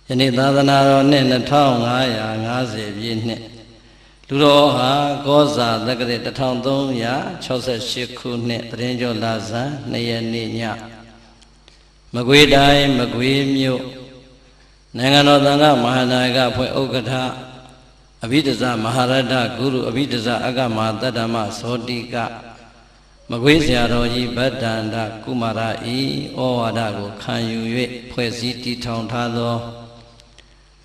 ယနေ့သာသနာတော်နှစ်2550ပြည့်နှစ်လူတော်ဟာကောဇာတက္ကရာ1368ခုနှစ်တရင်ကျော်လာဇန်2ရက်နေ့ညမကွေးတိုင်းမကွေးမြို့နိုင်ငံတော်သံဃာမဟာနာယကအဖွဲ့ဥက္ကဋ္ဌအဘိဓဇမဟာရတ္တဂုရုအဘိဓဇအကမဟာတတ္တမဇောတိကမကွေးဆရာတော်ကြီးဗတ္တန္တကုမာရဤဩဝါဒကိုခံယူ၍ဖွဲ့စည်းတည်ထောင်ထားသော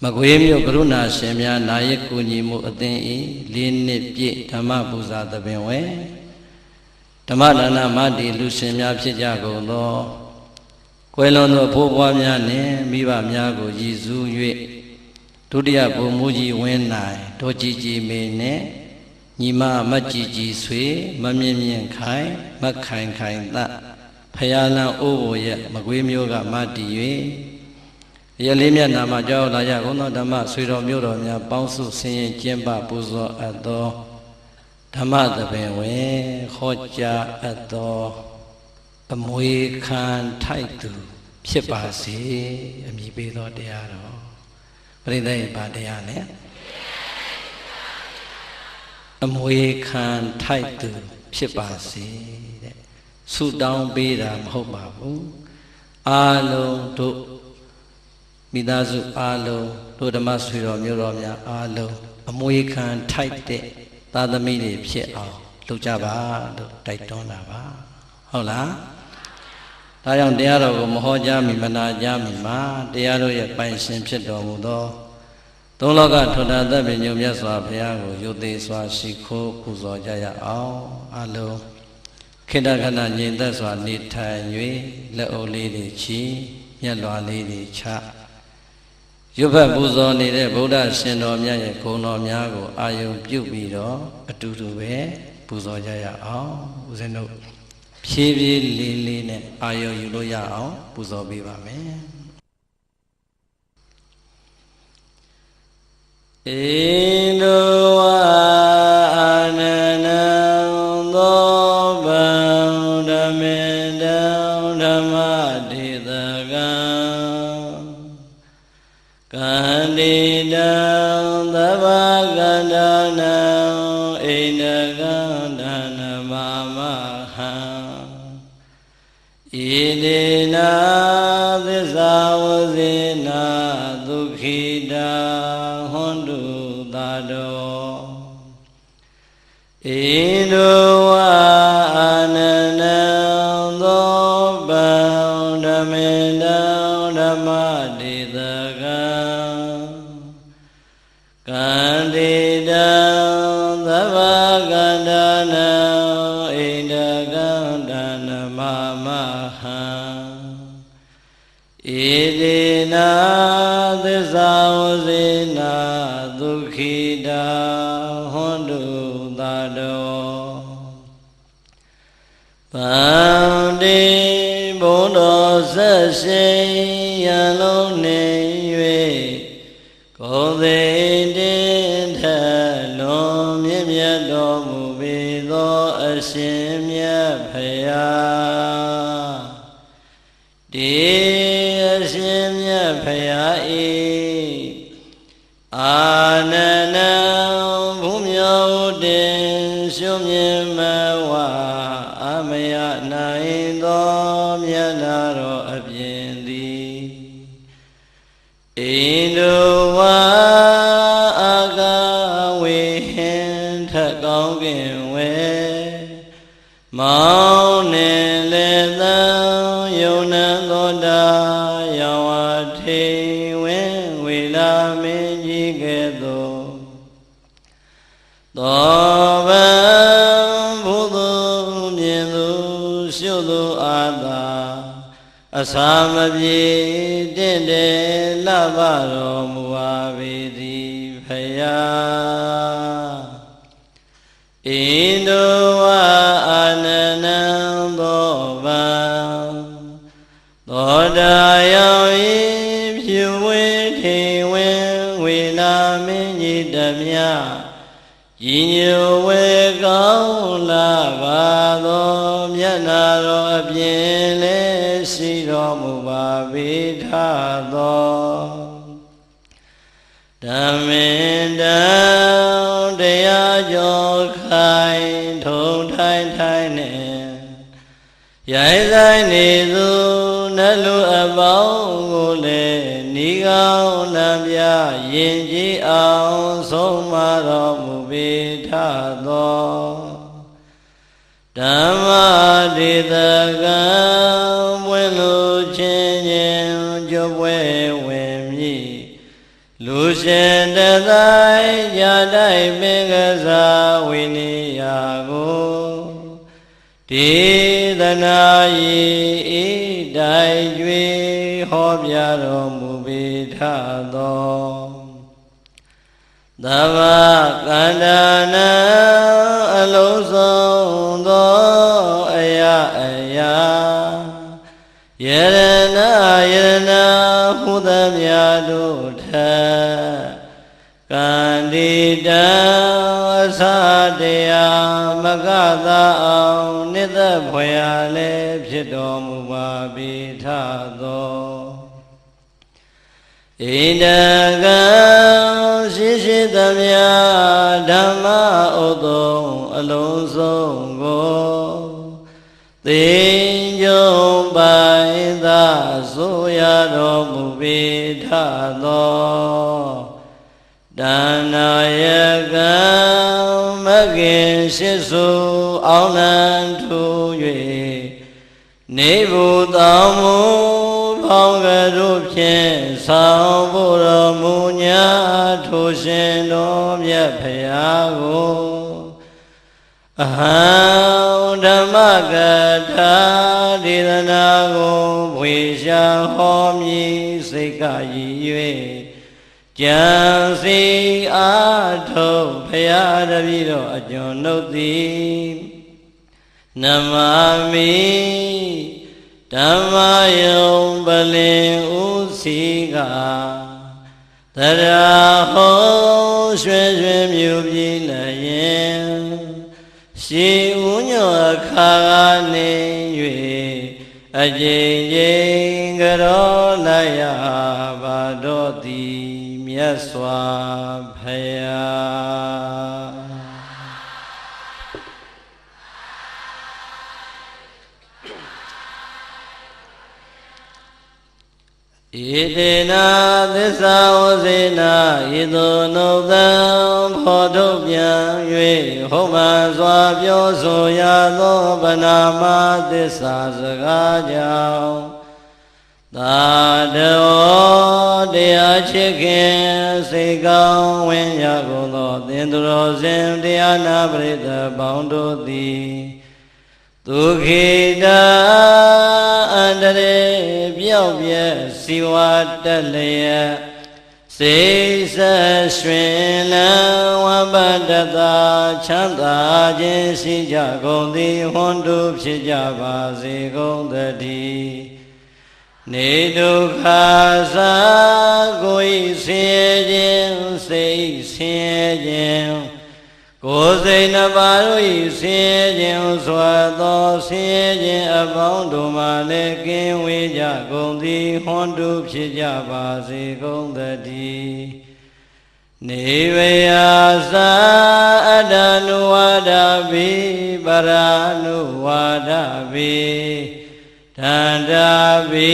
မကွေးမြို့ကရုဏာရှင်များနာယကူညီမှုအသင်းဤ4နှစ်ပြည့်ဓမ္မပူဇာသဘင်ဝဲဓမ္မဒါနမတ္တိလူရှင်များဖြစ်ကြကုန်သောကွယ်လွန်သောဘိုးဘွားများနှင့်မိဘများကိုရည်စူး၍ဒုတိယဘုံမူကြီးဝင်းနိုင်ဒေါ်ကြည်ကြည်မေနှင့်ညီမမတ်ကြည်ကြည်ဆွေမမြင့်မြင့်ခိုင်မခိုင်ခိုင်သဖယားလန်အိုးဘိုရဲ့မကွေးမျိုးကမတ္တိ၍ရလေးမြတ်နာမှာကြောက်လာရကုန်သောဓမ္မဆွေတော်မျိုးတော်များပေါင်းစုဆင်းရင်ကျင့်ပပူဇော်အပ်သောဓမ္မသဘင်ဝင်ခေါ်ကြားအပ်သောအမွေခံထိုက်သူဖြစ်ပါစေအမည်ပေးသောတရားတော်ပရိသတ်ရဲ့ဗာတရားနဲ့အမွေခံထိုက်သူဖြစ်ပါစေတဲ့ဆုတောင်းပေးတာမဟုတ်ပါဘူးအားလုံးတို့မိသားစုအားလုံးတို့ဓမ္မဆွေတော်မျိုးတော်များအားလုံးအမွေခံထိုက်တဲ့သာသမီတွေဖြစ်အောင်လုပ်ကြပါလို့တိုက်တွန်းတာပါဟုတ်လားဒါကြောင့်တရားတော်ကိုမဟောကြားမီမနာကြားမီမှာတရားတော်ရဲ့ပိုင်ရှင်ဖြစ်တော်မူသောသုံးလောကထွဋ္ဌသဗ္ဗညုမြတ်စွာဘုရားကိုယုသေးစွာရှိခိုးပူဇော်ကြရအောင်အလုံးခေတ္တခဏငြိမ်သက်စွာနေထိုင်၍လက်အုပ်လေးတွေချီမျက်လွှာလေးတွေချရွတ်ဖတ်ပူဇော်နေတဲ့ဗုဒ္ဓရှင်တော်မြတ်ရဲ့ဂုဏ်တော်များကိုအာယုံပြုပြီးတော့အတူတူပဲပူဇော်ကြရအောင်ဦးဇင်းတို့ဖြည်းဖြည်းလေးလေးနဲ့အာယုံယူလို့ရအောင်ပူဇော်ပေးပါမယ်ဣန္ဒဝအာနန္ဒသောဗံဓမ္မေတံဓမ္မဒေသကံကန္တိတံသဗ္ဗကန္တနံဣန္ဒကံဒနမမဟံဣတိနာသစ္စာဝဇေနာဒုက္ခိတာဟွန်တုသာတောဣန္ဒဝအာနန္ဒံသောဗံဓမ္မေတံဓမ္မဒေသကံကန္တိတံသဗ္ဗကန္တနံဣန္ဒကံဒနမမဟံဣတိနာသစ္စာဝဇေနာဒုက္ခိတာဟွန်တုသာတောဗန္တိဘုံတော်ဆက်ရှိရန်လုံးနေ၍ကိုယ်သိတင်းထလွန်မြင့်မြတ်တော်မူပေသောအရှင်မြတ်ဖရာတေအရှင်မြတ်ဖရာဤအာနန္ဒံဘုမြောတင်ရှုမြင်မဝအမယနိုင်သောမြတ်နာတော်အပြင်သည်ဣန္ဒဝါအာကဝေဟင်ထကောင်းကင်ဝဲမောင်းနေလေသံယုံနံသောတာယဝထေဝင်းဝေလာမင်းကြီးကဲ့သို့သောဗံဘုသူမြင်သူရှုသူအာသာအစာမပြေတင့်တယ်လဘတော်မူပါပေသည်ဖယားဣန္ဒဝအာနန္ဒံသောဗံသောတာယောဤဖြူဝေထေဝင်းဝေလာမင်းကြီးတမြညီညွတ်ဝေကောင်းလာပါသောမျက်နာတော်အပြင်လည်းရှိတော်မူပါပေထသော ဓမ္မေတံတရားကြောခိုင်ထုံထိုင်ထိုင်နဲ့ရိုင်းဆိုင်နေသူနတ်လူအပေါင်းကိုလည်းဤကောင်းလမ်းပြယင်ကြည်အောင်ဆုံးမတော်မူပေထသောဓမ္မဒေသကံပွင့်လိုခြင်းခြင်းကြွပွဲဝင်မြည်လူရှင်တတိုင်းญาတိုက်ပင်ကစားဝိနည်းယာကိုဒေသနာယီဤတိုင်ကျွေဟောပြတော်မူပေထသောသဗ္ဗကန္တနာအလုံးစုံသောအရာယရဏဟုသမျှတို့ထကန္တိတံအစတရားမကသာအောင်နိသဖွယ်ရလည်းဖြစ်တော်မူပါပေထသောဣန္ဒကံရှိသမျှဓမ္မဥသုံးအလုံးစုံကိုသိဉုံပိုင်သာဆိုရတော်မူပေထသောတဏ္ဍာယကံမဂင်ရှိစုအောင်လံထူ၍နေဘူးတောင်းမူဖောင်းကတို့ဖြင့်ဆောင်ဖို့တော်မူညာထိုရှင်တော်မြတ်ဖရာကိုအဟံဓမ္မကထာဒေသနာကိုဝေရှာဟောမည်စိတ်ကရည်၍ကြံစီအားထုတ်ဖရာတပည့်တော်အကျွန်ုပ်သည်နမမိဓမ္မယုံပလင်ဥစီကသရာဟောရွှေရွှေမြူပြည်လည်းရင်ရှိဥညောအခါကနေ၍အကျဉ်းချင်းကြောလိုက်ရပါတော့သည်မြတ်စွာဘုရားဣတေနာသစ္စာဝစေနာဣသောနုဿံဖော်ထုတ်ပြန်၍ဟုတ်မှန်စွာပြောဆိုရသောဗနာမသစ္စာစကားကြောင့်သာတောတရားချစ်ခင်စိတ်ကောင်းဝင်ရကုန်သောသင်သူတော်စင်တရားနာပရိသတ်ပေါင်းတို့သည်ဒုက္ခိတာအန္တရေပြောက်ပြက်စီဝါတက်လျက်စိတ်ဆက်ရွှင်လန်းဝမ်းပတ္တသာချမ်းသာခြင်းရှိကြကုန်သည်ဟွန်တုဖြစ်ကြပါစေကုန်သတည်းနေဒုက္ခသာကိုယ်ဆင်းရဲခြင်းစိတ်ဆင်းရဲခြင်းကိုယ်စိတ်နှပါတို့၏ဆင်းရဲခြင်းစွာသောဆင်းရဲခြင်းအပေါင်းတို့မှလည်းကင်းဝေးကြကုန်သည်ဟွန်တုဖြစ်ကြပါစေကုန်သတည်းနေဝေယသာအတ္တနုဝါဒဘိပရာနုဝါဒဘိတန္တာဘိ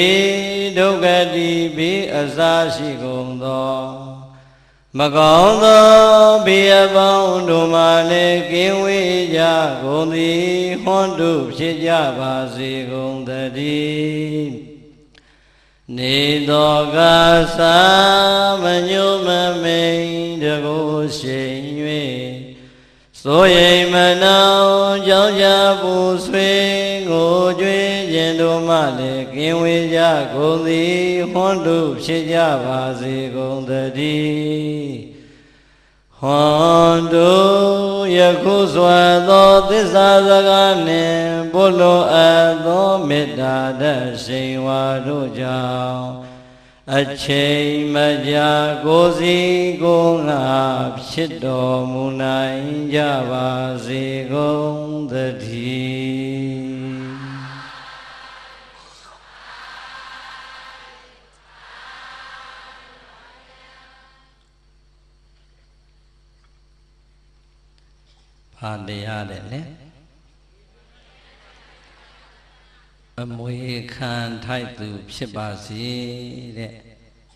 ဒုက္ခတိဘိအစရှိကုန်သောမကောင်းသောဘေးအပေါင်းတို့မှလည်းကင်းဝေးကြကုန်သည်ဟွန်တုဖြစ်ကြပါစေကုန်သတည်းနေသောကသာမညုမမိန်တကိုယ်ရှိန်၍စိုးရိမ်မနှောင်ကြောင့်ကြပူဆွေးငိုကြွေးခြင်းတို့မှလည်းကင်းဝေးကြကုန်သည်ဟွန်တုဖြစ်ကြပါစေကုန်သတည်းဟွန်တုယခုစွာသောသစ္စာစကားနှင့်ပုလိုအပ်သောမေတ္တာတရှိန်ဝါတို့ကြောင့်အချိန်မကြာကိုစီကိုငါဖြစ်တော်မူနိုင်ကြပါစေကုန်သတည်း ဘာတရားတဲ့လေအမွေခံထိုက်သူဖြစ်ပါစေတဲ့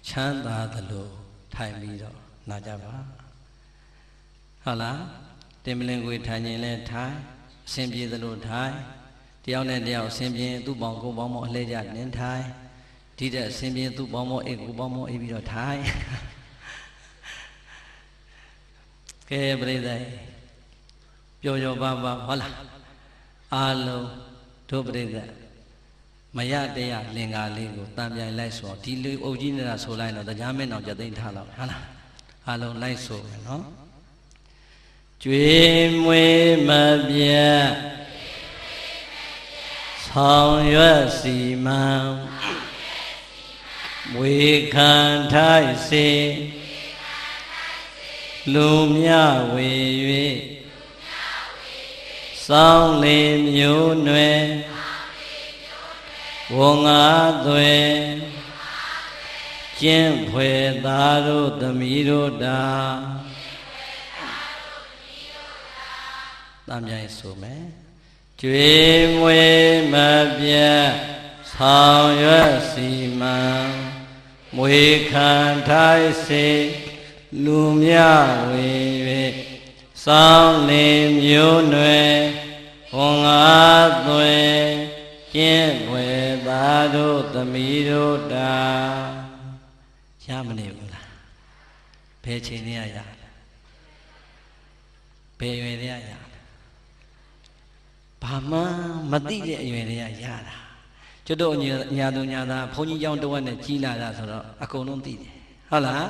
ချမ်းသာသလိုထိုင်ပြီးတော့နာကြပါဟုတ်လားတင်မလင်ကိုထိုင်ရင်လည်းထိုင်အစဉ်ပြေသလိုထိုင်တယောက်နဲ့တယောက်အစဉ်ပြေသူ့ပေါင်းကိုပေါင်းမအလှည့်ကြနင်းထိုင်ဒီတဲ့အစဉ်ပြေသူ့ပေါင်းမအိတ်ကိုပေါင်းမအိတ်ပြီးတော့ထိုင်ကဲပြိဿပျော်ပျော်ပါပါဟုတ်လားအားလုံးတို့ပြိဿမရတရားလင်္ကာလေးကိုတန်ပြန်လိုက်ဆိုဒီလူအုပ်ကြီးနေတာဆိုလိုက်တော့တရားမင်းအောင်ကြသိမ့်ထားတော့ဟုတ်လားအားလုံးလိုက်ဆိုမယ်နော်ကျွေးမွေးမပြတ်ဆောင်ရွက်စီမံမွေခံထိုက်စေလူမြဝေ၍စောင်းလေမျိုးနွယ်ဝငါသွဲကျင့်ဖွယ်သားတို့သမီးတို့တာတမ်းမြိုင်ဆိုမယ်ကျွေးမွေးမပြတ်ဆောင်ရွက်စီမံမွေခံထိုက်စေလူမြဝေ၍စောင်းလေမျိုးနွယ်ဝငါသွဲကျင့်ွယ်သားတို့သမီးတို့တာရမနေဘူးလားဘယ်ချိန်တည်းရရဘယ်ရွယ်တည်းရဘာမှမသိတဲ့အရွယ်တည်းရတာကျွတ်တို့ညာသူညာသားဘုန်းကြီးကျောင်းတဝက်နဲ့ကြီးလာတာဆိုတော့အကုန်လုံးသိတယ်ဟုတ်လား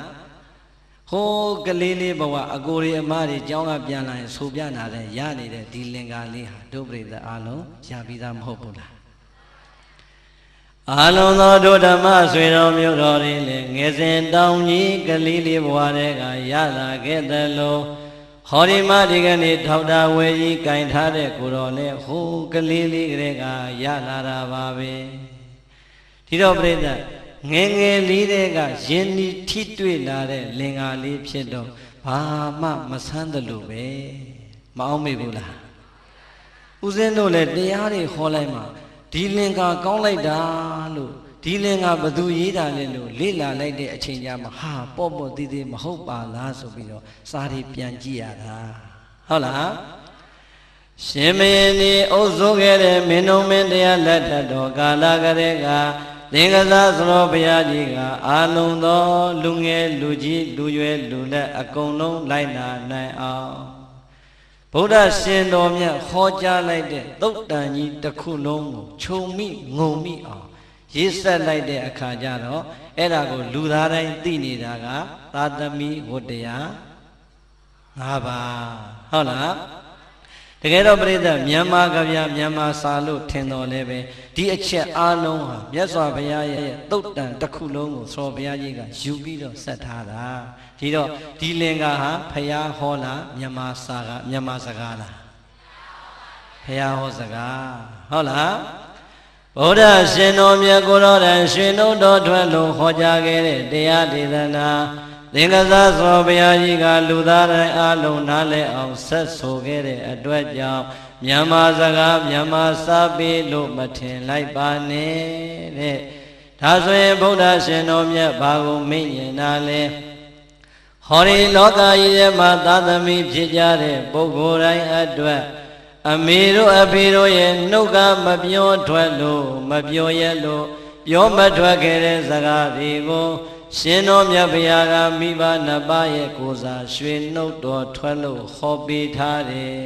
ဟိုးကလေးလေးဘဝအကိုရီအမတွေကျောင်းကပြန်လာရင်ဆိုပြနာတဲ့ရနေတဲ့ဒီလင်္ကာလေးဟာတို့ပြိဿအားလုံးရပြီးသားမဟုတ်ဘူးလားအားလုံးသောတို့ဓမ္မဆွေတော်မျိုးတော်တွေလည်းငယ်စဉ်တောင်ကြီးကလေးလေးဘဝတည်းကရလာခဲ့သလိုဟောဒီမဒီကနေ့ထောက်တာဝဲကြီးကင်ထားတဲ့ကိုတော်လည်းဟိုးကလေးလေးကလေးကရလာတာပါပဲဒီတော့ပြိဿငယ်ငယ်လေးတဲ့ကယဉ်ဤထိတွေ့လာတဲ့လင်္ကာလေးဖြစ်တော့ဘာမှမဆန်းသလိုပဲမအောင်မေ့ဘူးလားဦးဇင်းတို့လည်းတရားတွေဟောလိုက်မှာဒီလင်္ကာကောင်းလိုက်တာလို့ဒီလင်္ကာဘသူရေးတာလဲလို့လေ့လာလိုက်တဲ့အချိန်ကျမှဟာပေါ့ပေါ့သေးသေးမဟုတ်ပါလားဆိုပြီးတော့စာတွေပြန်ကြည့်ရတာဟုတ်လားရှင်မင်းဒီအုပ်စိုးခဲ့တဲ့မင်းတော်မင်းတရားလက်ထက်တော်ကာလကလေးကသင်္ကစားသရောဘုရားကြီးကအာလုံသောလူငယ်လူကြီးလူရွယ်လူလက်အကုန်လုံးလိုက်နာနိုင်အောင်ဗုဒ္ဓရှင်တော်မြတ်ဟောကြားလိုက်တဲ့သုတ်တန်ကြီးတစ်ခုလုံးကိုခြုံမိငုံမိအောင်ရေးဆက်လိုက်တဲ့အခါကျတော့အဲ့ဒါကိုလူသားတိုင်းသိနေတာကသာသမီဝတ္တရား၅ပါးဟုတ်လားတကယ်တော့ပြိဿမြန်မာကဗျာမြန်မာစာလို့ထင်တော်လဲပဲဒီအချက်အားလုံးဟာမြတ်စွာဘုရားရဲ့သုတ်တန်တစ်ခုလုံးကိုသောဘုရားကြီးကယူပြီးတော့ဆက်ထားတာဒီတော့ဒီလင်္ကာဟာဘုရားဟောလားမြန်မာစာကမြန်မာစကားလားဘုရားဟောစကားဟုတ်လားဗုဒ္ဓရှင်တော်မြတ်ကိုယ်တော်တိုင်ရွှေနှုတ်တော်ထွက်လို့ဟောကြားခဲ့တဲ့တရားဒေသနာသင်္ကစားသောဘုရားကြီးကလူသားတိုင်းအလုံးနားလည်အောင်ဆက်ဆိုခဲ့တဲ့အတွက်ကြောင့်မြန်မာစကားမြန်မာစာပေလို့မထင်လိုက်ပါနဲ့တဲ့ဒါဆိုရင်ဗုဒ္ဓရှင်တော်မြတ်ဘာကိုမိန့်ရင်တာလဲဟောဒီလောကကြီးထဲမှာသာသမီဖြစ်ကြတဲ့ပုဂ္ဂိုလ်တိုင်းအတွက်အမေတို့အဖေတို့ရဲ့နှုတ်ကမပြောထွက်လို့မပြောရလို့ပြောမထွက်ခဲ့တဲ့စကားတွေကိုရှင်တော်မြတ်ဘုရားကမိဘနှစ်ပါးရဲ့ကိုယ်စားရွှေနှုတ်တော်ထွက်လို့ဟောပေးထားတယ်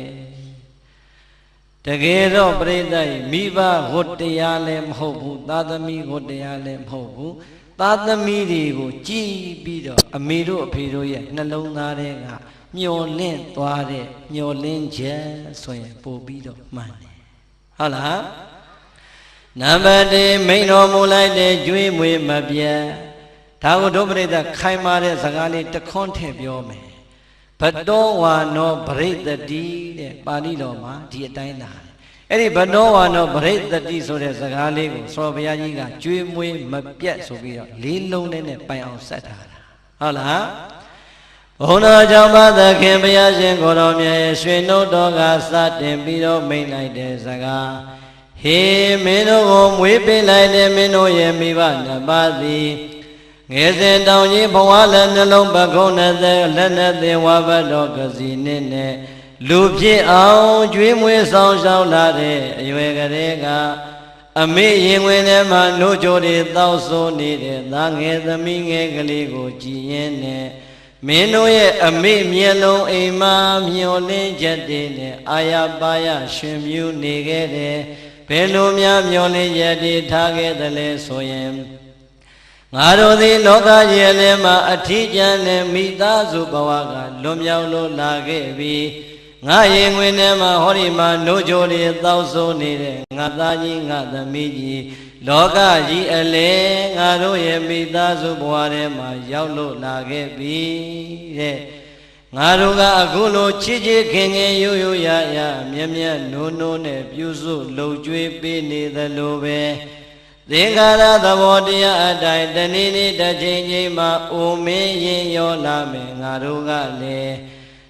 တကယ်တော့ပြိဿမိဘဝတ္တရားလည်းမဟုတ်ဘူးသာသမီဝတ္တရားလည်းမဟုတ်ဘူးသာသမီတွေကိုကြည်ပြီးတော့အမေတို့အဖေတို့ရဲ့နှလုံးသားထဲကမျောလင့်သွားတဲ့မျောလင့်ချက်ဆိုရင်ပို့ပြီးတော့မှန်တယ်ဟုတ်လားနံပါတ်1မိန်တော်မူလိုက်တဲ့ကျွေးမွေးမပြတ်ဒါကိုဒုပရိသခိုင်မာတဲ့စကားလေးတခွန်းထည့်ပြောမယ်ဘတောဝါနောပရိသတိတဲ့ပါဠိတော်မှာဒီအတိုင်းလာတယ်အဲ့ဒီဘတောဝါနောပရိသတိဆိုတဲ့စကားလေးကိုသောဘုရားကြီးကကျွေးမွေးမပြတ်ဆိုပြီးတော့လေးလုံးနဲ့ပိုင်အောင်ဆက်ထားတာဟုတ်လားဗ ဘုန်းတော်ကြောင့်ပါသခင်ဘုရားရှင်ကိုတော်မြတ်ရဲ့ရွှေနှုတ်တော်ကစတင်ပြီးတော့မိန့်လိုက်တဲ့စကားဟေးမင်းတို့ကိုမွေးပေးလိုက်တဲ့မင်းတို့ရဲ့မိဘနှစ်ပါးသည်ငယ်စဉ်တောင်ကြီးဘဝလည်းနှလုံးပခုံးနဲ့လက်နဲ့သင်ဝါဘတ်တော်ကစီနဲ့လူဖြစ်အောင်ကျွေးမွေးဆောင်ရှောက်လာတဲ့အရွယ်ကလေးကအမေရင်ဝင်ထဲမှာနှုတ်ကြိုတွေတောက်ဆိုးနေတဲ့သားငယ်သမီးငယ်ကလေးကိုကြည်ရင်နဲ့မင်းတို့ရဲ့အမေမျက်လုံးအိမ်မှာမျောလင်းချက်တွေနဲ့အာရပါရရှင်မြူးနေခဲ့တယ်ဘယ်လိုများမျောလင်းချက်တွေထားခဲ့သလဲဆိုရင်ငါတို့သည်လောကကြီးအလယ်မှာအထီးကျန်တဲ့မိသားစုဘဝကလွန်မြောက်လို့လာခဲ့ပြီးငါရင်ဝင်ထဲမှာဟောဒီမှာနှုတ်ကြိုတွေတောက်ဆိုးနေတဲ့ငါသားကြီးငါသမီးကြီးလောကကြီးအလယ်ငါတို့ရဲ့မိသားစုဘဝထဲမှာရောက်လို့လာခဲ့ပြီတဲ့ငါတို့ကအခုလိုချစ်ချစ်ခင်ခင်ရိုးရိုးရရမြတ်မြတ်နိုးနိုးနဲ့ပြုစုလှုပ်ကြွေးပေးနေသလိုပဲသင်္ခါရသဘောတရားအတိုင်းတနေ့နေ့တစ်ချိန်ချိန်မှာအိုမင်းရင်ရောလာမယ်ငါတို့ကလည်း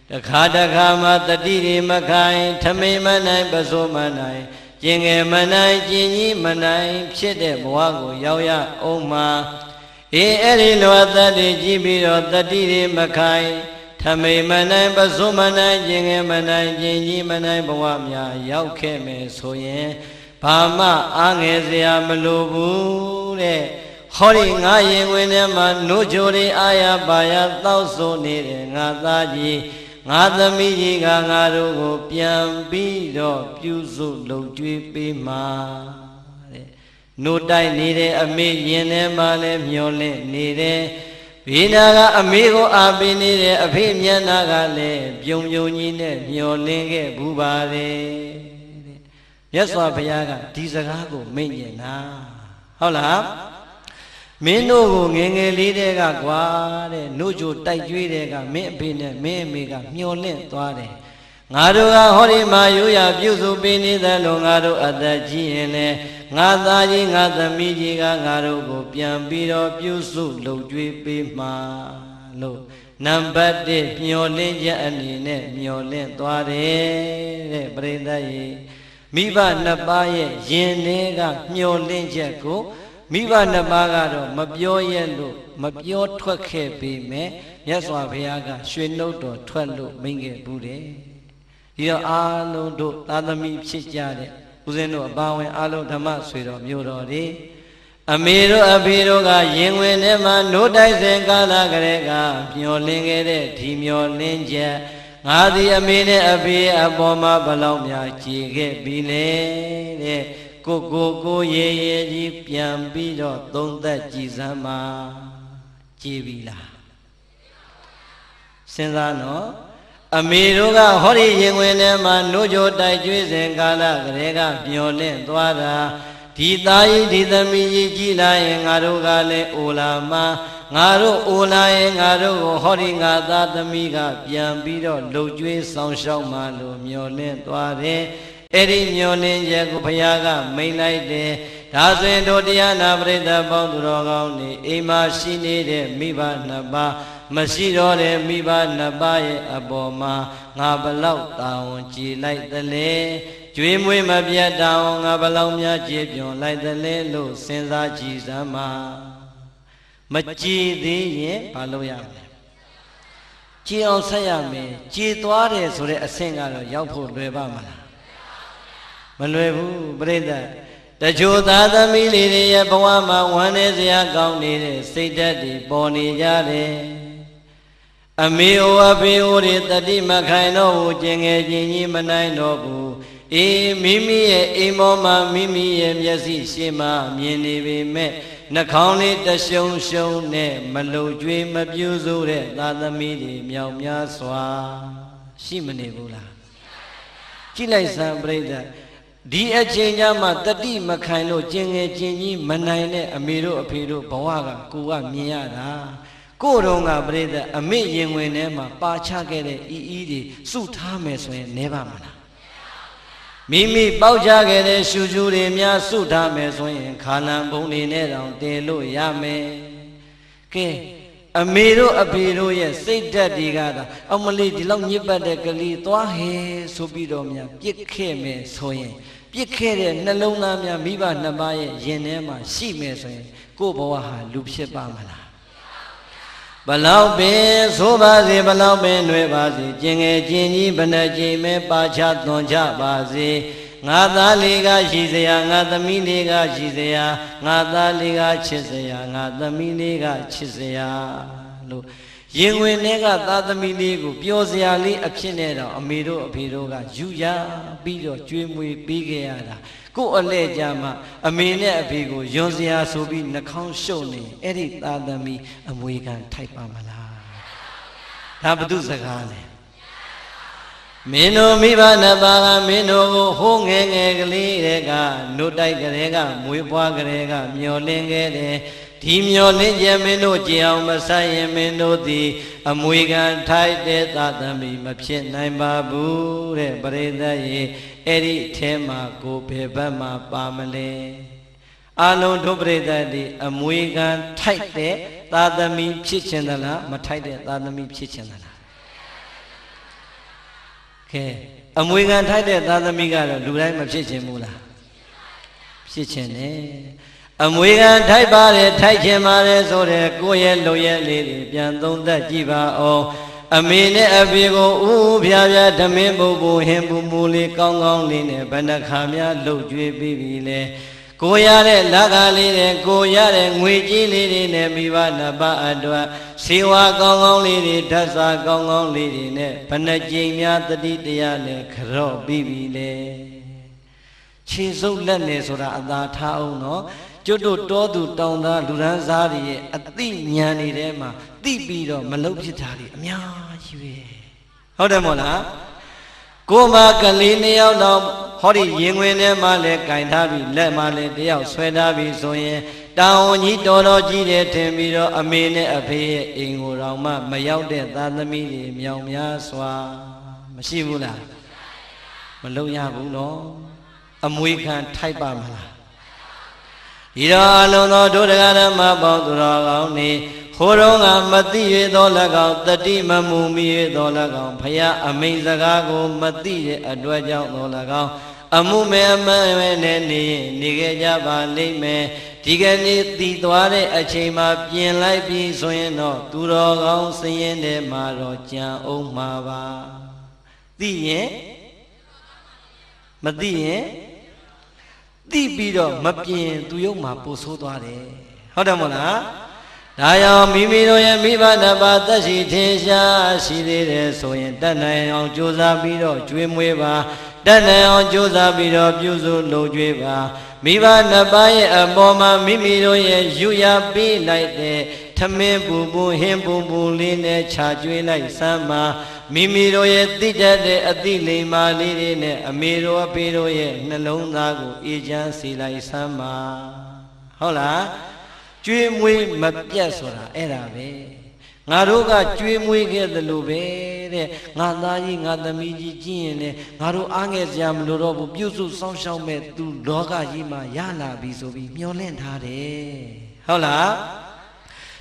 တခါတခါမှတတိတွေမခိုင်ထမိန်မနိုင်ပစိုးမနိုင်ကျင်ငယ်မနိုင်ကျင်ကြီးမနိုင်ဖြစ်တဲ့ဘဝကိုရောက်ရအောင်မှာအဲ့ဒီလိုအသက်တွေကြည့်ပြီးတော့တတိတွေမခိုင်ထမိန်မနိုင်ပစိုးမနိုင်ကျင်ငယ်မနိုင်ကျင်ကြီးမနိုင်ဘဝများရောက်ခဲ့မယ်ဆိုရင်ဘာမှအားငယ်စရာမလိုဘူးတဲ့ဟောဒီငါရင်ဝင်ထဲမှာနှုတ်ကြိုတွေအာရပါရတောက်ဆိုနေတဲ့ငါသားကြီးငါသမီးကြီးကငါတို့ကိုပြန်ပြီးတော့ပြုစုလုပ်ကြွေးပေးမှာတဲ့နှုတ်တိုက်နေတဲ့အမေရင်ထဲမှာလည်းမျောလင့်နေတယ်ဘေးနာကအမေကိုအားပေးနေတဲ့အဖေမျက်နာကလည်းပြုံပြုံကြီးနဲ့မျောလင့်ခဲ့ဘူးပါတယ်မြတ်စွာဘုရားကဒီစကားကိုမိန့်ညင်တာဟုတ်လားမင်းတို့ကိုငယ်ငယ်လေးတဲကကွာတဲ့နှုတ်ကြိုတိုက်ကျွေးတဲ့ကမင်းအဖေနဲ့မင်းအမေကမျောလင့်သွားတယ်ငါတို့ကဟောဒီမှာရိုးရာပြုစုပေးနေသလိုငါတို့အသက်ကြီးရင်လေငါသားကြီးငါသမီးကြီးကငါတို့ကိုပြန်ပြီးတော့ပြုစုလုပ်ကြွေးပေးမှာလို့နံပါတ်1မျောလင့်ချက်အနေနဲ့မျောလင့်သွားတယ်တဲ့ပရိသတ်ကြီးမိဘနှစ်ပါးရဲ့ယင်တွေကမျောလင့်ချက်ကိုမိဘနှစ်ပါးကတော့မပြောရဲလို့မပြောထွက်ခဲ့ပေမဲ့မြတ်စွာဘုရားကရွှေနှုတ်တော်ထွက်လို့မိန့်ခဲ့ဘူးတယ်ဒီတော့အားလုံးတို့သာသမီဖြစ်ကြတဲ့ဦးဇင်းတို့အပါဝင်အားလုံးဓမ္မဆွေတော်မျိုးတော်တွေအမေတို့အဖေတို့ကရင်ဝင်ထဲမှာနှုတ်တိုက်စဉ်ကာလကလေးကမျောလင့်ခဲ့တဲ့ဒီမျောလင့်ချက်ငါသည်အမေနဲ့အဖေအပေါ်မှာဘလောက်များကြည်ခဲ့ပြီလေတဲ့ကိုရေကြီးပြန်ပြီးတော့သုံးသက်ကြည်စမ်းမှာကြည်ပြီလားစဉ်းစားနော်အမေတို့ကဟောဒီရင်ဝင်ထဲမှာနှုတ်ကြိုတိုက်ကျွေးစဉ်ကာလကလေးကမျောလင့်သွားတာဒီသားကြီးဒီသမီးကြီးကြည်လာရင်ငါတို့ကလည်းအိုလာမှာငါတို့အိုလာရင်ငါတို့ကိုဟောဒီငါသားသမီးကပြန်ပြီးတော့လှုပ်ကြွေးဆောင်ရှောက်မှလို့မျောလင့်သွားတယ်အဲ့ဒီမျောလင့်ချက်ကိုဘုရားကမိန့်လိုက်တယ်ဒါဆိုရင်တို့တရားနာပရိသတ်ပေါင်းသူတော်ကောင်းတွေအိမ်မှာရှိနေတဲ့မိဘနှစ်ပါးမရှိတော့တဲ့မိဘနှစ်ပါးရဲ့အပေါ်မှာငါဘလောက်တာဝန်ကြည်လိုက်သလဲကျွေးမွေးမပြတ်တာဝန်ငါဘလောက်များကြည်ပြွန်လိုက်သလဲလို့စဉ်းစားကြည့်စမ်းပါမကြည်သေးရင်ဘာလုပ်ရမလဲကြည်အောင်ဆက်ရမယ်ကြည်သွားတယ်ဆိုတဲ့အဆင့်ကတော့ရောက်ဖို့လွယ်ပါမလားမလွယ်ဘူးပြိဿတချို့သားသမီးလေးတွေရဲ့ဘဝမှာဝမ်းနည်းစရာကောင်းနေတဲ့စိတ်ဓာတ်တွေပေါ်နေကြတယ်အမေအိုအဖေအိုတွေတတိမခိုင်တော့ဘူးကျင်ငယ်ချင်းကြီးမနိုင်တော့ဘူးအေးမိမိရဲ့အိမ်ပေါ်မှာမိမိရဲ့မျက်စိရှေ့မှာမြင်နေပေမဲ့နှာခေါင်းလေးတရှုံရှုံနဲ့မလုံကျွေးမပြူးစိုးတဲ့သားသမီးတွေမြောက်များစွာရှိမနေဘူးလားကြည့်လိုက်စမ်းပြိဿဒီအချိန်ကျမှတတိမခိုင်လို့ကျင်ငယ်ချင်းကြီးမနိုင်တဲ့အမေတို့အဖေတို့ဘဝကကိုကမြင်ရတာကိုယ်တော်ကပြိဿအမေရင်ဝင်ထဲမှာပါချခဲ့တဲ့ဤတွေစုထားမယ်ဆိုရင်နေပါမလားမိမိပေါက်ချခဲ့တဲ့ရှူရှူတွေများစုထားမယ်ဆိုရင်ခါလံပုံတွေနဲ့တောင်တည်လို့ရမယ်ကဲ အမေတို့အဖေတို့ရဲ့စိတ်ဓာတ်တွေကသာအမလေးဒီလောက်ညစ်ပတ်တဲ့ကလေးသွားဟဲဆိုပြီးတော့များပြစ်ခဲ့မယ်ဆိုရင်ပြစ်ခဲ့တဲ့နှလုံးသားများမိဘနှစ်ပါးရဲ့ရင်ထဲမှာရှိမယ်ဆိုရင်ကိုယ့်ဘဝဟာလူဖြစ်ပါမလားဘလောက်ပင်ဆိုပါစေဘလောက်ပင်ຫນွေပါစေကျင်ငယ်ကျင်ကြီးဘယ်နှကြိမ်မဲပါချသွန်ချပါစေငါသားလေးကရှိစရာငါသမီးလေးကရှိစရာငါသားလေးကချစ်စရာငါသမီးလေးကချစ်စရာလို့ရင်ဝင်တွေကသားသမီးလေးကိုပျော်စရာလေးအဖြစ်နဲ့တော့အမေတို့အဖေတို့ကယူရပြီးတော့ကျွေးမွေးပေးခဲ့ရတာကိုယ့်အလဲကြမှာအမေနဲ့အဖေကိုယွန်စရာဆိုပြီးနှာခေါင်းရှုပ်နေအဲ့ဒီသားသမီးအမွေခံထိုက်ပါမလားဒါဘု து စကားလဲမင်းတို့မိဘနှစ်ပါးကမင်းတို့ကိုဟိုးငယ်ငယ်ကလေးတွေကနှုတ်တိုက်ကလေးကမွေးဖွားကလေးကမျောလင်းခဲ့တယ်ဒီမျောလင်းခြင်းမင်းတို့ကြည်အောင်မဆိုင်ရင်မင်းတို့သည်အမွေခံထိုက်တဲ့သာသမီမဖြစ်နိုင်ပါဘူးတဲ့ပရိသတ်ရေအဲ့ဒီအထဲမှာကိုဘယ်ဘက်မှာပါမလဲအလုံးတို့ပရိသတ်ဒီအမွေခံထိုက်တဲ့သာသမီဖြစ်ခြင်းသလားမထိုက်တဲ့သာသမီဖြစ်ခြင်းသလားကဲအမွေခံထိုက်တဲ့သာသမီကတော့လူတိုင်းမဖြစ်ခြင်းဘူးလားဖြစ်ခြင်းနဲ့အမွေခံထိုက်ပါတယ်ထိုက်ခြင်းပါတယ်ဆိုတဲ့ကိုယ့်ရဲ့လုံရဲ့လေးတွေပြန်သုံးသပ်ကြည့်ပါအောင်အမေနဲ့အဖေကိုဦးဖြားဖြားဓမင်းပူပူဟင်ပူပူလေးကောင်းကောင်းလေးနဲ့ဘယ်နှခါများလှုပ်ကြွေးပြီးပြီလဲကိုရတဲ့လက်ကားလေးတွေကိုရတဲ့ငွေကြီးလေးတွေနဲ့မိဘနှစ်ပါးအတွက်စေဝါကောင်းကောင်းလေးတွေဓာတ်စာကောင်းကောင်းလေးတွေနဲ့ဘယ်နှကြိမ်များတတိတရားနဲ့ကြော့ပြီးပြီလဲခြေစုပ်လက်နဲ့ဆိုတာအသာထားအောင်နော်ကျွတ်တို့တောသူတောင်သားလူရန်စားတွေရဲ့အသိဉာဏ်တွေထဲမှာသိပြီးတော့မလုပ်ဖြစ်တာတွေအများကြီးပဲဟုတ်တယ်မို့လားကိုမကလေးနှစ်ယောက်တော့ဟောဒီရင်ဝင်ထဲမှာလဲကင်ထားပြီးလက်မှာလဲတယောက်ဆွဲထားပြီးဆိုရင်တောင်ဝန်ကြီးတော်တော်ကြီးတယ်ထင်ပြီးတော့အမေနဲ့အဖေရဲ့အိမ်ကိုတော့မှမရောက်တဲ့သားသမီးတွေမြောင်များစွာမရှိဘူးလားမလုပ်ရဘူးနော်အမွေခံထိုက်ပါမလားဒီတော့အလုံးသောဒုဒဂရမပေါင်းသူတော်ကောင်းနေဟိုတော့ကမသိရသော၎င်းတတိမမူမိရသော၎င်းဖယားအမိန်စကားကိုမသိတဲ့အတွက်ကြောင့်သော၎င်းအမှုမဲ့အမှန်ပဲနဲ့နေခဲ့ကြပါလိမ့်မယ်ဒီကနေ့တည်သွားတဲ့အချိန်မှာပြင်လိုက်ပြီးဆိုရင်တော့သူတော်ကောင်းစည်ရင်ထဲမှာတော့ကြံအောင်မှာပါသိရင်မသိရင်သိပြီးတော့မပြင်းသူရုပ်မှာပို့ဆိုးသွားတယ်ဟုတ်တယ်မို့လားဒါကြောင့်မိမိတို့ရဲ့မိဘနှစ်ပါးသက်ရှိထင်ရှားရှိသေးတယ်ဆိုရင်တတ်နိုင်အောင်ကြိုးစားပြီးတော့ကျွေးမွေးပါတတ်နိုင်အောင်ကြိုးစားပြီးတော့ပြုစုလုပ်ကြွေးပါမိဘနှစ်ပါးရဲ့အပေါ်မှာမိမိတို့ရဲ့ယူရပေးလိုက်တဲ့ထမင်းပူပူဟင်းပူပူလေးနဲ့ခြာကျွေးလိုက်စမ်းပါမိမိတို့ရဲ့သိတတ်တဲ့အသိလိမ္မာလေးတွေနဲ့အမေတို့အဖေတို့ရဲ့နှလုံးသားကိုအေးချမ်းစေလိုက်စမ်းပါဟုတ်လားကျွေးမွေးမပြတ်ဆိုတာအဲ့ဒါပဲငါတို့ကကျွေးမွေးခဲ့သလိုပဲတဲ့ငါသားကြီးငါသမီးကြီးကြည့်ရင်လေငါတို့အားငယ်စရာမလိုတော့ဘူးပြုစုစောင့်ရှောက်မဲ့သူလောကကြီးမှာရလာပြီဆိုပြီးမျှော်လင့်ထားတယ်ဟုတ်လား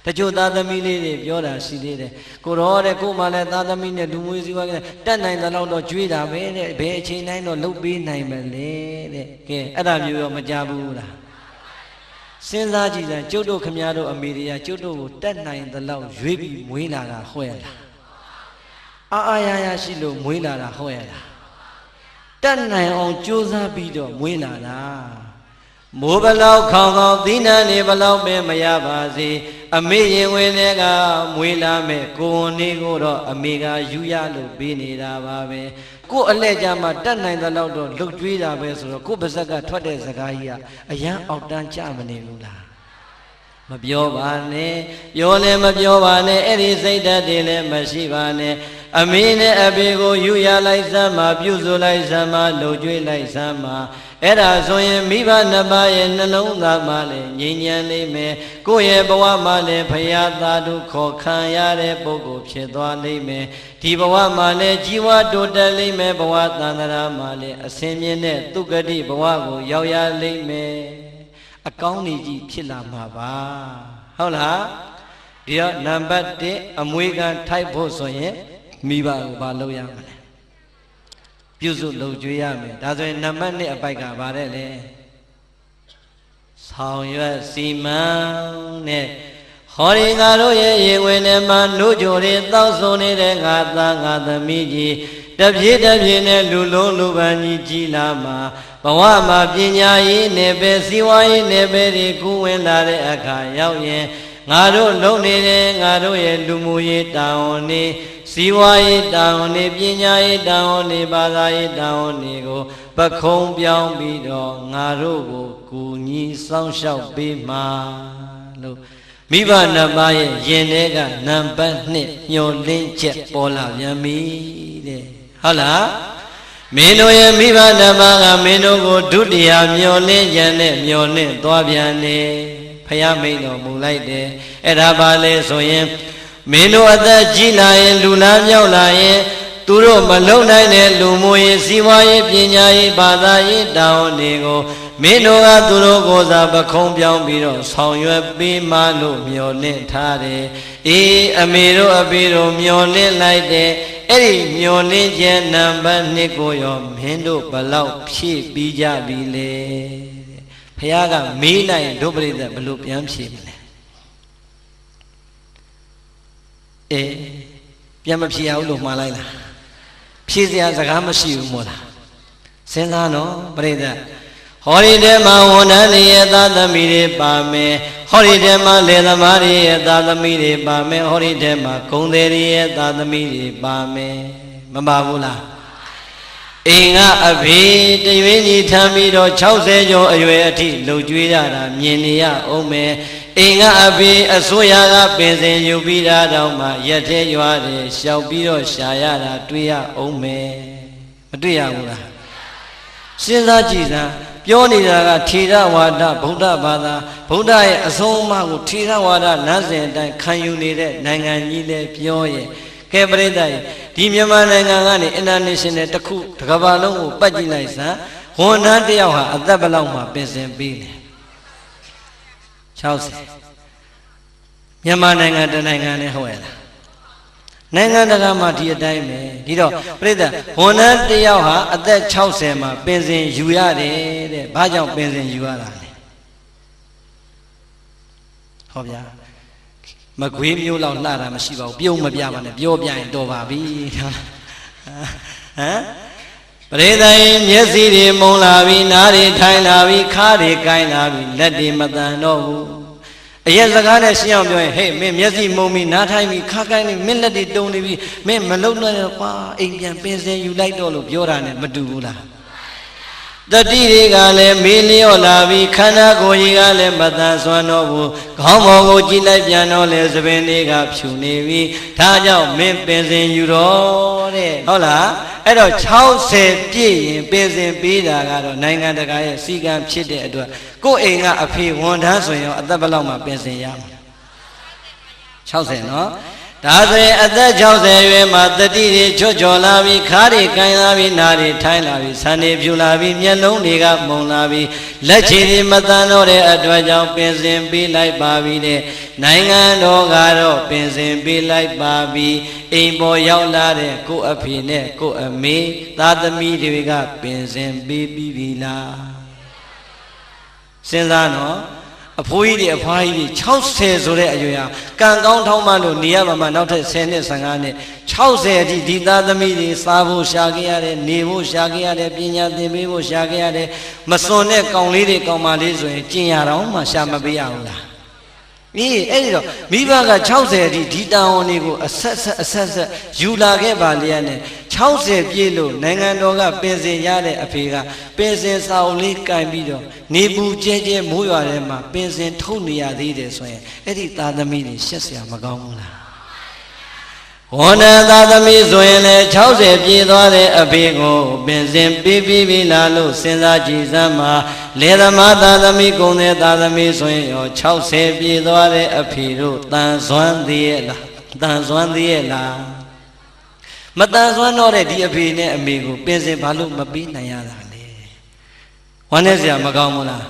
တချို့သားသမီးလေးတွေပြောတာရှိသေးတယ်ကိုရောတဲ့ကိုမှလည်းသားသမီးနဲ့လူမွေးစည်းဝါးကတတ်နိုင်တဲ့လောက်တော့ကြွေးတာပဲတဲ့ဘယ်အချိန်တိုင်းတော့လုပ်ပေးနိုင်မလဲတဲ့ကဲအဲ့ဒါမျိုးတော့မကြဘူးလားစဉ်းစားကြည့်စမ်းကျုပ်တို့ခမည်းတော်အမေရိကကျုပ်တို့ကိုတတ်နိုင်တဲ့လောက်ရွေးပြီးမွေးလာတာဟုတ်ရဲ့လားအာရရရှိလို့မွေးလာတာဟုတ်ရဲ့လားတတ်နိုင်အောင်ကြိုးစားပြီးတော့မွေးလာတာမိုးဘလောက်ခေါင်ခေါင်သီးနှံနေဘလောက်ပဲမရပါစေအမေရင်ဝင်တွေကမွေးလာမဲ့ကိုယ်နေကိုတော့အမေကယူရလို့ပေးနေတာပါပဲကိုယ်အလဲကြမှာတတ်နိုင်တဲ့လောက်တော့လှုပ်ကြွေးတာပဲဆိုတော့ကိုယ်ပါဇက်ကထွက်တဲ့စကားကြီးကအရန်အောက်တန်းကြမနေဘူးလားမပြောပါနဲ့ပြောလည်းမပြောပါနဲ့အဲ့ဒီစိတ်ဓာတ်တွေလည်းမရှိပါနဲ့အမေနဲ့အဖေကိုယူရလိုက်စမ်းမှာပြုစုလိုက်စမ်းမှာလှုပ်ကြွေးလိုက်စမ်းမှာအဲ့ဒါဆိုရင်မိဘနှစ်ပါးရဲ့နှလုံးသားမှာလည်းငြိမ်းချမ်းလိမ့်မယ်ကိုယ့်ရဲ့ဘဝမှာလည်းဖရာသာဓုခေါ်ခံရတဲ့ပုဂ္ဂိုလ်ဖြစ်သွားလိမ့်မယ်ဒီဘဝမှာလည်းជីវတိုးတက်လိမ့်မယ်ဘဝတန်ត្រာမှာလည်းအစဉ်မြင့်တဲ့သုဂတိဘဝကိုရောက်ရလိမ့်မယ်အကောင်းကြီးဖြစ်လာမှာပါဟုတ်လား ဒီတော့နံပါတ်1အမွေခံထိုက်ဖို့ဆိုရင်မိဘကိုဘာလုပ်ရမလဲပြုစုလုပ်ကြွေးရမယ်ဒါဆိုရင်နံပါတ်2အပိုက်ကဘာတဲ့လဲဆောင်ရွက်စီမံနဲ့ဟောဒီငါတို့ရဲ့ရေဝင်ထဲမှာနှုတ်ကြိုတွေတောက်ဆုံနေတဲ့ငါသားငါသမီးကြီးတပြေးတပြေးနဲ့လူလုံးလူပန်းကြီးကြီးလာမှာဘဝမှာပညာရေးနယ်ပယ်စီးပွားရေးနယ်ပယ်တွေကူးဝင်လာတဲ့အခါရောက်ရင်ငါတို့လုံနေတဲ့ငါတို့ရဲ့လူမှုရေးတာဝန်တွေစီးပွားရေးတာဝန်တွေပညာရေးတာဝန်တွေဘာသာရေးတာဝန်တွေကိုပခုံးပြောင်းပြီးတော့ငါတို့ကိုကူညီစောင့်ရှောက်ပေးမှာလို့မိဘနှစ်ပါးရဲ့ယင်ထဲကနံပါတ်2ညှို့လင်းချက်ပေါ်လာပြန်ပြီတဲ့ဟုတ်လားမင်းတို့ရဲ့မိဘနှစ်ပါးကမင်းတို့ကိုဒုတိယမျောလင်းကြတဲ့မျောလင်းသွားပြန်တယ်ဖယားမိန်တော်မူလိုက်တယ်အဲ့ဒါပါလေဆိုရင်မင်းတို့အသက်ကြီးလာရင်လူလားမြောက်လာရင်သူတို့မလုံနိုင်တဲ့လူမှုရေးစီးပွားရေးပညာရေးဘာသာရေးတာဝန်တွေကိုမင်းတို့ကသူတို့ကိုယ်စားပခုံးပြောင်းပြီးတော့ဆောင်ရွက်ပေးမှလို့မျှော်လင့်ထားတယ်အေးအမေတို့အဖေတို့မျှော်လင့်လိုက်တယ်အဲ့ဒီမျှော်လင့်ခြင်းနံပါတ်2ကိုရောမင်းတို့ဘလောက်ဖြည့်ပြီးကြပြီလေဖခင်ကမေးလိုက်ရင်တို့ပြိဿဘလို့ပြန်ဖြည့်မလဲအေးပြန်မဖြည့်ရဘူးလို့မှားလိုက်လားဖြည့်စရာစကားမရှိဘူးမို့လားစဉ်းစားနော်ပြိဿဟောဒီထဲမှာဝန်ထမ်းတွေရဲ့သားသမီးတွေပါမယ်ဟောဒီထဲမှာလယ်သမားတွေရဲ့သားသမီးတွေပါမယ်ဟောဒီထဲမှာဂုံသည်တွေရဲ့သားသမီးတွေပါမယ်မပါဘူးလားအိမ်ကအဖေတရွေးကြီးထမ်းပြီးတော့60ကျော်အရွယ်အထိလှုပ်ကြွေးရတာမြင်နေရအောင်မယ်အိမ်ကအဖေအစိုးရကပင်စင်ယူပြီးတာတောင်မှရက်သေးရွာတယ်ရှောက်ပြီးတော့ရှာရတာတွေ့ရအောင်မယ်မတွေ့ရဘူးလားစဉ်းစားကြည့်စမ်းပြောနေတာကထေရဝါဒဗုဒ္ဓဘာသာဗုဒ္ဓရဲ့အဆုံးအမကိုထေရဝါဒလမ်းစဉ်အတိုင်းခံယူနေတဲ့နိုင်ငံကြီးလည်းပြောရဲ့ကဲပရိသတ်ဒီမြန်မာနိုင်ငံကနေ international တစ်ခုတစ်ကမ္ဘာလုံးကိုပတ်ကြည့်လိုက်စမ်းဝန်ထမ်းတစ်ယောက်ဟာအသက်ဘယ်လောက်မှပင်စင်ပေးလဲ60မြန်မာနိုင်ငံတစ်နိုင်ငံနဲ့ဟုတ်ရဲ့လားနိုင်ငံတကာမှာဒီအတိုင်းပဲဒီတော့ပြိဿဝန်ထမ်းတစ်ယောက်ဟာအသက်60မှာပင်စင်ယူရတယ်တဲ့ဘာကြောင့်ပင်စင်ယူရတာလဲဟောဗျာမကွေးမျိုးလောက်လှတာမရှိပါဘူးပြုံးမပြပါနဲ့ပြောပြရင်တော်ပါပြီဟမ်ပရိသတ်မျက်စိတွေမုံလာပြီနားတွေထိုင်လာပြီခါးတွေကိုင်းလာပြီလက်တွေမတန်တော့ဘူးအရက်စကားနဲ့ရှင်းအောင်ပြောရင်ဟေးမင်းမျက်စိမုံပြီနားထိုင်ပြီခါးကိုင်းနေမင်းလက်တွေတုံနေပြီမင်းမလုံနဲ့ကွာအိမ်ပြန်ပင်စင်ယူလိုက်တော့လို့ပြောတာနဲ့မတူဘူးလားတတိတွေကလည်းမေးလျော့လာပြီးခန္ဓာကိုယ်ကြီးကလည်းမတန်ဆွမ်းတော့ဘူးခေါင်းပေါ်ကိုကြည့်လိုက်ပြန်တော့လေသပင်တွေကဖြူနေပြီဒါကြောင့်မင်းပင်စင်ယူတော့တဲ့ဟုတ်လားအဲ့တော့60ပြည့်ရင်ပင်စင်ပေးတာကတော့နိုင်ငံတကာရဲ့စီကံဖြစ်တဲ့အတွက်ကိုယ့်အိမ်ကအဖေဝန်ထမ်းဆိုရင်အသက်ဘယ်လောက်မှပင်စင်ရမှာ60နော်ဒါဆိုရင်အသက်60ရွယ်မှာတတိတွေချွတ်ချော်လာပြီခါးတွေကိုင်းလာပြီနားတွေထိုင်းလာပြီဆံတွေဖြူလာပြီမျက်လုံးတွေကမုံလာပြီလက်ချေတွေမတန်တော့တဲ့အတွက်ကြောင့်ပင်စင်ပေးလိုက်ပါပြီတဲ့နိုင်ငံတော်ကတော့ပင်စင်ပေးလိုက်ပါပြီအိမ်ပေါ်ရောက်လာတဲ့ကိုယ့်အဖေနဲ့ကိုယ့်အမေသားသမီးတွေကပင်စင်ပေးပြီးပြီလားစဉ်းစားနော်အဖိုးကြီးတွေအဖွားကြီးတွေ60ဆိုတဲ့အရွယ်ဟာကံကောင်းထောင်းမှလို့နေရမှာမှနောက်ထပ်10နှစ်15နှစ်60အထိဒီသားသမီးတွေစားဖို့ရှာခဲ့ရတယ်နေဖို့ရှာခဲ့ရတယ်ပညာသင်ပေးဖို့ရှာခဲ့ရတယ်မစွန်တဲ့ကောင်လေးတွေကောင်မလေးဆိုရင်ကျင်ရတော့မှရှာမပေးရဘူးလားအေးအဲ့ဒီတော့မိဘက60အထိဒီတာဝန်တွေကိုအဆက်ယူလာခဲ့ပါလေနဲ့60ပြည့်လို့နိုင်ငံတော်ကပင်စင်ရတဲ့အဖေကပင်စင်စာအုပ်လေးကင်ပြီးတော့နေပူကျဲကျဲမိုးရွာထဲမှာပင်စင်ထုတ်နေရသေးတယ်ဆိုရင်အဲ့ဒီသားသမီးတွေရှက်စရာမကောင်းဘူးလားဝန်ထမ်းသားသမီးဆိုရင်လည်း60ပြည့်သွားတဲ့အဖေကိုပင်စင်ပေးပြီးပြီလားလို့စဉ်းစားကြည့်စမ်းပါလယ်သမားသားသမီးကုန်တဲ့သားသမီးဆိုရင်ရော60ပြည့်သွားတဲ့အဖေတို့တန်ဆွမ်းသေးရဲ့လားတန်ဆွမ်းသေးရဲ့လားမတန်ဆွမ်းတော့တဲ့ဒီအဖေနဲ့အမေကိုပင်စင်ဘာလို့မပေးနိုင်ရတာလဲဝမ်းနေစရာမကောင်းဘူးလား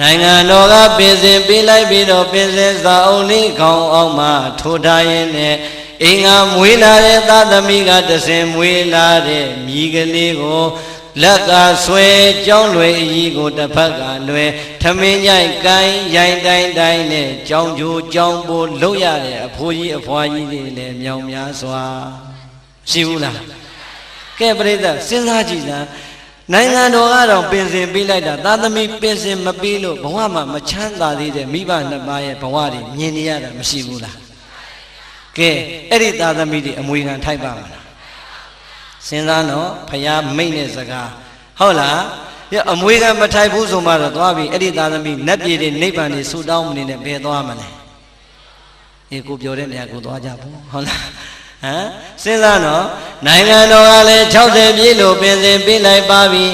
နိုင်ငံတော်ကပင်စင်ပေးလိုက်ပြီးတော့ပင်စင်စာအုပ်လေးခေါင်းအောင်မှထိုးထားရင်းနဲ့အင်္ဂါမွေးလာတဲ့သားသမီးကတဆင်မွေးလာတဲ့မြည်ကလေးကိုလက်ကဆွဲကြောင်းလွယ်အကြီးကိုတစ်ဖက်ကလွယ်ထမင်းကြိုက်ကိုင်းရိုင်းတိုင်းနဲ့ကြောင်းကျိုးကြောင်းပိုးလုပ်ရတဲ့အဖိုးကြီးအဖွားကြီးတွေလည်းမြောင်များစွာရှိဘူးလားကဲပြိဿစဉ်းစားကြည့်လားနိုင်ငံတော်ကတော့ပင်စင်ပေးလိုက်တာသားသမီးပင်စင်မပေးလို့ဘဝမှာမချမ်းသာသေးတဲ့မိဘနှစ်ပါးရဲ့ဘဝတွေမြင်နေရတာမရှိဘူးလားကဲအဲ့ဒီသားသမီးတွေအမွေခံထိုက်ပါမလားစဉ်းစားတော့ဖယားမိတ်တဲ့စကားဟုတ်လားအမွေခံမထိုက်ဘူးဆိုမှတော့သွားပြီအဲ့ဒီသားသမီးနတ်ပြည်တွေနိဗ္ဗာန်တွေဆူတောင်းမနေနဲ့ဘယ်သွားမလဲအေးကိုပြောတဲ့နေရာကိုသွားကြဘူးဟုတ်လားဟမ်စဉ်းစားတော့နိုင်ငံတော်ကလည်း60ပြည့်လို့ပင်စင်ပေးလိုက်ပါပြီ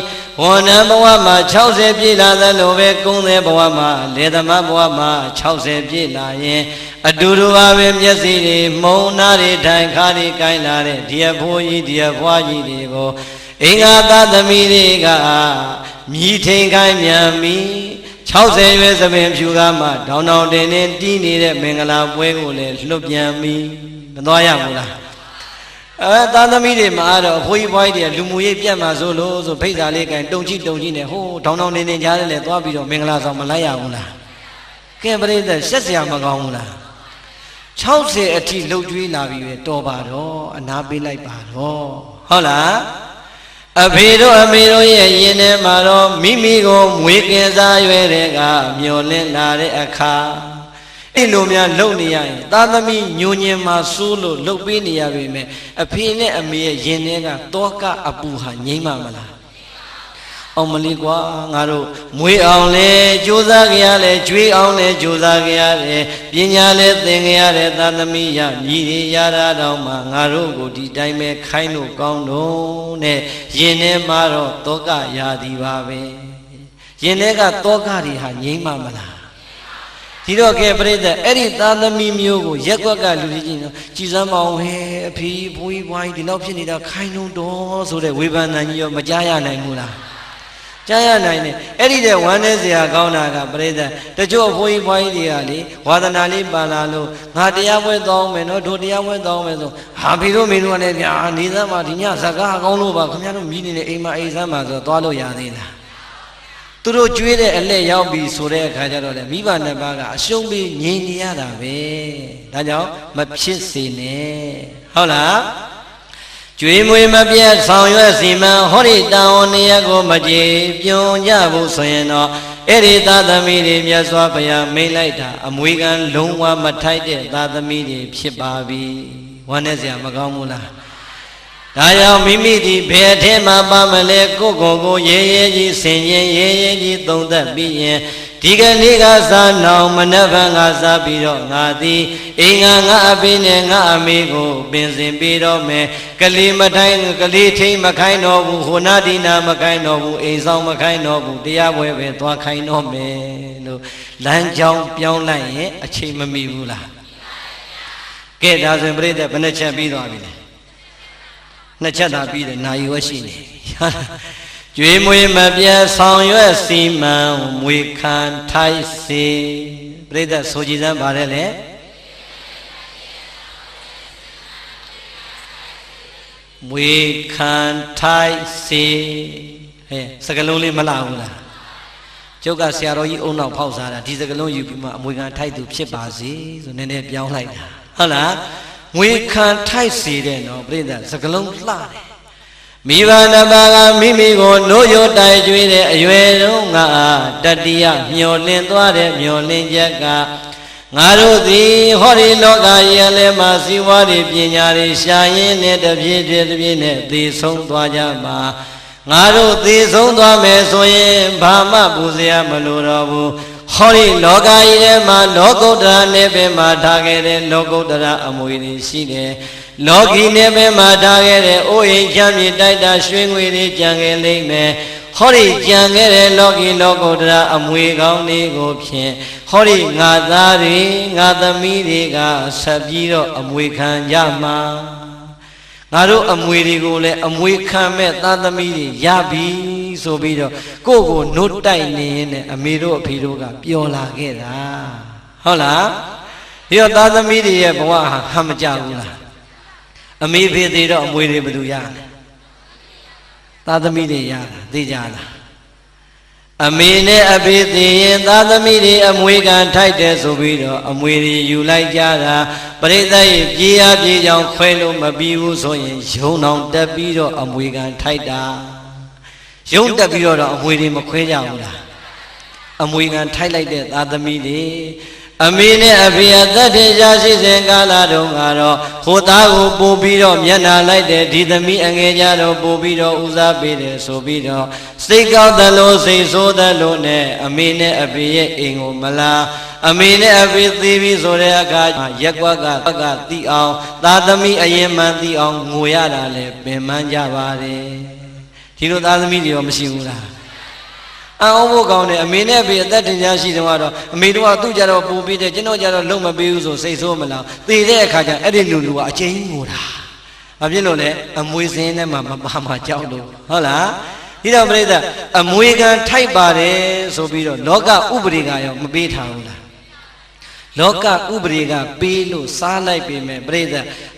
ဝန်ထမ်းဘဝမှာ60ပြည့်လာသလိုပဲကုန်းတဲ့ဘဝမှာလေသမားဘဝမှာ60ပြည့်လာရင်အတူတူပါပဲမျက်စိတွေမှုံနာတွေထိုင်ခါတွေကိုင်းလာတဲ့ဒီအဖိုးကြီးဒီအဖွားကြီးတွေကိုအင်္ဂါသားသမီးတွေကမြည်ထိန်ခိုင်းမြန်ပြီ60ရွယ်သမင်ဖြူကမှဒေါင်းတင်တင်တီးနေတဲ့မင်္ဂလာပွဲကိုလည်းလွတ်ပြန်ပြီမသွားရဘူးလားသားသမီးတွေမှာတော့အဖိုးကြီးပွားကြီးတွေကလူမှုရေးပြတ်မှာဆိုလို့ဆိုဖိတ်စာလေးကန်တုံကြည့်နဲ့ဟိုးဒေါင်းတင်တင်ကြားတယ်လေသွားပြီးတော့မင်္ဂလာဆောင်မလိုက်ရဘူးလားကဲပြိဿဆက်စရာမကောင်းဘူးလား60အထိလှုပ်ကြွေးလာပြီပဲတော်ပါတော့အနာပေးလိုက်ပါတော့ဟုတ်လားအဖေတို့အမေတို့ရဲ့ယင်ထဲမှာတော့မိမိကိုမွေးကင်စားရွယ်တဲ့ကမျောလင့်လာတဲ့အခါအဲ့လိုများလှုပ်နေရရင်သားသမီးညိုညင်မှာစိုးလို့လှုပ်ပေးနေရပြီမဲ့အဖေနဲ့အမေရဲ့ယင်ထဲကတောကအပူဟာငြိမ့်မှာမလားအောင်မလေးကွာငါတို့မွေးအောင်လဲကြိုးစားကြရတယ်ကြွေးအောင်လဲကြိုးစားကြရတယ်ပညာလဲသင်ကြရတယ်သာသမီရမြည်ရတာတော့မှငါတို့ကိုဒီတိုင်းပဲခိုင်းလို့ကောင်းတော့နဲ့ယင်ထဲမှာတော့တောကရာသည်ပါပဲယင်ထဲကတောကတွေဟာငြိမ့်မှာမလားဒီတော့ကဲပြိဿအဲ့ဒီသာသမီမျိုးကိုရက်ွက်ကလူကြီးကြီးနော်ကြည်စမ်းမအောင်ဟဲအဖေဘိုးကြီးဘွားကြီးဒီလောက်ဖြစ်နေတာခိုင်းလို့တော့ဆိုတဲ့ဝေဖန်တန်ကြီးရောမကြားရနိုင်ဘူးလားကြားရနိုင်တယ်အဲ့ဒီတဲ့ဝမ်းနေစရာကောင်းတာကပြိဿတချို့အဖိုးကြီးဘွားကြီးတွေကလေဝါသနာလေးပါလာလို့ငါတရားပွဲတောင်းမယ်နော်တို့တရားပွဲတောင်းမယ်ဆိုဟာဖေတို့မင်းတို့ကလည်းဗျာနေသမ်းမှာဒီညဇကားကောင်းလို့ပါခင်ဗျားတို့မြည်နေတဲ့အိမ်မှာအိမ်ဆမ်းမှာဆိုတော့သွားလို့ရသေးလားသူတို့ကျွေးတဲ့အလက်ရောက်ပြီဆိုတဲ့အခါကျတော့လေမိဘနှစ်ပါးကအရှုံးပေးငြိမ်နေရတာပဲဒါကြောင့်မဖြစ်စေနဲ့ဟုတ်လားကျွေးမွေးမပြတ်ဆောင်ရွက်စီမံဟောဒီတာဝန်နေရကိုမကြေပြုံကြဘူးဆိုရင်တော့အဲ့ဒီသာသမီတွေမြတ်စွာဘုရားမိန့်လိုက်တာအမွေခံလုံးဝမထိုက်တဲ့သာသမီတွေဖြစ်ပါပြီဝမ်းနဲ့စရာမကောင်းဘူးလားဒါကြောင့်မိမိဒီဘယ်အထက်မှာပါမလဲကိုရဲရဲကြီးဆင်ရင်ရဲရဲကြီးသုံးသပ်ပြီးရင်ဒီကနေ့ကစားနောင်မနက်ဖြန်ကစားပြီးတော့ငါသည်အိမ်ငါအဖေနဲ့ငါအမေကိုပင်စင်ပေးတော့မယ်ကလေးမထိုင်ကလေးထိမခိုင်းတော့ဘူးဟိုနာဒီနာမခိုင်းတော့ဘူးအိမ်ဆောင်မခိုင်းတော့ဘူးတရားပွဲပဲသွားခိုင်းတော့မယ်လို့လမ်းကြောင်းပြောင်းလိုက်ရင်အချိန်မမီဘူးလားကဲဒါဆိုရင်ပြိဿဘယ်နှချက်ပြီးသွားပြီလဲနှစ်ချက်သာပြီးတယ်နာယီဝဲရှိနေကျွေးမွေးမပြတ်ဆောင်ရွက်စီမံမွေခံထိုက်စေပြိဿဆိုကြည်စမ်းပါတယ်လေမွေခံထိုက်စေဟဲ့စကလုံးလေးမလှဘူးလားကျုပ်ကဆရာတော်ကြီးအုံနောက်ဖောက်စားတာဒီစကလုံးယူပြီးမှအမွေခံထိုက်သူဖြစ်ပါစေဆိုနည်းနည်းပြောင်းလိုက်တာဟုတ်လားငွေခံထိုက်စေတဲ့နော်ပြိဿစကလုံးလှတယ်မိဘနှစ်ပါးကမိမိကိုနိုးရိုးတိုက်ကျွေးတဲ့အရွယ်တုန်းကတတိယမျောလင့်သွားတဲ့မျောလင့်ချက်ကငါတို့သည်ဟောဒီလောကရဲ့လည်းမှာစီဝါတွေပညာတွေရှာရင်းနဲ့တပြေးပြေးနဲ့သေဆုံးသွားကြမှာငါတို့သေဆုံးသွားမယ်ဆိုရင်ဘာမှပူစရာမလိုတော့ဘူးဟောဒီလောကကြီးထဲမှာလောကုတ္တရာနယ်ပင်မှာထားခဲ့တဲ့လောကုတ္တရာအမွေတွေရှိတယ်လောကီနယ်ပင်မှာထားခဲ့တဲ့အိုးအိမ်ချမ်းမြေတိုက်တာရွှေငွေတွေကြံခဲ့လိမ့်မယ်ဟောဒီကြံခဲ့တဲ့လောကီလောကုတ္တရာအမွေကောင်းတွေကိုဖြင့်ဟောဒီငါသားတွေငါသမီးတွေကဆက်ပြီးတော့အမွေခံကြမှာ ငါတို့အမွေတွေကိုလည်းအမွေခံမဲ့သားသမီးတွေရပြီဆိုပြီးတော့ကိုယ့်ကိုနှုတ်တိုက်နေရင်အမေတို့အဖေတို့ကပျော်လာခဲ့တာဟုတ်လားဒီတော့သားသမီးတွေရဲ့ဘဝဟာဟမ်မကြဘူးလားအမေဖေသေးတော့အမွေတွေဘယ်လိုရလဲသားသမီးတွေရတာသိကြလားအမေနဲ့အဖေသေးရင်သားသမီးတွေအမွေခံထိုက်တယ်ဆိုပြီးတော့အမွေတွေယူလိုက်ကြတာပရိသတ်ရဲ့ပြေးရပြေးကြောင်ခွဲလို့မပြီးဘူးဆိုရင်ယုံအောင်တက်ပြီးတော့အမွေခံထိုက်တာယုံတက်ပြီးတော့အမွေတွေမခွဲကြဘူးလားအမွေခံထိုက်လိုက်တဲ့သားသမီးတွေအမေနဲ့အဖေအသက်ထင်ရှားရှိစဉ်ကာလတုန်းကတော့ဟိုသားကိုပို့ပြီးတော့မျက်နှာလိုက်တဲ့ဒီသမီးအငယ်ကြတော့ပို့ပြီးတော့ဦးစားပေးတယ်ဆိုပြီးတော့စိတ်ကောက်တယ်လို့စိတ်ဆိုးတယ်လို့နဲ့အမေနဲ့အဖေရဲ့အိမ်ကိုမလာအမေနဲ့အဖေသေးပြီဆိုတဲ့အခါရက်ကွက်ကသိအောင်သားသမီးအရင်မှန်သိအောင်ငိုရတာလေပင်ပန်းကြပါတယ်ဒီလိုသားသမီးတွေရောမရှိဘူးလားအောင်းဖို့ကောင်းတယ်အမေနဲ့အဖေအသက်ထင်ရှားရှိတယ်ကတော့အမေတို့ကသူ့ကြတော့ပူပြီးတယ်ကျွန်တော်ကြတော့လုံးမပေးဘူးဆိုစိတ်ဆိုးမလားသေတဲ့အခါကျအဲ့ဒီလူကအကျဉ်းငိုတာဘာဖြစ်လို့လဲအမွေစင်းထဲမှာမပါမှာကြောက်လို့ဟုတ်လားဒီတော့ပြိဿအမွေခံထိုက်ပါတယ်ဆိုပြီးတော့လောကဥပဒေကရောမပေးထားဘူးလားလောကဥပဒေကပေးလို့စားလိုက်ပေမဲ့ပြိဿ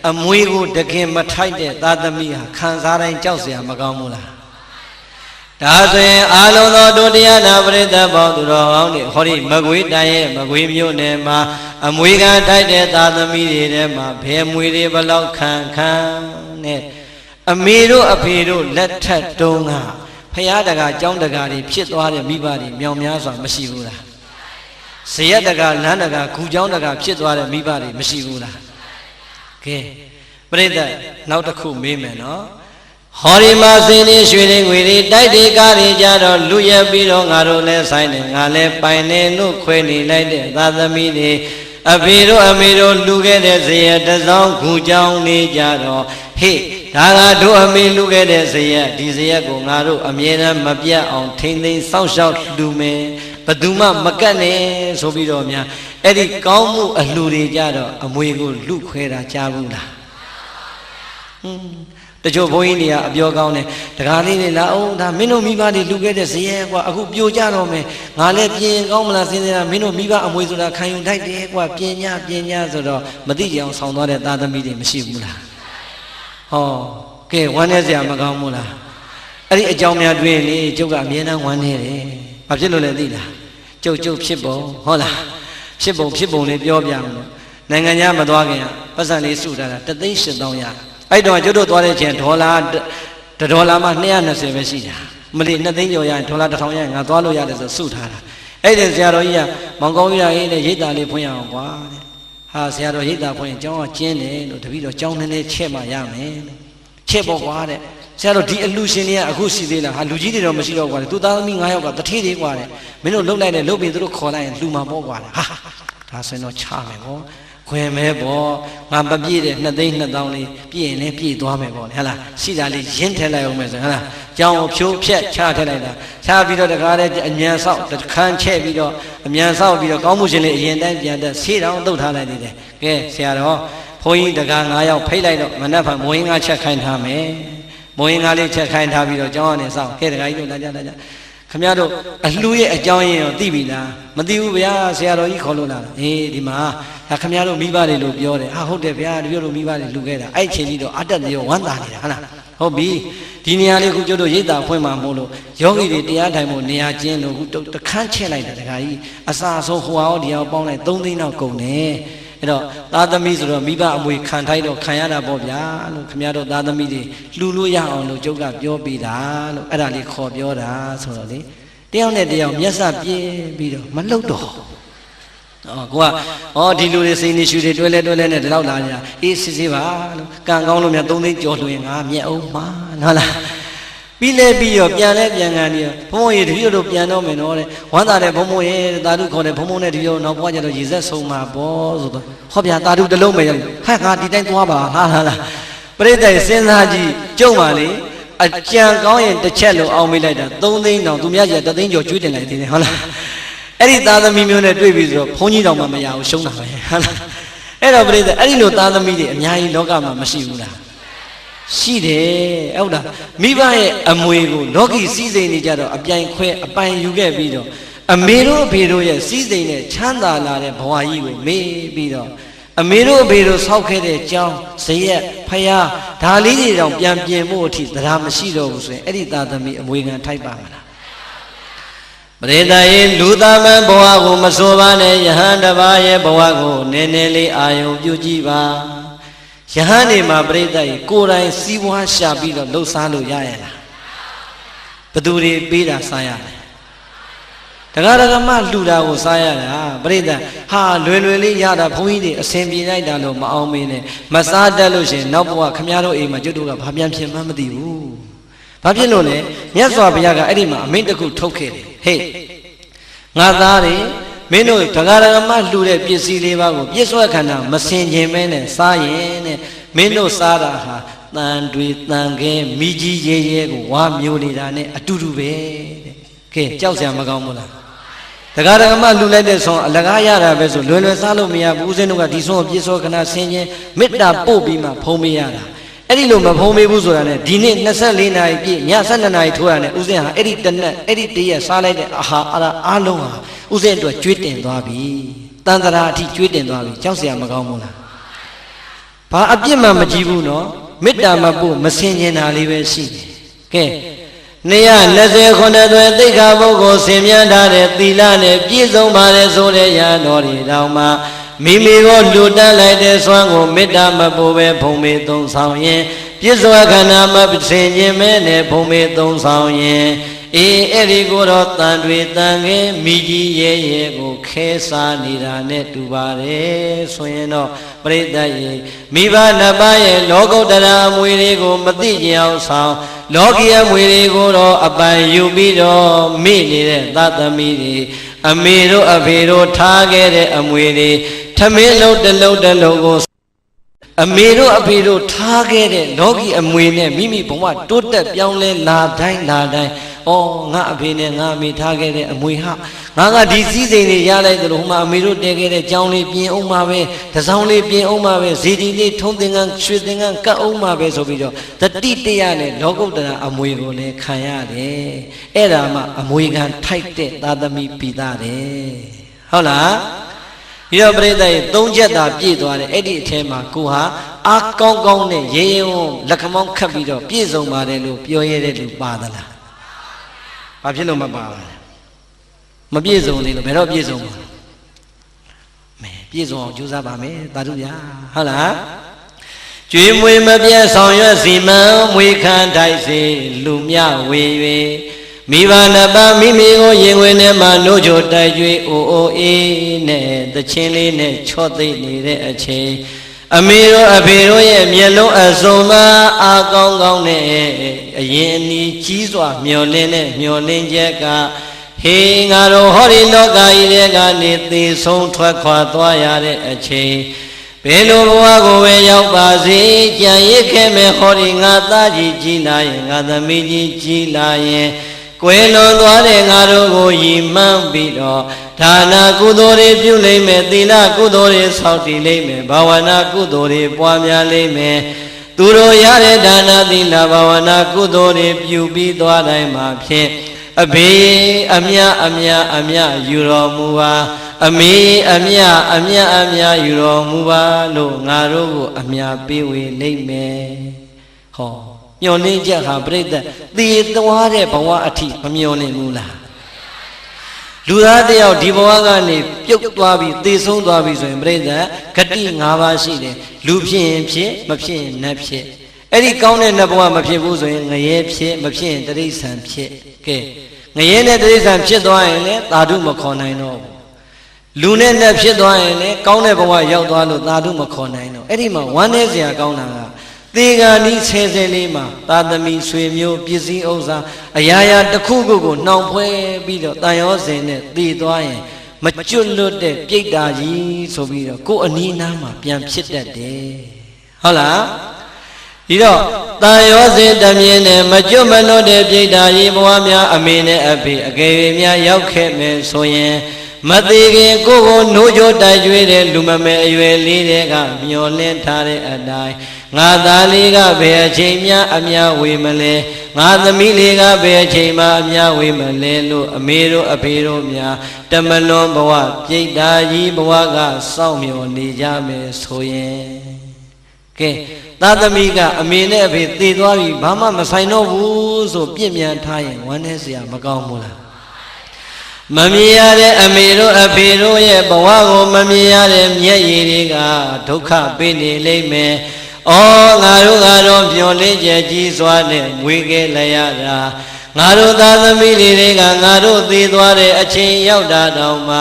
အမွေကိုတခင်မထိုက်တဲ့သားသမီးဟာခံစားတိုင်းကြောက်เสียမကောင်းဘူးလားဒါဆိုရင်အာလုံးသောတို့တရားနာပရိသတ်ပေါင်းသူတော်ကောင်းတွေဟောဒီမကွေးတိုင်းရဲ့မကွေးမြို့နယ်မှာအမွေခံထိုက်တဲ့သားသမီးတွေထဲမှာဘယ်မွေတွေဘလောက်ခံနဲ့အမေတို့အဖေတို့လက်ထက်တုံးကဖရာတကာကျောင်းတကာတွေဖြစ်သွားတဲ့မိဘတွေမြောင်များစွာမရှိဘူးလားဇယက်တကာလမ်းတကာဂူကျောင်းတကာဖြစ်သွားတဲ့မိဘတွေမရှိဘူးလားကဲပရိသတ်နောက်တစ်ခုမေးမယ်နော်ဟောဒီမှာစင်းနေရွှေတွေငွေတွေတိုက်တွေကားတွေကြတော့လူရက်ပြီးတော့ငါတို့လဲဆိုင်နေငါလဲပိုင်နေလို့ခွဲနေလိုက်တဲ့သာသမီတွေအဖေတို့အမေတို့လူခဲ့တဲ့ဇယက်တစောင်းဂူကြောင်းနေကြတော့ဟေ့ဒါကတို့အမေလူခဲ့တဲ့ဇယက်ဒီဇယက်ကိုငါတို့အမြဲတမ်းမပြတ်အောင်ထိမ့်သိမ်းစောင့်ရှောက်လူမယ်ဘယ်သူမှမကတ်နဲ့ဆိုပြီးတော့များအဲ့ဒီကောင်းမှုအလှူတွေကြတော့အမွေကိုလူခွဲတာကြားဘူးလားတချို့ဘုန်းကြီးတွေကအပြောကောင်းတယ်တကားလေးတွေလာအောင်ဒါမင်းတို့မိဘတွေလူခဲ့တဲ့ဇယက်ကွာအခုပြိုကြတော့မယ်ငါလည်းပြင်ကောင်းမလားစဉ်းစားမင်းတို့မိဘအမွေဆိုတာခံယူထိုက်တယ်ကွာပြင်ညာဆိုတော့မသိကြအောင်ဆောင်းသွားတဲ့သားသမီးတွေမရှိဘူးလားဟောကဲဝမ်းနေစရာမကောင်းဘူးလားအဲ့ဒီအကြောင်းများတွင်လေကျုပ်ကအမြဲတမ်းဝမ်းနေတယ်ဘာဖြစ်လို့လဲသိလားကျုပ်ဖြစ်ပုံဟုတ်လားဖြစ်ပုံလေးပြောပြမယ်နိုင်ငံခြားမသွားခင်ပတ်စံလေးစုထားတာ3,800,000ရအဲ့တော့ကျွတ်တို့သွားတဲ့ချိန်ဒေါ်လာမှ220ပဲရှိတာမလီ2သိန်းကျော်ရရင်ဒေါ်လာ1000ရရင်ငါသွားလို့ရတယ်ဆိုစုထားတာအဲ့ဒီဆရာတော်ကြီးကမောင်ကောင်းကြီးရေးနဲ့ရိတ်တာလေးဖွင့်ရအောင်ကွာတဲ့ဟာဆရာတော်ရိတ်တာဖွင့်ရင်ကျောင်းကကျင်းတယ်လို့တပည့်တော်ကျောင်းနည်းနည်းချက်မှရမယ်ချက်ပေါ့ကွာတဲ့ဆရာတော်ဒီအလူရှင်တွေကအခုရှိသေးလားဟာလူကြီးတွေတော့မရှိတော့ကွာသူသားသမီး9ယောက်ကတထေးသေးကွာတဲ့မင်းတို့လှုပ်လိုက်တယ်လှုပ်ပြီးသူတို့ခေါ်လိုက်ရင်လှူမှာပေါ့ကွာတဲ့ဟာဒါဆိုရင်တော့ချမယ်ပေါ့ခွင်မဲပေါ့ငါမပြည့်တဲ့2,200,000လေးပြည့်ရင်လည်းပြည့်သွားမယ်ပေါ့လေဟဲ့လားရှိတာလေးရင်းထည့်လိုက်အောင်မယ်ဆိုဟဲ့လားကြောင်ကိုဖြိုးဖြက်ချထည့်လိုက်တာချပြီးတော့တကားတဲ့အမြန်ဆောက်တစ်ခန်းချဲ့ပြီးတော့အမြန်ဆောက်ပြီးတော့ကောင်းမှုရှင်လေးအရင်တိုင်းပြန်တက်ဆေးတောင်တုတ်ထားလိုက်သေးတယ်ကဲဆရာတော်ဘုန်းကြီးတကား9ယောက်ဖိတ်လိုက်တော့မနက်ဖြန်မိုးရင်းကားချက်ခိုင်းထားမယ်မိုးရင်းကားလေးချက်ခိုင်းထားပြီးတော့ကျောင်းကနေဆောက်ကဲတကားကြီးတို့လာကြခင်ဗျားတို့အလှူရဲ့အကြောင်းရင်းကိုသိပြီလားမသိဘူးဗျာဆရာတော်ကြီးခေါ်လို့လာတာအေးဒီမှာဒါခင်ဗျားတို့မိဘတွေလို့ပြောတယ်ဟာဟုတ်တယ်ဗျာတပည့်တို့မိဘတွေလှူခဲ့တာအဲ့ချိန်ကြီးတော့အတက်ရောဝမ်းသာနေတာဟုတ်လားဟုတ်ပြီဒီနေရာလေးခုကျတို့ရိတ်တာဖွင့်မှာမို့လို့ယောဂီတွေတရားထိုင်ဖို့နေရာကျင်းလို့ခုတခန်းချက်လိုက်တာတခါကြီးအစာဆုံးဟိုအောင်ဒီအောင်ပေါင်းလိုက်3 သိန်းလောက်ကုန်တယ်အဲ့တော့သားသမီးဆိုတော့မိဘအမွေခံထိုက်တော့ခံရတာပေါ့ဗျာလို့ခင်ဗျားတို့သားသမီးတွေလှူလို့ရအောင်လို့ကျုပ်ကပြောပေးတာလို့အဲ့ဒါလေးခေါ်ပြောတာဆိုတော့လေတယောက်နဲ့တယောက်မျက်စပြင်းပြီးတော့မလှုပ်တော့ကိုကဒီလူတွေစိန်နေရှူတွေတွဲလဲနဲ့ဒီလောက်လာနေတာအေးစစ်ပါလို့ကံကောင်းလို့များ3 သိန်းကျော်လွှင်ငါမြက်အောင်မှာဟုတ်လားပြီးရောပြန်လဲပြန်ကန်နေဘုံရေတပည့်တို့ပြန်တော့မယ်နော်တဲ့ဝမ်းသာတဲ့ဘုံရေတာဓုခေါ်တယ်ဘုံနဲ့တပည့်တို့နောက်ဘွားကျတော့ရေဆက်ဆုံးမှာပေါ့ဆိုတော့ဟောဗျာတာဓုတစ်လုံးပဲရောက်ဟဲ့ငါဒီတိုင်းသွားပါဟာလားပရိသတ်စဉ်းစားကြည့်ကြုံပါလေအကြံကောင်းရင်တစ်ချက်လို့အောင်မေးလိုက်တာ3 သိန်းတောင်သူများကြီး3 သိန်းကျော်ကျွေးတင်လိုက်သေးတယ်ဟုတ်လားအဲ့ဒီသားသမီးမျိုးနဲ့တွေ့ပြီဆိုတော့ဘုန်းကြီးတောင်မှမရဘူးရှုံးတာပဲဟုတ်လားအဲ့တော့ပြိဿအဲ့ဒီလိုသားသမီးတွေအများကြီးလောကမှာမရှိဘူးလား ရှိတယ်ဟုတ်လားမိဘရဲ့အမွေကိုလောကီစည်းစိမ်နေကြတော့အပြိုင်ခွဲအပိုင်ယူခဲ့ပြီးတော့အမေတို့အဖေတို့ရဲ့စည်းစိမ်နဲ့ချမ်းသာလာတဲ့ဘဝကြီးကိုမေ့ပြီးတော့အမေတို့အဖေတို့ဆောက်ခဲ့တဲ့ကြောင်းဇရက်ဖယားဒါလေးတွေတောင်ပြန်ပြင်ဖို့အထိတရားမရှိတော့ဘူးဆိုရင်အဲ့ဒီသာသမီအမွေခံထိုက်ပါမလားပရိသတ်ရဲ့လူသားမန်ဘဝကိုမဆိုပါနဲ့ယဟန်တစ်ပါးရဲ့ဘဝကိုနည်းနည်းလေးအာယုံပြုကြည့်ပါယဟန်နေမှာပရိသတ်ရဲ့ကိုယ်တိုင်စီးပွားရှာပြီးတော့လှုပ်ရှားလို့ရရလားဘသူတွေပေးတာစားရတယ်တရားဓမ္မလှူတာကိုစားရတာပရိသတ်ဟာလွယ်လွယ်လေးရတာဘုန်းကြီးတွေအစဉ်ပြေလိုက်တာလို့မအောင်မင်းနဲ့မစားတတ်လို့ရှင်နောက်ဘဝခမည်းတော်အိမ်မှာကျွတ်တို့ကဘာပြန်ဖြစ်မှမသိဘူးဘာဖြစ်လို့လဲမြတ်စွာဘုရားကအဲ့ဒီမှာအမိန့်တစ်ခုထုတ်ခဲ့တယ်ဟေ့ငါသားတွေမင်းတို့တရားဓမ္မလှူတဲ့ပစ္စည်းလေးပါးကိုပြည့်စွက်ခန္ဓာမစင်ခြင်းမဲနဲ့စားရင်တဲ့မင်းတို့စားတာဟာတန်တွေတန်ခဲမိကြီးရဲရဲကိုဝါမျိုးနေတာနဲ့အတူတူပဲတဲ့ကဲကြောက်စရာမကောင်းဘူးလားတရားဓမ္မလှူလိုက်တဲ့ဆွမ်းအလကားရတာပဲဆိုလွယ်လွယ်စားလို့မရဘူးဦးဇင်းတို့ကဒီဆွမ်းကိုပြည့်စွက်ခန္ဓာဆင်ခြင်းမေတ္တာပို့ပြီးမှဖုံးပေးရတာအဲ့ဒီလိုမဖုံးပေးဘူးဆိုတာနဲ့ဒီနေ့24နာရီပြည့်ည12နာရီထိုးရတဲ့ဦးဇင်းဟာအဲ့ဒီတနက်အဲ့ဒီတရက်စားလိုက်တဲ့အာဟာအားလုံးဟာဦးဇင်းအတွက်ကျွေးတင်သွားပြီတန်တရာအထိကျွေးတင်သွားပြီကြောက်စရာမကောင်းဘူးလားဘာအပြစ်မှမကြည့်ဘူးနော်မေတ္တာမပို့မစင်ကျင်တာလေးပဲရှိတယ်ကဲ229သွဲသိက္ခာပုဂ္ဂိုလ်ဆင်မြန်းထားတဲ့သီလနဲ့ပြည့်စုံပါတယ်ဆိုတဲ့ရဟန်းတော်တွေတောင်မှမိမိကိုလူတန်းလိုက်တဲ့စွမ်းကိုမေတ္တာမပို့ပဲဖုံမေသုံးဆောင်ရင်ပြည့်စုံခန္ဓာမစင်ခြင်းမဲနဲ့ဖုံမေသုံးဆောင်ရင်အေးအဲ့ဒီကိုတော့တန်တွေတန်ခဲမိကြီးရဲရဲကိုခဲစားနေတာနဲ့တူပါတယ်ဆိုရင်တော့ပရိသတ်ရေမိဘနှစ်ပါးရဲ့လောကုတ္တရာအမွေတွေကိုမသိကြအောင်ဆောင်လောကီအမွေတွေကိုတော့အပိုင်ယူပြီးတော့မိနေတဲ့သတ္တမီတွေအမေတို့အဖေတို့ထားခဲ့တဲ့အမွေတွေထမင်းလုံးတစ်လုံးတစ်လုံးကိုအမေတို့အဖေတို့ထားခဲ့တဲ့လောကီအမွေနဲ့မိမိဘဝတိုးတက်ပြောင်းလဲလာတိုင်းဩငါအဖေနဲ့ငါအမေထားခဲ့တဲ့အမွေဟာငါကဒီစည်းစိမ်တွေရလိုက်သလိုဟိုမှာအမေတို့တည်ခဲ့တဲ့ကြောင်းလေးပြင်အောင်မှာပဲတစောင်းလေးပြင်အောင်မှာပဲဇေဒီလေးထုံးသင်္ကန်းရွှေသင်္ကန်းကတ်အောင်မှာပဲဆိုပြီးတော့တတိတရားနဲ့လောကုတ္တရာအမွေကိုလည်းခံရတယ်အဲ့ဒါမှအမွေခံထိုက်တဲ့သာသမီပိသားတယ်ဟုတ်လားပြီးတော့ပရိသတ်ရဲ့3ချက်သာပြည့်သွားတယ်အဲ့ဒီအထဲမှာကိုဟာအားကောင်းကောင်းနဲ့ရေရင်ဝန်းလက်ခမောင်းခတ်ပြီးတော့ပြည့်စုံပါတယ်လို့ပြောရတဲ့လူပါသလားဘာဖြစ်လို့မပါလဲမပြည့်စုံသေးလို့ဘယ်တော့ပြည့်စုံမှာမဲပြည့်စုံအောင်ကြိုးစားပါမယ်သာဓုဗျာဟုတ်လားကျွေးမွေးမပြတ်ဆောင်ရွက်စီမံမွေခံထိုက်စေလူမြဝေ၍မိဘနှစ်ပါးမိမိကိုရင်ဝင်ထဲမှာနှုတ်ချိုတိုက်ကြွေးအိုအိုအေးနဲ့သချင်းလေးနဲ့ချော့သိမ့်နေတဲ့အချိန်အမေတို့အဖေတို့ရဲ့မျက်လုံးအစုံမှာအားကောင်းကောင်းနဲ့အရင်အနီးကြီးစွာမျောလင်းတဲ့မျောလင်းချက်ကဟေးငါတို့ဟောဒီလောကကြီးထဲကနေသေဆုံးထွက်ခွာသွားရတဲ့အချိန်ဘယ်လိုဘဝကိုပဲရောက်ပါစေကြံရစ်ခဲ့မဲ့ဟောဒီငါသားကြီးကြီးလာရင်ငါသမီးကြီးကြီးလာရင်ကွယ်လွန်သွားတဲ့ငါတို့ကိုရည်မှန်းပြီးတော့ဒါနာကုသိုလ်တွေပြုလိမ့်မယ်သီလကုသိုလ်တွေဆောက်တည်လိမ့်မယ်ဘာဝနာကုသိုလ်တွေပွားများလိမ့်မယ်သူတို့ရတဲ့ဒါနာသီလဘာဝနာကုသိုလ်တွေပြုပြီးသွားတိုင်းမှာဖြင့်အဘေအမြယူတော်မူပါအမေအမြယူတော်မူပါလို့ငါတို့ကိုအမြပေးဝေလိမ့်မယ်ဟောညှော်နှင်းချက်ဟာပြိတ္တသေသွားတဲ့ဘဝအထိမမျှော်လင့်ဘူးလားလူသားတယောက်ဒီဘဝကနေပြုတ်သွားပြီးသေဆုံးသွားပြီဆိုရင်ပြိတ္တဂတိ5ပါးရှိတယ်လူဖြစ်ရင်ဖြစ်မဖြစ်ရင်နတ်ဖြစ်အဲ့ဒီကောင်းတဲ့နတ်ဘဝမဖြစ်ဘူးဆိုရင်ငရဲဖြစ်မဖြစ်ရင်တိရစ္ဆာန်ဖြစ်ကဲငရဲနဲ့တိရစ္ဆာန်ဖြစ်သွားရင်လည်းသာဓုမခေါ်နိုင်တော့ဘူးလူနဲ့နတ်ဖြစ်သွားရင်လည်းကောင်းတဲ့ဘဝရောက်သွားလို့သာဓုမခေါ်နိုင်တော့အဲ့ဒီမှာဝမ်းနည်းစရာကောင်းတာကသေဂာနီးဆဲဆဲလေးမှာသာသမီဆွေမျိုးပစ္စည်းဥစ္စာအရာရာတစ်ခုခုကိုနှောင်ဖွဲပြီးတော့တန်ရောစင်နဲ့တည်သွားရင်မကျွတ်လွတ်တဲ့ပြိတ္တာကြီးဆိုပြီးတော့ကိုယ်အနီးနားမှာပြန်ဖြစ်တတ်တယ်ဟုတ်လားဒီတော့တန်ရောစင်တမြင်နဲ့မကျွတ်မလွတ်တဲ့ပြိတ္တာကြီးဘဝများအမေနဲ့အဖေအကယ်၍များရောက်ခဲ့မယ်ဆိုရင် မသေးခင်ကိုကိုနိုးကြတိုက်ကျွေးတဲ့လူမမဲအရွယ်လေးတွေကမျောလင်းထားတဲ့အတိုင်းငါသားလေးကဘယ်အချိန်များအများဝေမလဲငါသမီးလေးကဘယ်အချိန်မှအများဝေမလဲလို့အမေတို့အဖေတို့များတမလွန်ဘဝပြိတ္တာကြီးဘဝကစောင့်မျှော်နေကြမယ်ဆိုရင်ကဲသားသမီးကအမေနဲ့အဖေသေသွားပြီဘာမှမဆိုင်တော့ဘူးဆိုပြစ်မြန်ထားရင်ဝမ်းနည်းစရာမကောင်းဘူးလားမမြင်ရတဲ့အမေတို့အဖေတို့ရဲ့ဘဝကိုမမြင်ရတဲ့မျက်ရည်တွေကဒုက္ခပေးနေလိမ့်မယ်။အော်ငါတို့ကတော့မျောလင်းချက်ကြီးစွာနဲ့မွေးခဲ့လိုက်ရတာငါတို့သားသမီးလေးတွေကငါတို့သေသွားတဲ့အချိန်ရောက်တာတောင်မှ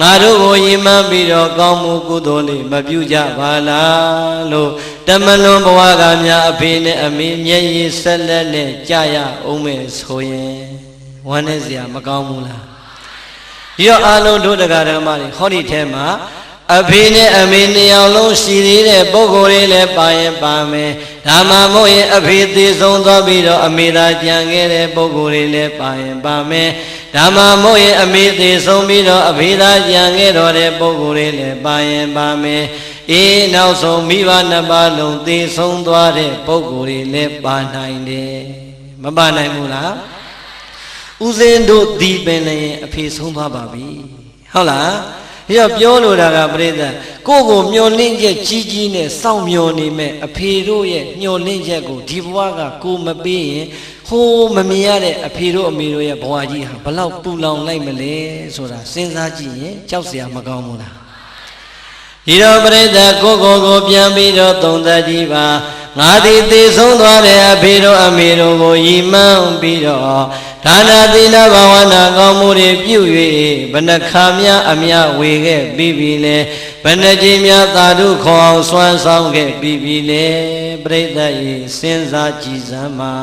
ငါတို့ကိုရင်မှန်းပြီးတော့ကောင်းမှုကုသိုလ်လေးမပြုကြပါလားလို့တမလွန်ဘဝကများအဖေနဲ့အမေမျက်ရည်ဆက်လက်နဲ့ကြာရအောင်မယ်ဆိုရင်ဝမ်းနဲ့စရာမကောင်းဘူးလားဒီတော့အာလုံးတို့တရားဓမ္မတွေဟောဒီထဲမှာအဖေနဲ့အမေနှစ်ယောက်လုံးရှိသေးတဲ့ပုဂ္ဂိုလ်တွေလည်းပါရင်ပါမယ်ဒါမှမဟုတ်ရင်အဖေသေဆုံးသွားပြီးတော့အမေသာကြံခဲ့တဲ့ပုဂ္ဂိုလ်တွေလည်းပါရင်ပါမယ်ဒါမှမဟုတ်ရင်အမေသေဆုံးပြီးတော့အဖေသာကြံခဲ့တော့တဲ့ပုဂ္ဂိုလ်တွေလည်းပါရင်ပါမယ်အေးနောက်ဆုံးမိဘနှစ်ပါးလုံးသေဆုံးသွားတဲ့ပုဂ္ဂိုလ်တွေလည်းပါနိုင်တယ်မပါနိုင်ဘူးလားဦးဇင်းတို့ဒီပင်လည်းအဖေဆုံးသွားပါပြီဟုတ်လားပြောလို့တာကပြိဿကိုကိုမျောလင့်ချက်ကြီးကြီးနဲ့စောင့်မျောနေမဲ့အဖေတို့ရဲ့မျောလင့်ချက်ကိုဒီဘဝကကိုမပေးရင်ဟိုးမမြင်ရတဲ့အဖေတို့အမေတို့ရဲ့ဘဝကြီးဟာဘလောက်ပူလောင်လိုက်မလဲဆိုတာစဉ်းစားကြည့်ရင်ကြောက်စရာမကောင်းဘူးလားဒီတော့ပြိဿကိုပြန်ပြီးတော့သုံးသပ်ကြည့်ပါငါသည်သေဆုံးသွားတဲ့အဖေတို့အမေတို့ကိုယီမှန်းပြီးတော့ဒါနသီလဘာဝနာကောင်းမှုတွေပြု၍ဘဏ္ဍခါများအမြဝေခဲ့ပြီးပြီလေဘဏ္ဍကြီးများသာဓုခေါ်အောင်စွမ်းဆောင်ခဲ့ပြီးပြီလေပြိဿရေစဉ်းစားကြည်စမ်းပါ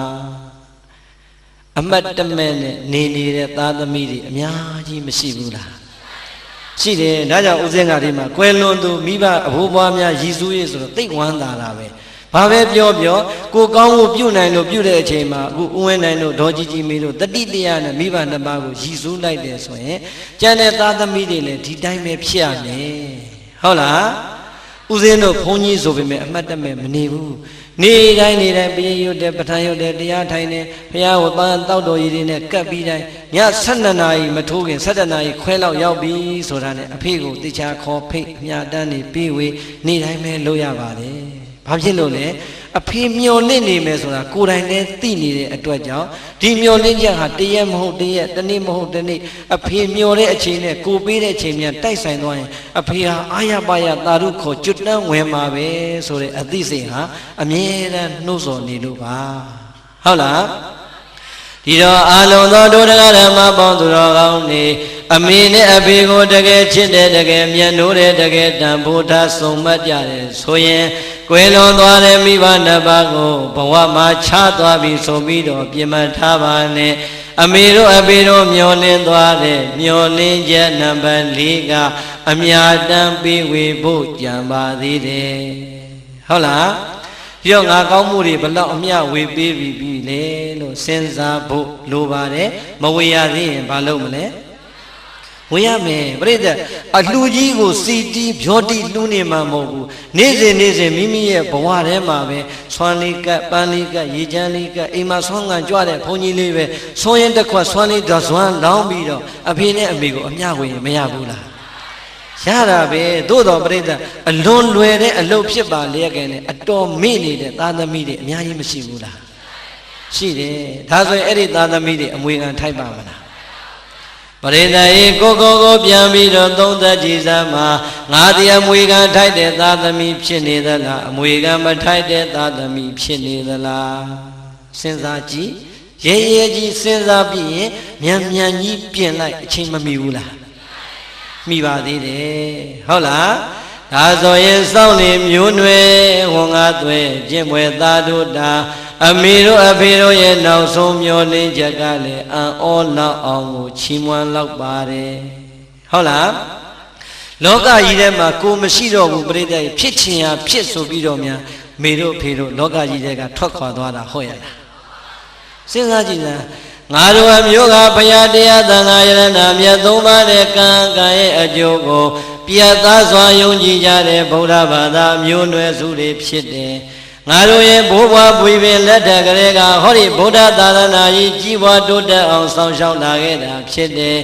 အမတ်တမဲ့နဲ့နေနေတဲ့သားသမီးတွေအများကြီးမရှိဘူးလားရှိတယ်ဒါကြောင့်ဦးဇင်းကဒီမှာကွယ်လွန်သူမိဘအဘိုးဘွားများရည်စူးရေးဆိုတော့သိဝမ်းသာတာပဲဘာပဲပြောကိုကောင်းဖို့ပြုနိုင်လို့ပြုတဲ့အချိန်မှာအခုဦးဝင်းနိုင်တို့ဒေါ်ကြီးကြီးမေတို့တတိတရားနဲ့မိဘနှစ်ပါးကိုရည်စူးလိုက်တယ်ဆိုရင်ကျန်တဲ့သားသမီးတွေလည်းဒီတိုင်းပဲဖြစ်ရမယ်ဟုတ်လားဦးဇင်းတို့ဘုန်းကြီးဆိုပေမဲ့အမှတ်တမဲ့မနေဘူးနေတိုင်းပြေရွတ်တယ်ပဋ္ဌာန်းရွတ်တယ်တရားထိုင်တယ်ဘုရားဟောပန်းတောက်တော်ရည်တွေနဲ့ကပ်ပြီးတိုင်းည12နာရီမထိုးခင်17နာရီခွဲလောက်ရောက်ပြီဆိုတာနဲ့အဖေကိုတေချာခေါ်ဖိတ်အမြတန်းနေပြီးဝေးနေတိုင်းပဲလုပ်ရပါတယ်ဘာဖြစ်လို့လဲအဖေမျောလင့်နေမယ်ဆိုတာကိုယ်တိုင်လည်းသိနေတဲ့အတွက်ကြောင့်ဒီမျောလင့်ချက်ဟာတရက်မဟုတ်တရက်တနေ့မဟုတ်တနေ့အဖေမျောတဲ့အချိန်နဲ့ကိုပေးတဲ့အချိန်မြန်တိုက်ဆိုင်သွားရင်အဖေဟာအာရပါရသာဓုခေါ်ကျွတ်တန်းဝင်မှာပဲဆိုတဲ့အသိစိတ်ဟာအမြဲတမ်းနှိုးဆော်နေလို့ပါဟုတ်လားဒီတော့အာလုံးသောဒုဒကဓမ္မပေါင်းသူတော်ကောင်းနေအမေနဲ့အဖေကိုတကယ်ချစ်တယ်တကယ်မြတ်နိုးတယ်တကယ်တန်ဖိုးထားဆုံးမတ်ကြတယ်ဆိုရင်ကွယ်လွန်သွားတဲ့မိဘနှစ်ပါးကိုဘဝမှာခြားသွားပြီဆိုပြီးတော့ပြင်မထားပါနဲ့အမေတို့အဖေတို့မျောလင်းသွားတဲ့မျောလင်းချက်နံပါတ်၄ကအမြတ်တမ်းပေးဝေဖို့ကြံပါသေးတယ်ဟုတ်လားပြောငါကောင်းမှုတွေဘလောက်အမြဝေပေးပြီလေလို့စဉ်းစားဖို့လိုပါတယ်မဝေရသေးရင်ဘာလုပ်မလဲဝေရမယ်ပြိဿအလှကြီးကိုစီတီးဖြောတိလှူးနေမှာမဟုတ်ဘူးနေ့စဉ်မိမိရဲ့ဘဝထဲမှာပဲဆွမ်းလေးကပ်ပန်းလေးကပ်ရေချမ်းလေးကပ်အိမ်မှာဆွမ်းကန်ကြွတဲ့ဘုန်းကြီးလေးပဲဆွမ်းရင်တစ်ခွက်ဆွမ်းလေးတော့ဆွမ်းလောင်းပြီးတော့အဖေနဲ့အမေကိုအမြဝေရင်မရဘူးလားရတာပဲသို့တော်ပြိဿအလွန်လွယ်တဲ့အလုပ်ဖြစ်ပါလျက်ကနေအတော်မေ့နေတဲ့သားသမီးတွေအများကြီးမရှိဘူးလားရှိတယ်ဒါဆိုရင်အဲ့ဒီသားသမီးတွေအမွေခံထိုက်ပါမလားပရိသတ်ရေကိုပြန်ပြီးတော့သုံးသပ်ကြည့်စမ်းမှာငါဒီအမွေခံထိုက်တဲ့သားသမီးဖြစ်နေသလားအမွေခံမထိုက်တဲ့သားသမီးဖြစ်နေသလားစဉ်းစားကြည့်ရဲကြီးစဉ်းစားပြီးရင်မြန်ကြီးပြင်လိုက်အချိန်မမီဘူးလားမိပါသေးတယ်ဟုတ်လားဒါဆိုရင်စောင့်နေမျိုးနွယ်ဝန်ကားသွဲကျင့်ပွဲသားတို့တာအမေတို့အဖေတို့ရဲ့နောက်ဆုံးမျောလင်းချက်ကလည်းအံ့ဩလောက်အောင်ကိုချီးမွမ်းလောက်ပါတယ်ဟုတ်လားလောကကြီးထဲမှာကိုမရှိတော့ဘူးပြိတ္တဖြစ်ချင်ရဖြစ်ဆိုပြီးတော့များမေတို့ဖေတို့လောကကြီးထဲကထွက်ခွာသွားတာဟုတ်ရလားစဉ်းစားကြည့်စမ်း ငါတို့အမျိုးကဘုရားတရားသံဃာယရဏမြတ်သုံးပါးတဲ့ကံကံရဲ့အကျိုးကိုပြတ်သားစွာယုံကြည်ကြတဲ့ဗုဒ္ဓဘာသာမျိုးနွယ်စုတွေဖြစ်တယ်ငါတို့ရဲ့ဘိုးဘွားဘွေပင်လက်ထက်ကလေးကဟောဒီဗုဒ္ဓသာသနာကြီးကြီးပွားတိုးတက်အောင်ဆောင်ရှောက်လာခဲ့တာဖြစ်တယ်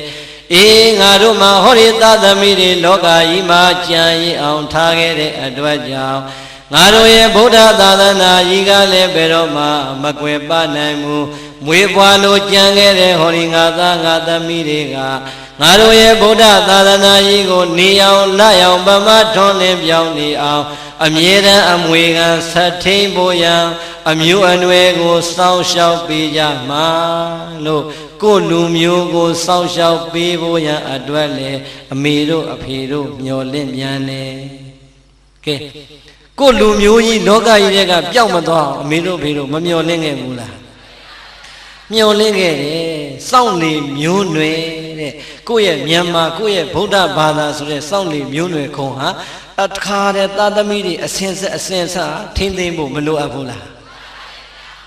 အေးငါတို့မှာဟောဒီသာသမီတွေလောကကြီးမှာကြံရည်အောင်ထားခဲ့တဲ့အတွက်ကြောင့်ငါတို့ရဲ့ဗုဒ္ဓသာသနာကြီးကလည်းဘယ်တော့မှမကွယ်ပနိုင်ဘူးမွေးဖွားလို့ကြံခဲ့တဲ့ဟောဒီငါသားငါသမီးတွေကငါတို့ရဲ့ဗုဒ္ဓသာသနာကြီးကိုနေအောင်လအောင်ဗမာထွန်းလင်းပြောင်းနေအောင်အမြဲတမ်းအမွေခံဆက်ထိန်ဖို့ရန်အမျိုးအနွယ်ကိုစောင့်ရှောက်ပေးကြမှာလို့ကိုလူမျိုးကိုစောင့်ရှောက်ပေးဖို့ရန်အတွက်လေအမေတို့အဖေတို့မျှော်လင့်မြန်နေကဲကိုလူမျိုးကြီးလောကကြီးတွေကပျောက်မသွားအောင်အမေတို့အဖေတို့မမျှော်လင့်ခဲ့ဘူးလားမျောလင့်ခဲ့တယ်စောင့်နေမျိုးနွယ်တဲ့ကိုယ့်ရဲ့မြန်မာကိုယ့်ရဲ့ဗုဒ္ဓဘာသာဆိုတဲ့စောင့်နေမျိုးနွယ်ခုံဟာအခါတဲ့သာသမီတွေအစင်ဆက်အစင်ဆထိမ့်သိမ့်ဖို့မလိုအပ်ဘူးလား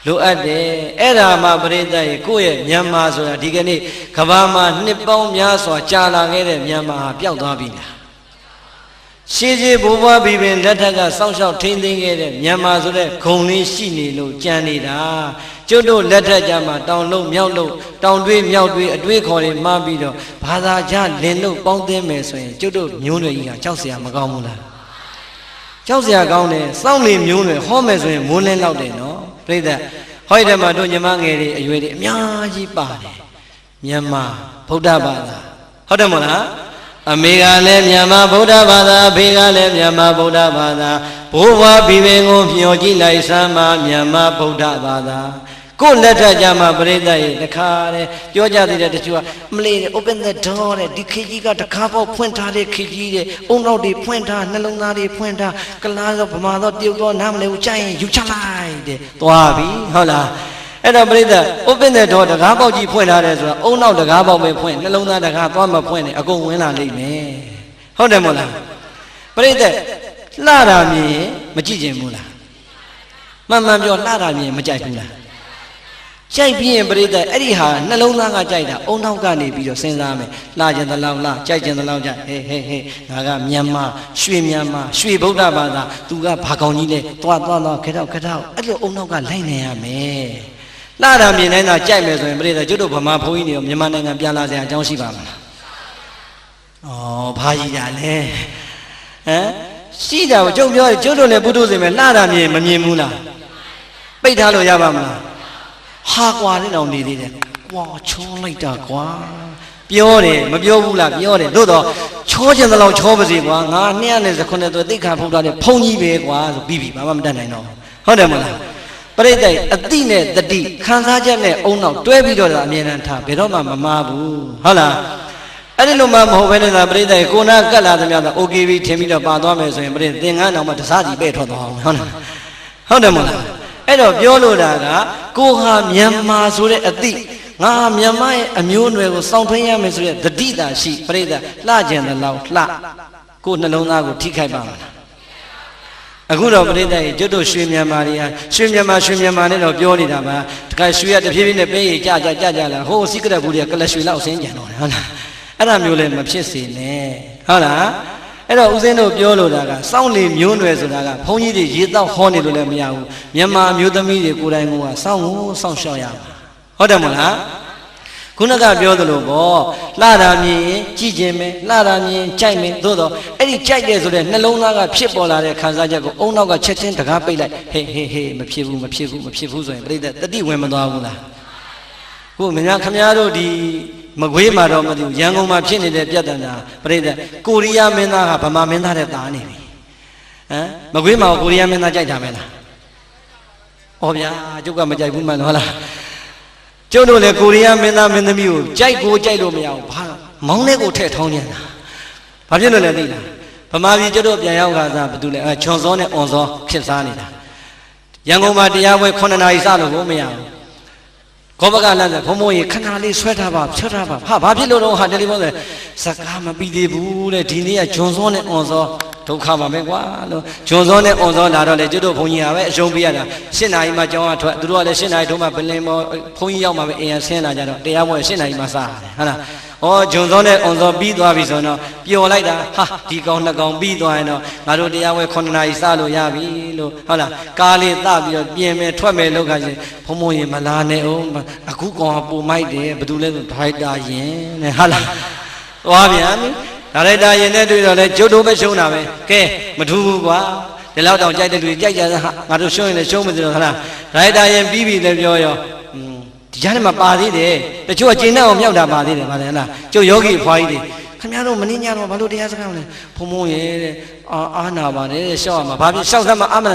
လိုအပ်တယ်အဲ့ဒါမှပရိသတ်ရဲ့ကိုယ့်ရဲ့မြန်မာဆိုတာဒီကနေ့ကဘာမှာနှစ်ပေါင်းများစွာကြာလာခဲ့တဲ့မြန်မာဟာပျောက်သွားပြီလားရှေးရှေးဘိုးဘွားဘီပင်လက်ထက်ကစောင့်ရှောက်ထိမ့်သိမ့်ခဲ့တဲ့မြန်မာဆိုတဲ့ဂုံလေးရှိနေလို့ကြံနေတာကျွတ်တို့လက်ထက်ကြမှာတောင်လုံးမြောက်လုံးတောင်တွေးမြောက်တွေးအတွေးခေါ်တွေမှားပြီးတော့ဘာသာကြလင်လို့ပေါင်းသိမယ်ဆိုရင်ကျွတ်တို့မျိုးနွယ်ကြီးကကြောက်เสียမကောင်းဘူးလားကြောက်เสียကောင်းတယ်စောင့်နေမျိုးနွယ်ဟောမယ်ဆိုရင်မိုးလင်းလောက်တယ်နော်ပြိဿဟောဒီထဲမှာတို့ညီမငယ်တွေအရွယ်တွေအများကြီးပါတယ်မြန်မာဗုဒ္ဓဘာသာဟုတ်တယ်မဟုတ်လားအမေကလည်းမြန်မာဗုဒ္ဓဘာသာအဖေကလည်းမြန်မာဗုဒ္ဓဘာသာဘိုးဘွားဘီပင်ကိုမျှော်ကြည့်လိုက်စမ်းမှာမြန်မာဗုဒ္ဓဘာသာကိုလက်ထက်ကြမှာပရိသတ်ရဲ့တခါတဲ့ပြောကြသေးတဲ့တချို့ကမလေး open the door တဲ့ဒီခေကြီးကတခါပေါက်ဖွင့်ထားတဲ့ခေကြီးတဲ့အုံနောက်တွေဖွင့်ထားနှလုံးသားတွေဖွင့်ထားကလားတော့ဗမာတော့တရုတ်တော့နားမလဲဘူးကြိုက်ရင်ယူချလိုက်တဲ့သွားပြီဟုတ်လားအဲ့တော့ပရိသတ် open the door တကားပေါက်ကြီးဖွင့်ထားတယ်ဆိုတာအုံနောက်တကားပေါက်ပဲဖွင့်နှလုံးသားတကားသွားမဖွင့်နဲ့အကုန်ဝင်လာလိမ့်မယ်ဟုတ်တယ်မို့လားပရိသတ်လှတာမြင်မကြည့်ချင်ဘူးလားမှန်မှန်ပြောလှတာမြင်မကြိုက်ဘူးလားကြိုက်ပြီးရင်ပရိသတ်အဲ့ဒီဟာနှလုံးသားကကြိုက်တာအုံနောက်ကနေပြီးတော့စဉ်းစားမယ်လှကျင်သလောက်လှကြိုက်ကျင်သလောက်ကြိုက်ဟေးငါကမြန်မာရွှေမြန်မာရွှေဗုဒ္ဓဘာသာသူကဘာကောင်းကြီးလဲသွားခက်တော့အဲ့လိုအုံနောက်ကလိုက်နေရမယ်လှတာမြင်တိုင်းသာကြိုက်မယ်ဆိုရင်ပရိသတ်ကျွတ်တို့ဗမာဘုန်းကြီးတွေမြန်မာနိုင်ငံပြန်လာစရာအကြောင်းရှိပါမလားဩဘာကြီးတာလဲဟမ်ရှိတာကိုကျုပ်ပြောတယ်ကျွတ်တို့လည်းပုထုဇဉ်ပဲလှတာမြင်မမြင်ဘူးလားပိတ်ထားလို့ရပါမလားဟာကွာနဲ့တော့နေသေးတယ်ကွာချောလိုက်တာကွာပြောတယ်မပြောဘူးလားပြောတယ်သို့တော့ချောကျင်သလောက်ချောပါစေကွာငါ229သွဲသိက္ခာဖုတ်တာနဲ့ဖုန်ကြီးပဲကွာဆိုပြီးဘာမှမတတ်နိုင်တော့ဟုတ်တယ်မလားပရိသတ်အတိနဲ့တတိခံစားချက်နဲ့အုံနောက်တွဲပြီးတော့အမြဲတမ်းထားဘယ်တော့မှမမားဘူးဟုတ်လားအဲ့ဒီလိုမှမဟုတ်ဘဲနဲ့ပရိသတ်ကိုနာကတ်လာသမျှတော့ OKB ထင်ပြီးတော့ပါသွားမယ်ဆိုရင်ပရိသတ်သင်္ကန်းတော်မှတစားစီပဲ့ထွက်သွားအောင်ဟုတ်လားဟုတ်တယ်မလားအဲ့တော့ပြောလို့တာကကိုဟာမြန်မာဆိုတဲ့အတိငါမြန်မာရဲ့အမျိုးအနွယ်ကိုစောင့်ထွင်းရမယ်ဆိုတဲ့တတိတာရှိပရိသတ်လှကျင်တဲ့လောက်လှကိုနှလုံးသားကိုထိခိုက်ပါမလားအခုတော့ပရိသတ်ကြီးကျွတ်တို့ရွှေမြန်မာတွေကရွှေမြန်မာနဲ့တော့ပြောနေတာပါတခါရွှေရတဖြည်းဖြည်းနဲ့ပေးရကြလာဟိုစိကရက်ဘူးတွေကလရွှေလောက်ဆင်းကြံတော့တယ်ဟုတ်လားအဲ့ဒါမျိုးလည်းမဖြစ်စေနဲ့ဟုတ်လားအဲ့တော့ဦးဇင်းတို့ပြောလို့တာကစောင့်လေမျိုးနွယ်ဆိုတာကဘုန်းကြီးတွေရေတောက်ဟောနေလို့လည်းမရဘူးမြန်မာမျိုးသမီးတွေကိုယ်တိုင်ကစောင့်ရှောက်ရမှာဟုတ်တယ်မလားခုနကပြောသလိုပေါ့လှတာမြင်ရင်ကြည်ကျင်မယ်လှတာမြင်ကြိုက်မယ်သို့တော့အဲ့ဒီကြိုက်တယ်ဆိုတဲ့နှလုံးသားကဖြစ်ပေါ်လာတဲ့ခံစားချက်ကိုအုံနောက်ကချက်ချင်းတကားပိတ်လိုက်ဟေးမဖြစ်ဘူးဆိုရင်ပြိတ္တတတိဝင်မသွားဘူးလားခုမညာခမများတို့ဒီမကွေးမှာတော့မသိဘူးရန်ကုန်မှာဖြစ်နေတဲ့ပြဿနာပြိတ္တကိုရီးယားမင်းသားကဗမာမင်းသားတဲ့တာနေပြီဟမ်မကွေးမှာကိုရီးယားမင်းသားကြိုက်တာမဲလားဩဗျာကျုပ်ကမကြိုက်ဘူးမှန်ဟုတ်လားကျုပ်တို့လည်းကိုရီးယားမင်းသားမင်းသမီးကိုကြိုက်လို့မရဘူးဘာမောင်းတဲ့ကိုထည့်ထောင်းနေတာဘာဖြစ်လို့လဲသိလားဗမာပြည်ကျုပ်တို့ပြန်ရောက်ခါစားဘာတူလဲချွန်စောနဲ့အွန်စောဖြစ်စားနေတာရန်ကုန်မှာတရားပွဲ9နာရီစလို့မရဘူးခေါ်ဘကလမ်းဆိုဘုံဘုံကြီးခဏလေးဆွဲထားပါဖြတ်ထားပါဟာဘာဖြစ်လို့တော့ဟာတယ်လီဖုန်းဆိုစကားမပြီးသေးဘူးတဲ့ဒီနေ့ကဂျွန်စောနဲ့အွန်စော ဒုက္ခပါပဲကွာလို့ဂျွန်စောနဲ့အွန်စောလာတော့လေကျွတ်တို့ဘုန်းကြီးကပဲအရှုံးပေးရတာ7 နာရီမှကျောင်းကထွက်သူတို့ကလည်း7 နာရီထုံးမှပလင်ပေါ်ဘုန်းကြီးရောက်မှပဲအိမ်ရဆင်းလာကြတော့တရားပွဲ7 နာရီမှစားတယ်ဟုတ်လားဩဂျွန်စောနဲ့အွန်စောပြီးသွားပြီဆိုတော့ပျော်လိုက်တာဟာဒီကောင်2ကောင်ပြီးသွားရင်တော့ငါတို့တရားပွဲ9 နာရီစလို့ရပြီလို့ဟုတ်လားကားလေးသပြီးတော့ပြင်မယ်ထွက်မယ်လောက်ခါချင်းဘုံဘုံရင်မလာနဲ့အောင်အခုကောင်ကပုံမိုက်တယ်ဘယ်သူလဲဆိုဒရိုက်တာရင်တဲ့ဟုတ်လားသွားပြန်ပြီဒါရိုက်တာရင်နဲ့တွေ့တော့လဲကျုပ်တို့ပဲရှုံးတာပဲကဲမထူးဘူးကွာဒီလောက်တောင်ကြိုက်တဲ့လူကြိုက်ကြစဟာငါတို့ရှုံးရင်လည်းရှုံးမသိတော့ဟုတ်လားဒါရိုက်တာရင်ပြီးပြီလည်းပြောရောဒီကြားထဲမှာပါသေးတယ်တချို့ကကျင်းနဲ့အောင်မြောက်တာပါသေးတယ်ဗါတယ်လားကျုပ်ယောဂီအဖွားကြီးတွေခင်ဗျားတို့မင်းညတော့ဘာလို့တရားစကားမလဲဘုံဘုံရဲ့တဲ့အာနာပါတယ်ရှောက်ရမှာဘာဖြစ်ရှောက်သမ်းမှာအာမနာ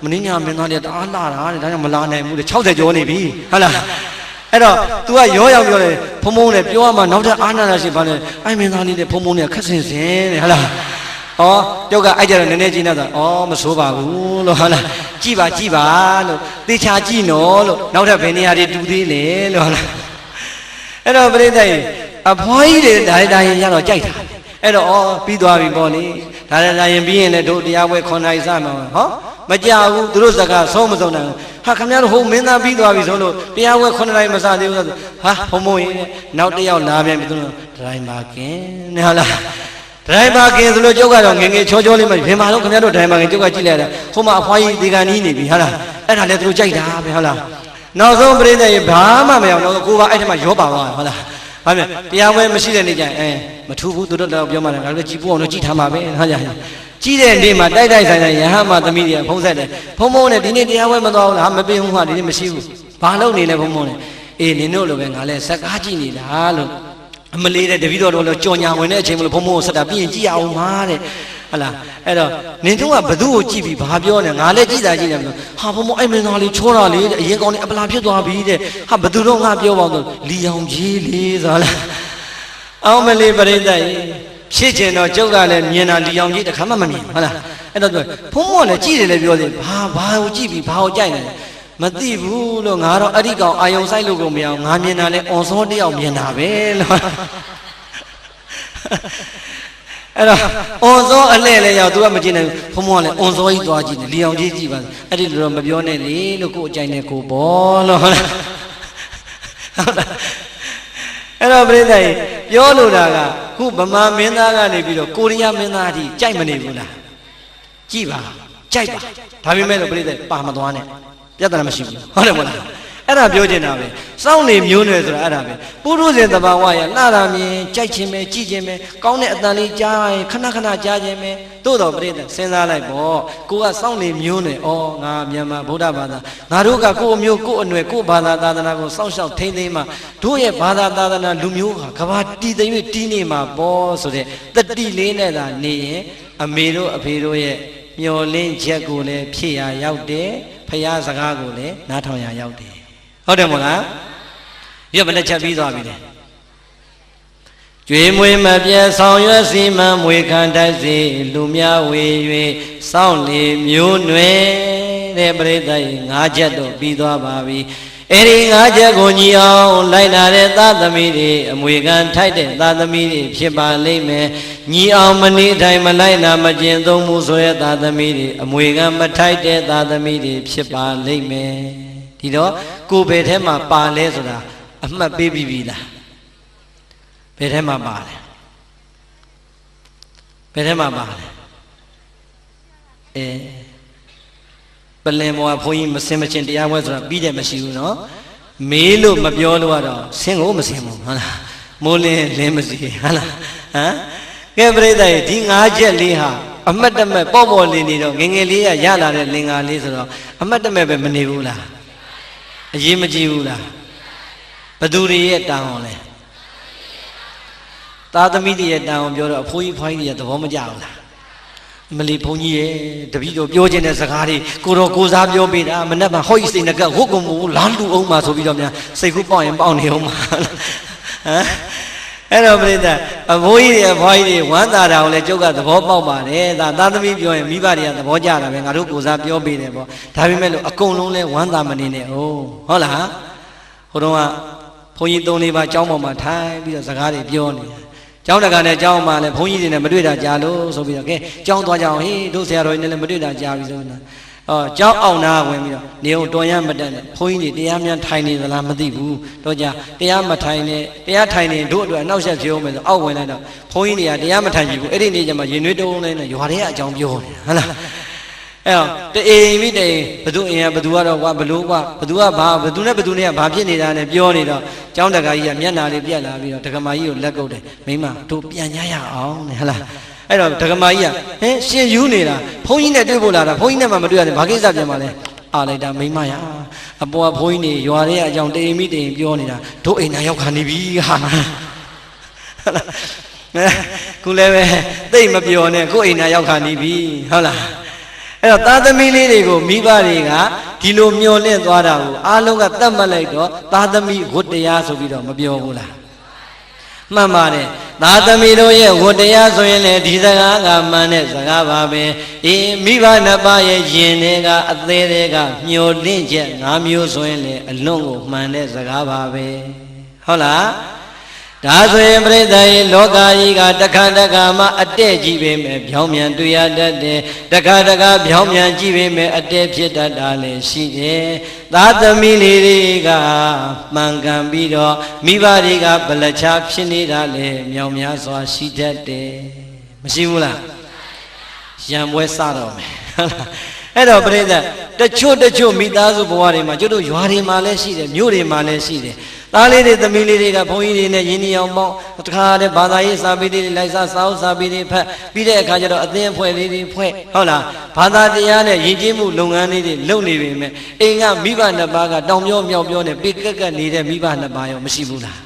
မင်းညမင်းသားတွေတအားလာတာတဲ့ဒါကြောင့်မလာနိုင်ဘူးတဲ့60ကျော်နေပြီဟုတ်လားအဲ့တော့ तू ကရောရောက်ပြောတယ်ဖုံဖုံနဲ့ပြောရမှာနောက်ထပ်အာနာနာရှိပါလေအိုင်မင်းသားလေးနဲ့ဖုံဖုံနဲ့ခက်ဆင်စင်တဲ့ဟုတ်လားဩကျောက်ကအဲ့ကြတော့နည်းနည်းကြီးနေတော့ဩမဆိုးပါဘူးလို့ဟုတ်လားကြည်ပါလို့သေချာကြည့်နော်လို့နောက်ထပ်ဘယ်နေရာတွေတူသေးလဲလို့ဟုတ်လားအဲ့တော့ပြိဿကြီးအဖွားကြီးတွေဒါရင်ရတော့ကြိုက်တာအဲ့တော့ဩပြီးသွားပြီပေါ့လေဒါရင်ပြီးရင်လည်းတို့တရားပွဲ9 နာရီစမှာဟောမကြဘူးသူတို့စကားဆုံးမဆုံးနိုင်ဘူးဟာခင်ဗျားတို့ဟိုမင်းသားပြီးသွားပြီဆိုလို့တရားပွဲ9 နာရီမစသေးဘူးဆိုဟာဘုံဘုံရင်နောက်တစ်ယောက်လာပြန်ပြီသူတို့ဒရိုင်ဘာကင်နဲ့ဟုတ်လားဒရိုင်ဘာကင်ဆိုလို့ကျုပ်ကတော့ငငယ်ချောလေးမှဘယ်မှာတော့ခင်ဗျားတို့ဒရိုင်ဘာကင်ကျုပ်ကကြည့်လိုက်တာဟိုမှာအဖွားကြီးဒီကနီးနေပြီဟုတ်လားအဲ့ဒါလည်းသူတို့ကြိုက်တာပဲဟုတ်လားနောက်ဆုံးပြိဿရေဘာမှမရအောင်တော့ကိုကအဲ့ဒီမှာရောပါသွားဟုတ်လားဘာမြတရားပွဲမရှိတဲ့နေ့ကျရင်မထူးဘူးသူတို့တော့ပြောမှလည်းငါတို့ကြည်ပူအောင်လို့ကြည်ထားမှာပဲဟုတ်ကြကြီးတဲ့နေ့မှာတိုက်ဆိုင်ရဟန်းမသမီးတွေကဖုံးဆက်တယ်ဖုံးဖုံးနဲ့ဒီနေ့တရားပွဲမသွားဘူးလားမပေးဘူးဟာဒီနေ့မရှိဘူးဘာလို့နေလဲဖုံးဖုံးနဲ့အေးနင်တို့လိုပဲငါလည်းစကားကြည့်နေတာလို့အမလေးတဲ့တပည့်တော်တို့လည်းကြော်ညာဝင်တဲ့အချိန်မလို့ဖုံးဖုံးကိုဆက်တာပြီးရင်ကြည့်ရအောင်ပါတဲ့ဟုတ်လားအဲ့တော့နင်တို့ကဘသူ့ကိုကြည့်ပြီးဘာပြောနေငါလည်းကြည့်တာကြည့်တယ်ဟာဖုံးဖုံးအဲ့မင်းသားလေးချောတာလေးတဲ့အရင်ကောင်းနေအပလာဖြစ်သွားပြီတဲ့ဟာဘသူတော့ငါပြောပါတော့လီအောင်ကြီးလေးဆိုလားအောင်မလေးပရိသတ်ဖြစ်ကျင်တော့ကျုပ်ကလည်းမြင်တာလီအောင်ကြီးတခါမှမမြင်ဟုတ်လားအဲ့တော့ဖုံးမောလည်းကြည့်တယ်လည်းပြောသေးဘာကိုကြည့်ပြီးဘာကိုကြိုက်နေမသိဘူးလို့ငါတော့အဲ့ဒီကောင်အာယုံဆိုင်လို့ကိုမရအောင်ငါမြင်တာလဲအွန်စောတယောက်မြင်တာပဲလို့အဲ့တော့အွန်စောအလှဲ့လဲရောက်သူကမကြည့်နိုင်ဘူးဖုံးမောလည်းအွန်စောကြီးသွားကြည့်တယ်လီအောင်ကြီးကြည့်ပါအဲ့ဒီလိုတော့မပြောနဲ့လေလို့ကိုယ်အကြိုက်နဲ့ကိုဘောလို့ဟုတ်လားအဲ့တော့ပြိဿကြီးပြောလို့တာကခုဗမာမင်းသားကနေပြီးတော့ကိုရီးယားမင်းသားအထိကြိုက်မနေဘူးလားကြည့်ပါကြိုက်ပါဒါပေမဲ့လို့ပြိဿပါမသွားနဲ့ပြဿနာမရှိဘူးဟုတ်တယ်မဟုတ်လားအဲ့ဒါပြောချင်တာပဲစောင့်နေမျိုးနွယ်ဆိုတာအဲ့ဒါပဲပုရုဇဉ်သဘာဝရလှတာမြင်ကြိုက်ခြင်းပဲကြည့်ခြင်းပဲကောင်းတဲ့အတန်လေးကြားရင်ခဏကြားခြင်းပဲသို့တော်ပြိဿစဉ်းစားလိုက်ပေါ့ကိုကစောင့်နေမျိုးနွယ်ဩငါမြန်မာဗုဒ္ဓဘာသာငါတို့ကကိုယ့်အမျိုးကိုယ့်အနွယ်ကိုယ့်ဘာသာသာသနာကိုစောင့်ရှောက်ထိန်းသိမ်းမှတို့ရဲ့ဘာသာသာသနာလူမျိုးကဘာတည်သိမ်းတည်နေမှာပေါ့ဆိုတဲ့တတိလေးနဲ့သာနေရင်အမေတို့အဖေတို့ရဲ့မျောလင်းချက်ကိုလည်းဖြည့်ရရောက်တယ်ဖရာစကားကိုလည်းနားထောင်ရရောက်တယ်ဟုတ်တယ်မို့လားဒီကဘယ်နဲ့ချက်ပြီးသွားပြီလဲကျွေးမွေးမပြတ်ဆောင်ရွက်စီမံမွေခံတိုက်စီလူများဝေ၍စောင့်လေမျိုးနွယ်တဲ့ပရိသတ်5ချက်တော့ပြီးသွားပါပြီအဲ့ဒီ5ချက်ကိုညီအောင်လိုက်လာတဲ့သာသမီတွေအမွေခံထိုက်တဲ့သာသမီတွေဖြစ်ပါလိမ့်မယ်ညီအောင်မနေတိုင်းမလိုက်နာမကျင်သုံးမှုဆိုရဲသာသမီတွေအမွေခံမထိုက်တဲ့သာသမီတွေဖြစ်ပါလိမ့်မယ်ဒီတော့ကိုယ်ဘယ်ထဲမှာပါလဲဆိုတာအမှတ်ပေးပြီးပြီလားဘယ်ထဲမှာပါလဲဘယ်ထဲမှာပါလဲပလင်ဘောကဘုန်းကြီးမစင်မချင်းတရားပွဲဆိုတာပြီးတယ်မရှိဘူးနော်မေးလို့မပြောလို့ကတော့ဆင်းကိုမဆင်းဘူးဟုတ်လားမိုးလင်းမစီဟုတ်လားဟမ်ကဲပြိဿရဲ့ဒီ5ချက်လေးဟာအမတ်တမဲ့ပေါ့လေးနေတော့ငငယ်လေးရလာတဲ့လင်္ကာလေးဆိုတော့အမတ်တမဲ့ပဲမနေဘူးလားအရေးမကြီးဘူးလားဘသူတွေရဲ့တန်အောင်လဲသားသမီးတွေရဲ့တန်အောင်ပြောတော့အဖိုးကြီးဖွားကြီးတွေသဘောမကျဘူးလားမလီဘုန်းကြီးရဲ့တပည့်တော်ပြောခြင်းတဲ့စကားတွေကိုတော်ကိုစားပြောပေးတာမနဲ့မှဟောဤစိတ်ငကဝုတ်ကုံမူလာလူအောင်မှာဆိုပြီးတော့များစိတ်ကူးပေါက်ရင်ပေါက်နေအောင်မှာဟမ်အဲ့တော့ပြိဿအဖိုးကြီးတွေအဖွားကြီးတွေဝမ်းသာတာကိုလည်းကျုပ်ကသဘောပေါက်ပါတယ်ဒါသားသမီးပြောရင်မိဘတွေကသဘောကျတာပဲငါတို့ကိုစားပြောပေးတယ်ပေါ့ဒါပေမဲ့လို့အကုန်လုံးလဲဝမ်းသာမနေနဲ့ဟုတ်လားဟိုတုန်းကဘုန်းကြီး3-4ပါးကျောင်းပေါ်မှာထိုင်ပြီးတော့စကားတွေပြောနေ ကျောင်းတကာနဲ့ကျောင်းမှာလည်းဘုန်းကြီးတွေနဲ့မတွေ့တာကြာလို့ဆိုပြီးတော့ကဲကျောင်းသွားကြအောင်ဟေးတို့ဆရာတော်ကြီးနဲ့လည်းမတွေ့တာကြာပြီဆိုတော့ကျောင်းအောင်နာဝင်ပြီးတော့နေအောင်တော်ရမတက်နဲ့ဘုန်းကြီးတွေတရားများထိုင်နေသလားမသိဘူးတော့ကြာတရားမထိုင်နဲ့တရားထိုင်နေတို့အတွက်အနောက်ဆက်ပြောမယ်ဆိုအောက်ဝင်လိုက်တော့ဘုန်းကြီးတွေကတရားမထိုင်ကြဘူးအဲ့ဒီနေ့ကျမှရင်နှွေးတုံးနေနဲ့ရွာထဲကအကြောင်းပြောနေဟုတ်လားအဲ့တော့တအိမ်မိတဲ့ဘသူအိမ်ကဘသူကတော့ကွာဘလို့ကွာဘသူကဘာဘသူနဲ့ဘသူနဲ့ကဘာဖြစ်နေတာနဲ့ပြောနေတော့ကျောင်းတကာကြီးကမျက်နာလေးပြက်လာပြီးတော့ဒကမာကြီးကိုလက်ကုပ်တယ်မိမတို့ပြန်ကြရအောင်တဲ့ဟုတ်လားအဲ့တော့ဒကမာကြီးကဟင်ရှင်ယူနေတာဘုန်းကြီးနဲ့တွေ့ဖို့လာတာဘုန်းကြီးနဲ့မှမတွေ့ရတယ်ဘာကိစ္စပြန်ပါလဲအားလိုက်တာမိမရအပေါ်ကဘုန်းကြီးတွေရွာထဲကအကြောင်းတအိမ်မိတဲ့အိမ်ပြောနေတာတို့အိမ်နာရောက်ခါနေပြီဟာခုလည်းပဲသိမပြောနဲ့ကိုယ်အိမ်နာရောက်ခါနေပြီဟုတ်လားအဲ့တော့သားသမီးလေးတွေကိုမိဘတွေကဒီလိုမျောလင့်သွားတာကိုအားလုံးကသတ်မှတ်လိုက်တော့သားသမီးဝတ္တရားဆိုပြီးတော့မပြောဘူးလားမှန်ပါတယ်သားသမီးတို့ရဲ့ဝတ္တရားဆိုရင်လေဒီစကားကမှန်တဲ့စကားပါပဲအေးမိဘနှစ်ပါးရဲ့ယင်တွေကအသေးတွေကမျောလင့်ချက်၅မျိုးဆိုရင်လေအလွန်ကိုမှန်တဲ့စကားပါပဲဟုတ်လားဒါဆိုရင်ပြိဿရဲ့လောကကြီးကတခါတခါမှအတဲ့ကြီးပေမဲ့ဖြောင်းမြန်တွေ့ရတတ်တယ်တခါတခါဖြောင်းမြန်ကြည့်ပေမဲ့အတဲ့ဖြစ်တတ်တာလည်းရှိတယ်သားသမီးလေးတွေကမှန်ကန်ပြီးတော့မိဘတွေကဗလချဖြစ်နေတာလည်းမြောင်များစွာရှိတတ်တယ်မရှိဘူးလားရံပွဲစတော့မယ်ဟုတ်လားအဲ့တော့ပြိဿတချို့မိသားစုဘဝတွေမှာကျတို့ရွာတွေမှာလည်းရှိတယ်မြို့တွေမှာလည်းရှိတယ်သားလေးတွေသမီးလေးတွေကဘုန်းကြီးတွေနဲ့ယဉ်အောင်ပေါင်းတခါတည်းဘာသာရေးစာပေတွေလိုက်စားစာအုပ်စာပေတွေဖတ်ပြီးတဲ့အခါကျတော့အသင်းအဖွဲ့လေးတွေဖွဲ့ဟုတ်လားဘာသာတရားနဲ့ယဉ်ကျေးမှုလုပ်ငန်းလေးတွေလုပ်နေပေမဲ့အိမ်ကမိဘနှစ်ပါးကတောင်ပြောမြောက်ပြောနဲ့ပိကက်ကက်နေတဲ့မိဘနှစ်ပါးရောမရှိဘူးလား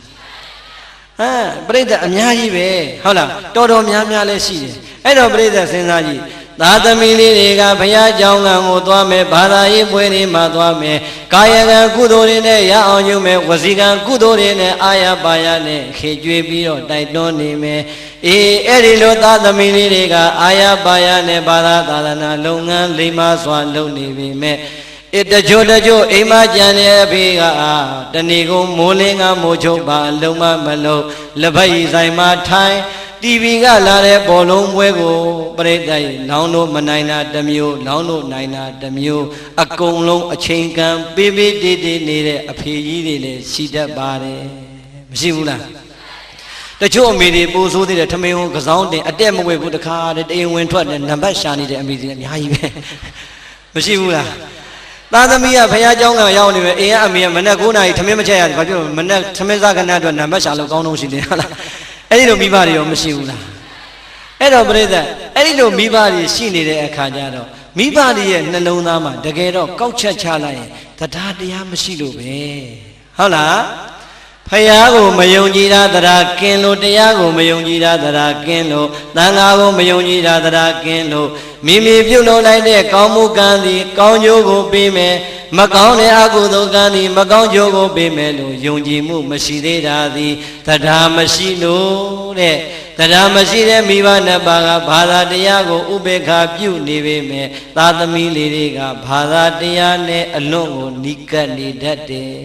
ပြိဿအများကြီးပဲဟုတ်လားတော်များများလည်းရှိတယ်အဲ့တော့ပြိဿစဉ်းစားကြည့်သားသမီးလေးတွေကဘုရားကျောင်းကံကိုသွားမယ်ဘာသာရေးပွဲတွေမှာသွားမယ်ကာယကံကုသိုလ်တွေနဲ့ရအောင်ယူမယ်ဝစီကံကုသိုလ်တွေနဲ့အာရပါရနဲ့ခေကြွေးပြီးတော့တိုက်တွန်းနေမယ်အေးအဲ့ဒီလိုသားသမီးလေးတွေကအာရပါရနဲ့ဘာသာသာသနာလုပ်ငန်းလိမ္မာစွာလုပ်နေပြီမဲ့တချို့အိမ်မကြံတဲ့အဖေကတဏီကိုမိုးလင်းကမိုးချုပ်ပါလုံးမလုံးလက်ဖက်ရည်ဆိုင်မှာထိုင်တီဗီကလာတဲ့ဘောလုံးပွဲကိုပြိဿရေလောင်းလို့မနိုင်တာတစ်မျိုးလောင်းလို့နိုင်တာတစ်မျိုးအကုန်လုံးအချိန်ကံပေးတေးနေတဲ့အဖေကြီးတွေလည်းရှိတတ်ပါတယ်မရှိဘူးလားတချို့အမေတွေပို့ဆိုးသေးတယ်ထမင်းကိုကစောင်းတင်အတက်မဝဲဘူးတခါတည်းတအိမ်ဝင်ထွက်တယ်နံပါတ်ရှာနေတဲ့အမေတွေအများကြီးပဲမရှိဘူးလားသားသမီးကဘုရားကျောင်းကရောက်နေပဲအိမ်ကအမေကမနေ့9နာရီထမင်းမချက်ရတယ်ဘာဖြစ်လို့မနေ့ထမင်းစားကဏ္ဍအတွက်နံပါတ်ရှာလို့ကောင်းတော့ရှိတယ်ဟုတ်လားအဲ့ဒီလိုမိဘတွေရောမရှိဘူးလားအဲ့တော့ပြိဿအဲ့ဒီလိုမိဘတွေရှိနေတဲ့အခါကျတော့မိဘတွေရဲ့နှလုံးသားမှာတကယ်တော့ကောက်ချက်ချလိုက်ရင်တရားတရားမရှိလို့ပဲဟုတ်လားဖယားကိုမယုံကြည်တာတရားကင်းလို့တရားကိုမယုံကြည်တာတရားကင်းလို့သံဃာကိုမယုံကြည်တာတရားကင်းလို့မိမိပြုလုပ်လိုက်တဲ့ကောင်းမှုကံသည်ကောင်းကျိုးကိုပေးမယ်မကောင်းတဲ့အကုသိုလ်ကံသည်မကောင်းကျိုးကိုပေးမယ်လို့ယုံကြည်မှုမရှိသေးတာသည်တရားမရှိလို့တဲ့တရားမရှိတဲ့မိဘနှစ်ပါးကဘာသာတရားကိုဥပေက္ခပြုနေပေမဲ့သားသမီးလေးတွေကဘာသာတရားနဲ့အလွန်ကိုနီးကပ်နေတတ်တယ်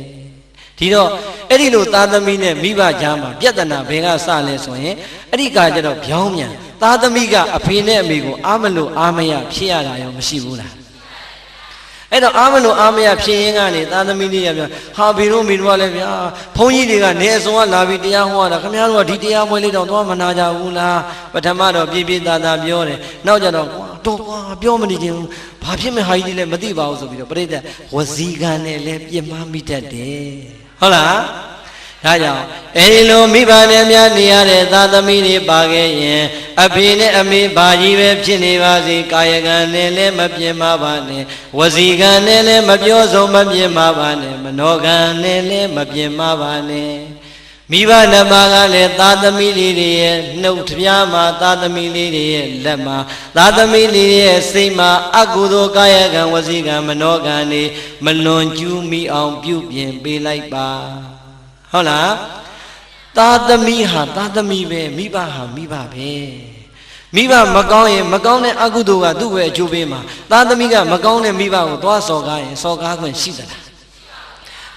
ဒီတော့အဲ့ဒီလိုသားသမီးနဲ့မိဘကြားမှာပြဿနာဘယ်ကစလဲဆိုရင်အဲ့ဒီကကြတော့ပြောင်းမြန်သားသမီးကအဖေနဲ့အမေကိုအားမလို့အားမရဖြစ်ရတာရောမရှိဘူးလားအဲ့တော့အားမလို့အားမရဖြစ်ရင်းကနေသားသမီးလေးရပြန်ဟာဘီတို့မိတို့ကလည်းဗျာဘုန်းကြီးတွေကနေအစုံကလာပြီးတရားဟောတာခင်ဗျားတို့ကဒီတရားပွဲလေးတော့သွားမနာကြဘူးလားပထမတော့ပြပြသားသားပြောတယ်နောက်ကြတော့တော့ကွာပြောမနေချင်ဘူးဘာဖြစ်မဲ့ဟာကြီးလည်းမသိပါဘူးဆိုပြီးတော့ပြိဿဝစီကံနဲ့လည်းပြစ်မှားမိတတ်တယ်ဟုတ်လားဒါကြောင့်အဲဒီလိုမိဘနဲ့များနေရတဲ့သားသမီးတွေပါခဲ့ရင်အဖေနဲ့အမေဘာကြီးပဲဖြစ်နေပါစေကာယကံနဲ့လည်းမပြင်းပါနဲ့ဝစီကံနဲ့လည်းမပြောဆုံးမပြင်းပါနဲ့မနောကံနဲ့လည်းမပြင်းပါနဲ့မိဘနှစ်ပါးကလည်းသားသမီးလေးတွေရဲ့နှုတ်ဖျားမှာသားသမီးလေးတွေရဲ့လက်မှာသားသမီးလေးတွေရဲ့စိတ်မှာအကုသိုလ်ကာယကံဝစီကံမနောကံတွေမလွန်ကျူးမိအောင်ပြုပြင်ပေးလိုက်ပါဟုတ်လားသားသမီးဟာသားသမီးပဲမိဘဟာမိဘပဲမိဘမကောင်းရင်မကောင်းတဲ့အကုသိုလ်ကသူ့ပဲအကျိုးပေးမှာသားသမီးကမကောင်းတဲ့မိဘကိုသွားစော်ကားရင်စော်ကားခွင့်ရှိသလား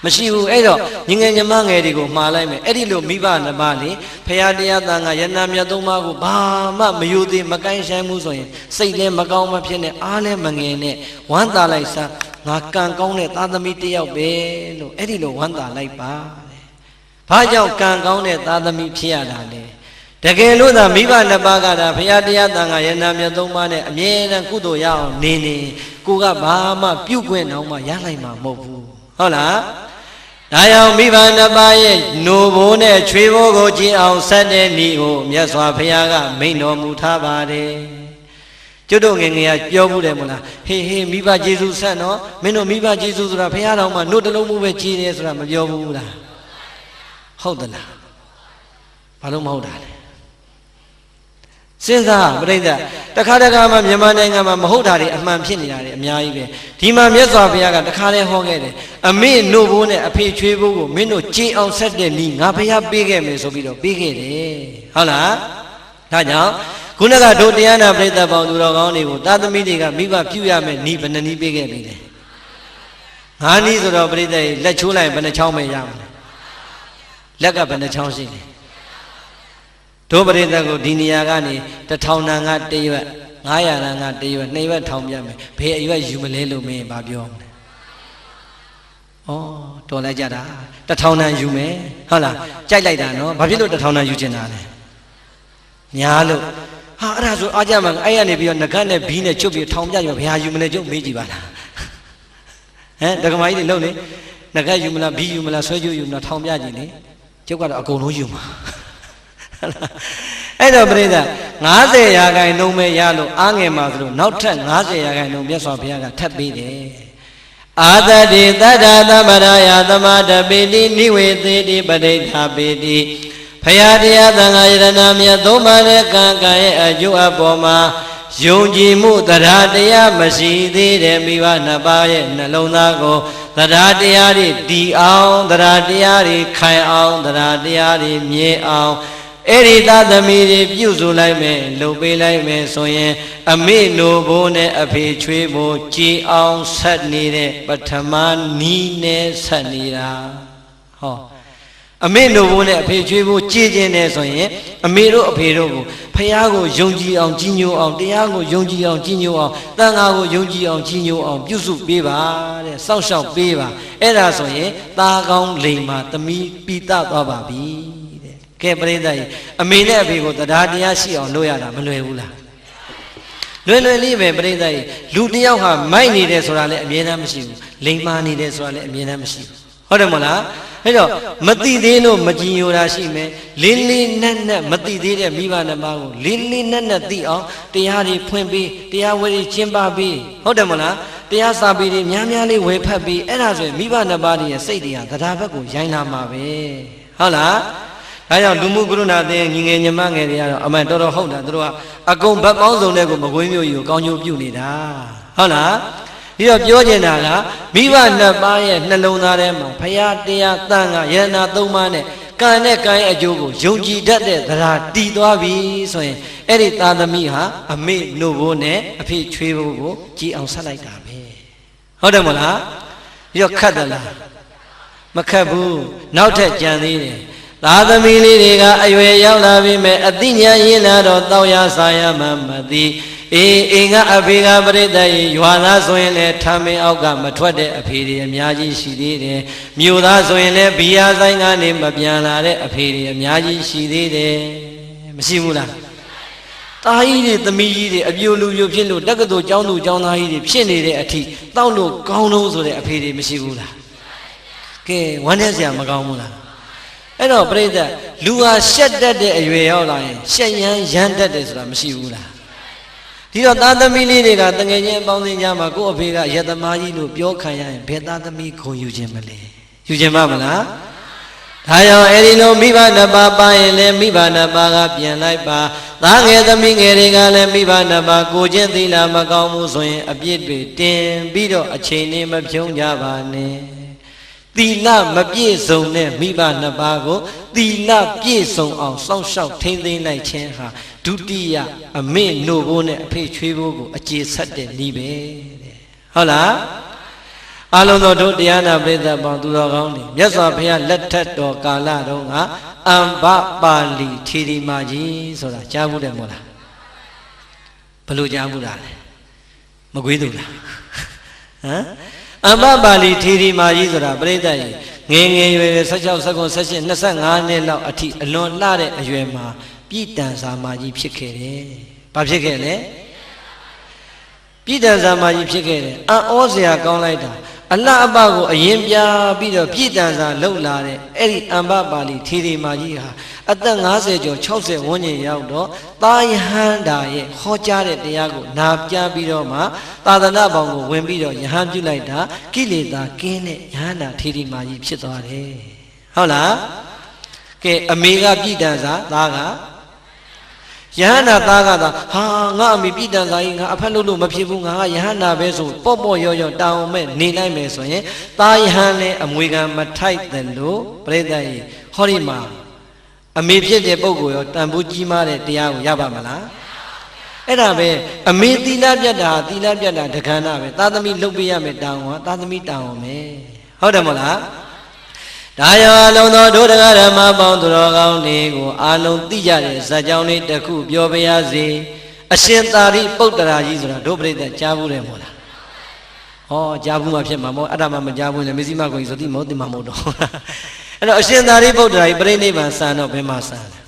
မ မရှိဘူးအဲ့တော့ညီငယ်ညီမငယ်တွေကိုမှားလိုက်မယ်အဲ့ဒီလိုမိဘနှစ်ပါးလေဖရာတရားတန်ခါယန္နာမြတ်သုံးပါးကိုဘာမှမယိုသေးမကိုင်းဆိုင်မှုဆိုရင်စိတ်လည်းမကောင်းမဖြစ်နဲ့အားလည်းမငယ်နဲ့ဝမ်းသာလိုက်စားငါကံကောင်းတဲ့သားသမီးတစ်ယောက်ပဲလို့အဲ့ဒီလိုဝမ်းသာလိုက်ပါတဲ့ဘာကြောင့်ကံကောင်းတဲ့သားသမီးဖြစ်ရတာလဲတကယ်လို့သာမိဘနှစ်ပါးကဒါဖရာတရားတန်ခါယန္နာမြတ်သုံးပါးနဲ့အမြဲတမ်းကုသိုလ်ရအောင်နေကိုကဘာမှပြုတ်ခွင့်တော့မှရနိုင်မှာမဟုတ်ဘူးဟုတ်လားဒါကြောင့်မိဘနှစ်ပါးရဲ့နိုးဘိုးနဲ့ချွေဘိုးကိုကြည်အောင်ဆက်တဲ့ဤကိုမြတ်စွာဘုရားကမိန့်တော်မူထားပါတယ်ကျွတ်တို့ငယ်ငယ်ကပြောဘူးတယ်မို့လားဟေးမိဘကျေးဇူးဆက်နော်မင်းတို့မိဘကျေးဇူးဆိုတာဘုရားတော်မှာနှုတ်တလုံးမှုပဲကြည်တယ်ဆိုတာမပြောဘူးလားဟုတ်သလားဘာလို့မဟုတ်တာလဲစဉ်းစားပြိဿတခါတခါမှမြန်မာနိုင်ငံမှာမဟုတ်တာတွေအမှန်ဖြစ်နေတာတွေအများကြီးပဲဒီမှာမြတ်စွာဘုရားကတခါတည်းဟောခဲ့တယ်အမေနို့ဘိုးနဲ့အဖေချွေးဘိုးကိုမင်းတို့ကြည်အောင်ဆက်တဲ့ဤငါဘုရားပေးခဲ့မယ်ဆိုပြီးတော့ပေးခဲ့တယ်ဟုတ်လားဒါကြောင့်ခုနကတို့တရားနာပြိဿပေါင်းသူတော်ကောင်းတွေကိုသာသမီတွေကမိဘပြုရမယ်ဤဘယ်နှနည်းပေးခဲ့ပြီလဲငါးနည်းဆိုတော့ပြိဿလက်ချိုးလိုက်ဘယ်နှချောင်းပဲရမလဲလက်ကဘယ်နှချောင်းရှိလဲတို့ပရိသတ်ကိုဒီနေရာကနေ1000တန်က1ရွက်900တန်က1ရွက်2ရွက်ထောင်ပြမယ်ဘယ်အရွက်ယူမလဲလို့မင်းဘာပြောမလဲဩတော်လိုက်ကြတာ1000တန်ယူမယ်ဟုတ်လားကြိုက်လိုက်တာနော်ဘာဖြစ်လို့1000တန်ယူချင်တာလဲများလို့ဟာအဲ့ဒါဆိုအားကြမှာအဲ့ရနေပြီးတော့ငကတ်နဲ့ဘီးနဲ့ချုပ်ပြီးထောင်ပြကြဘယ်ဟာယူမလဲကျုပ်မေးကြည့်ပါလားဟမ်ဒကမာကြီးတွေလုံလေငကတ်ယူမလားဘီးယူမလားဆွဲကြည့်ယူမလားထောင်ပြကြည့်လေကျုပ်ကတော့အကုန်လုံးယူမှာအဲ့တော့ပြိဿ90ရာခိုင်နှုန်းပဲရလို့အားငယ်မှာသလိုနောက်ထပ်90ရာခိုင်နှုန်းမြတ်စွာဘုရားကထပ်ပေးတယ်အာသတိတတ္တသမရယသမတပိတိနိဝေသေတိပဋိဋ္ဌာပိတိဖရာတရားသံဃာယရဏမြတ်သုံးပါးနဲ့ကံကံရဲ့အကျိုးအပေါ်မှာယုံကြည်မှုတရားတရားမရှိသေးတဲ့မိဘနှစ်ပါးရဲ့နှလုံးသားကိုတရားတရားတွေတည်အောင်တရားတရားတွေခိုင်အောင်တရားတရားတွေမြဲအောင်အဲ့ဒီသားသမီးတွေပြုစုလိုက်မယ်လှုပ်ပေးလိုက်မယ်ဆိုရင်အမေနို့ဘိုးနဲ့အဖေချွေးဘိုးကြည်အောင်ဆက်နေတဲ့ပထမနီးနဲ့ဆက်နေတာဟောအမေနို့ဘိုးနဲ့အဖေချွေးဘိုးကြည်ခြင်းနဲ့ဆိုရင်အမေတို့အဖေတို့ကိုဖះကိုယုံကြည်အောင်ကြီးညိုအောင်တရားကိုယုံကြည်အောင်ကြီးညိုအောင်သံဃာကိုယုံကြည်အောင်ကြီးညိုအောင်ပြုစုပေးပါတဲ့စောင့်ရှောက်ပေးပါအဲ့ဒါဆိုရင်သားကောင်းလိမ်မာသမီးပိတသွားပါပြီကဲပရိသတ်ကြီးအမေနဲ့အဖေကိုတရားတရားရှိအောင်လုပ်ရတာမလွယ်ဘူးလားလွယ်လေးပဲပရိသတ်ကြီးလူတယောက်ဟာမိုက်နေတယ်ဆိုတာလည်းအမြဲတမ်းမရှိဘူးလိမ်မာနေတယ်ဆိုတာလည်းအမြဲတမ်းမရှိဘူးဟုတ်တယ်မဟုတ်လားအဲ့တော့မတိသေးလို့မကြည်ညိုတာရှိမယ်လေးလေးနက်နက်မတိသေးတဲ့မိဘနှစ်ပါးကိုလေးလေးနက်နက်သိအောင်တရားတွေဖွင့်ပေးတရားဝဲတွေကျင့်ပါပေးဟုတ်တယ်မဟုတ်လားတရားစာပေတွေများများလေးဝေဖတ်ပြီးအဲ့ဒါဆိုရင်မိဘနှစ်ပါးရဲ့စိတ်တွေဟာတရားဘက်ကိုရိုင်းလာမှာပဲဟုတ်လားဒါကြောင့်လူမှုကရုဏာသင်ညီငယ်ညီမငယ်တွေကတော့အမှန်တော်တော်ဟုတ်တာသူတို့ကအကုန်ဘက်ပေါင်းစုံတဲ့ကိုမကွေးမျိုးကြီးကိုကောင်းကျိုးပြုနေတာဟုတ်လားပြီးတော့ပြောချင်တာကမိဘနှစ်ပါးရဲ့နှလုံးသားထဲမှာဘုရားတရားသံဃာယန္နာသုံးပါးနဲ့ကံနဲ့ကံရဲ့အကျိုးကိုယုံကြည်တတ်တဲ့တရားတည်သွားပြီဆိုရင်အဲ့ဒီသာသမီဟာအမေနို့ဘိုးနဲ့အဖေချွေးဘိုးကိုကြည်အောင်ဆက်လိုက်တာပဲဟုတ်တယ်မလားပြီးတော့ခတ်သလားမခတ်ဘူးနောက်ထပ်ကြံသေးတယ်သာသမီလေးတွေကအရွယ်ရောက်လာပြီမဲ့အသိဉာဏ်ရင်းလာတော့တောက်ရစာရမှမသိအေးကအဖေကပရိသတ်ရေရွာသားဆိုရင်လည်းထမင်းအောက်ကမထွက်တဲ့အဖေတွေအများကြီးရှိသေးတယ်မြို့သားဆိုရင်လည်းဘီယာဆိုင်ကနေမပြန်လာတဲ့အဖေတွေအများကြီးရှိသေးတယ်မရှိဘူးလားတာကြီးတွေသမီးကြီးတွေအပြိုလူပြိုဖြစ်လို့တက္ကသိုလ်ကျောင်းသူကျောင်းသားကြီးတွေဖြစ်နေတဲ့အထိတောက်လို့ကောင်းလို့ဆိုတဲ့အဖေတွေမရှိဘူးလားကဲဝမ်းထဲစရာမကောင်းဘူးလားအဲ့တော့ပြိဿလူဟာရှက်တတ်တဲ့အရွယ်ရောက်လာရင်ရှက်ရမ်းရမ်းတတ်တယ်ဆိုတာမရှိဘူးလားဒီတော့သားသမီးလေးတွေကတငယ်ချင်းအပေါင်းအသင်းများမှာကိုယ့်အဖေကရတမားကြီးလို့ပြောခံရရင်ဘယ်သားသမီးခုံယူခြင်းမလဲယူခြင်းမလားဒါကြောင့်အဲ့ဒီလိုမိဘနှစ်ပါးပါရင်လည်းမိဘနှစ်ပါးကပြန်လိုက်ပါသားငယ်သမီးငယ်တွေကလည်းမိဘနှစ်ပါးကိုချင်းသီလမကောင်းမှုဆိုရင်အပြစ်တွေတင်ပြီးတော့အချိန်နဲ့မဖြုံးကြပါနဲ့သီလမပြည့်စုံတဲ့မိဘနှစ်ပါးကိုသီလပြည့်စုံအောင်စောင့်ရှောက်ထိန်းသိမ်းလိုက်ခြင်းဟာဒုတိယအမေနို့ဘိုးနဲ့အဖေချွေးဘိုးကိုအခြေဆက်တဲ့နည်းပဲတဲ့ဟုတ်လား အာလုံးသောတို့တရားနာပရိသတ်ပေါင်းသူတော်ကောင်းတွေမြတ်စွာဘုရားလက်ထက်တော်ကာလတုန်းကအမ္ဘပါဠိထေရီမာကြီးဆိုတာကြားဘူးတယ်မို့လားဘယ်လိုကြားဘူးလားလဲမကွေးသူလားဟမ်အမ္ဘပါဠိထေရီမာကြီးဆိုတာပရိသတ်ကြီးငယ်ငယ်ရွယ်16 19 18 25နှစ်လောက်အထိအလွန်လှတဲ့အရွယ်မှာပြည်တန်စာမာကြီးဖြစ်ခဲ့တယ်။ဘာဖြစ်ခဲ့လဲ။ပြည်တန်စာမာကြီးဖြစ်ခဲ့တယ်။အံ့ဩစရာကောင်းလိုက်တာအလှအပကိုအရင်ပြပြီးတော့ပြည်တန်စာလှုပ်လာတဲ့အဲ့ဒီအမ္ဘပါဠိထေရီမာကြီးဟာအသက်50ကျော်60ဝန်းကျင်ရောက်တော့သာယဟန္တာရဲ့ဟောကြားတဲ့တရားကိုနာပြပြီးတော့မှသာသနာပေါင်းကိုဝင်ပြီးတော့ယဟန်ပြုလိုက်တာကိလေသာကင်းတဲ့ယဟန္တာထေရီမာကြီးဖြစ်သွားတယ်ဟုတ်လားကဲအမေကပြည်တန်စာသားကယဟန္တာသားကသာဟာငါအမေပြည်တန်စာကြီးငါအဖက်လို့မဖြစ်ဘူးငါကယဟန္တာပဲဆိုပေါ့ပေါ့ရော့ရော့တောင်းမဲ့နေနိုင်မယ်ဆိုရင်သားယဟန်လည်းအမွေခံမထိုက်တယ်လို့ပြိဿကြီးဟောဒီမှာအမေဖြစ်တဲ့ပုဂ္ဂိုလ်ရောတန်ဖိုးကြီးမားတဲ့တရားကိုရပါမလားအဲ့ဒါပဲအမေသီလပြတ်တာသီလပြတ်တာဒကန္နာပဲသာသမီလှုပ်ပေးရမယ်တောင်းဟောသာသမီတောင်းအောင်မယ်ဟုတ်တယ်မဟုတ်လားဒါရောအလုံးသောဒုဒကဓမ္မပေါင်းသူတော်ကောင်းတွေကိုအာလုံးသိကြတဲ့ဇာကြောင်းလေးတစ်ခုပြောပြရစေအရှင်သာရိပုတ္တရာကြီးဆိုတာဒုပရိသတ်ကြားဘူးတယ်မဟုတ်လားဟောကြားဘူးမှဖြစ်မှာမဟုတ်အဲ့ဒါမှမကြားဘူးလေမေဇိမကိုကြီးဆိုတိမဟုတ်တိမမဟုတ်တော့အဲ့တော့အရှင်သာရိပုတ္တရာကြီးပြိဋိဘံစံတော့ဘယ်မှာစံလဲ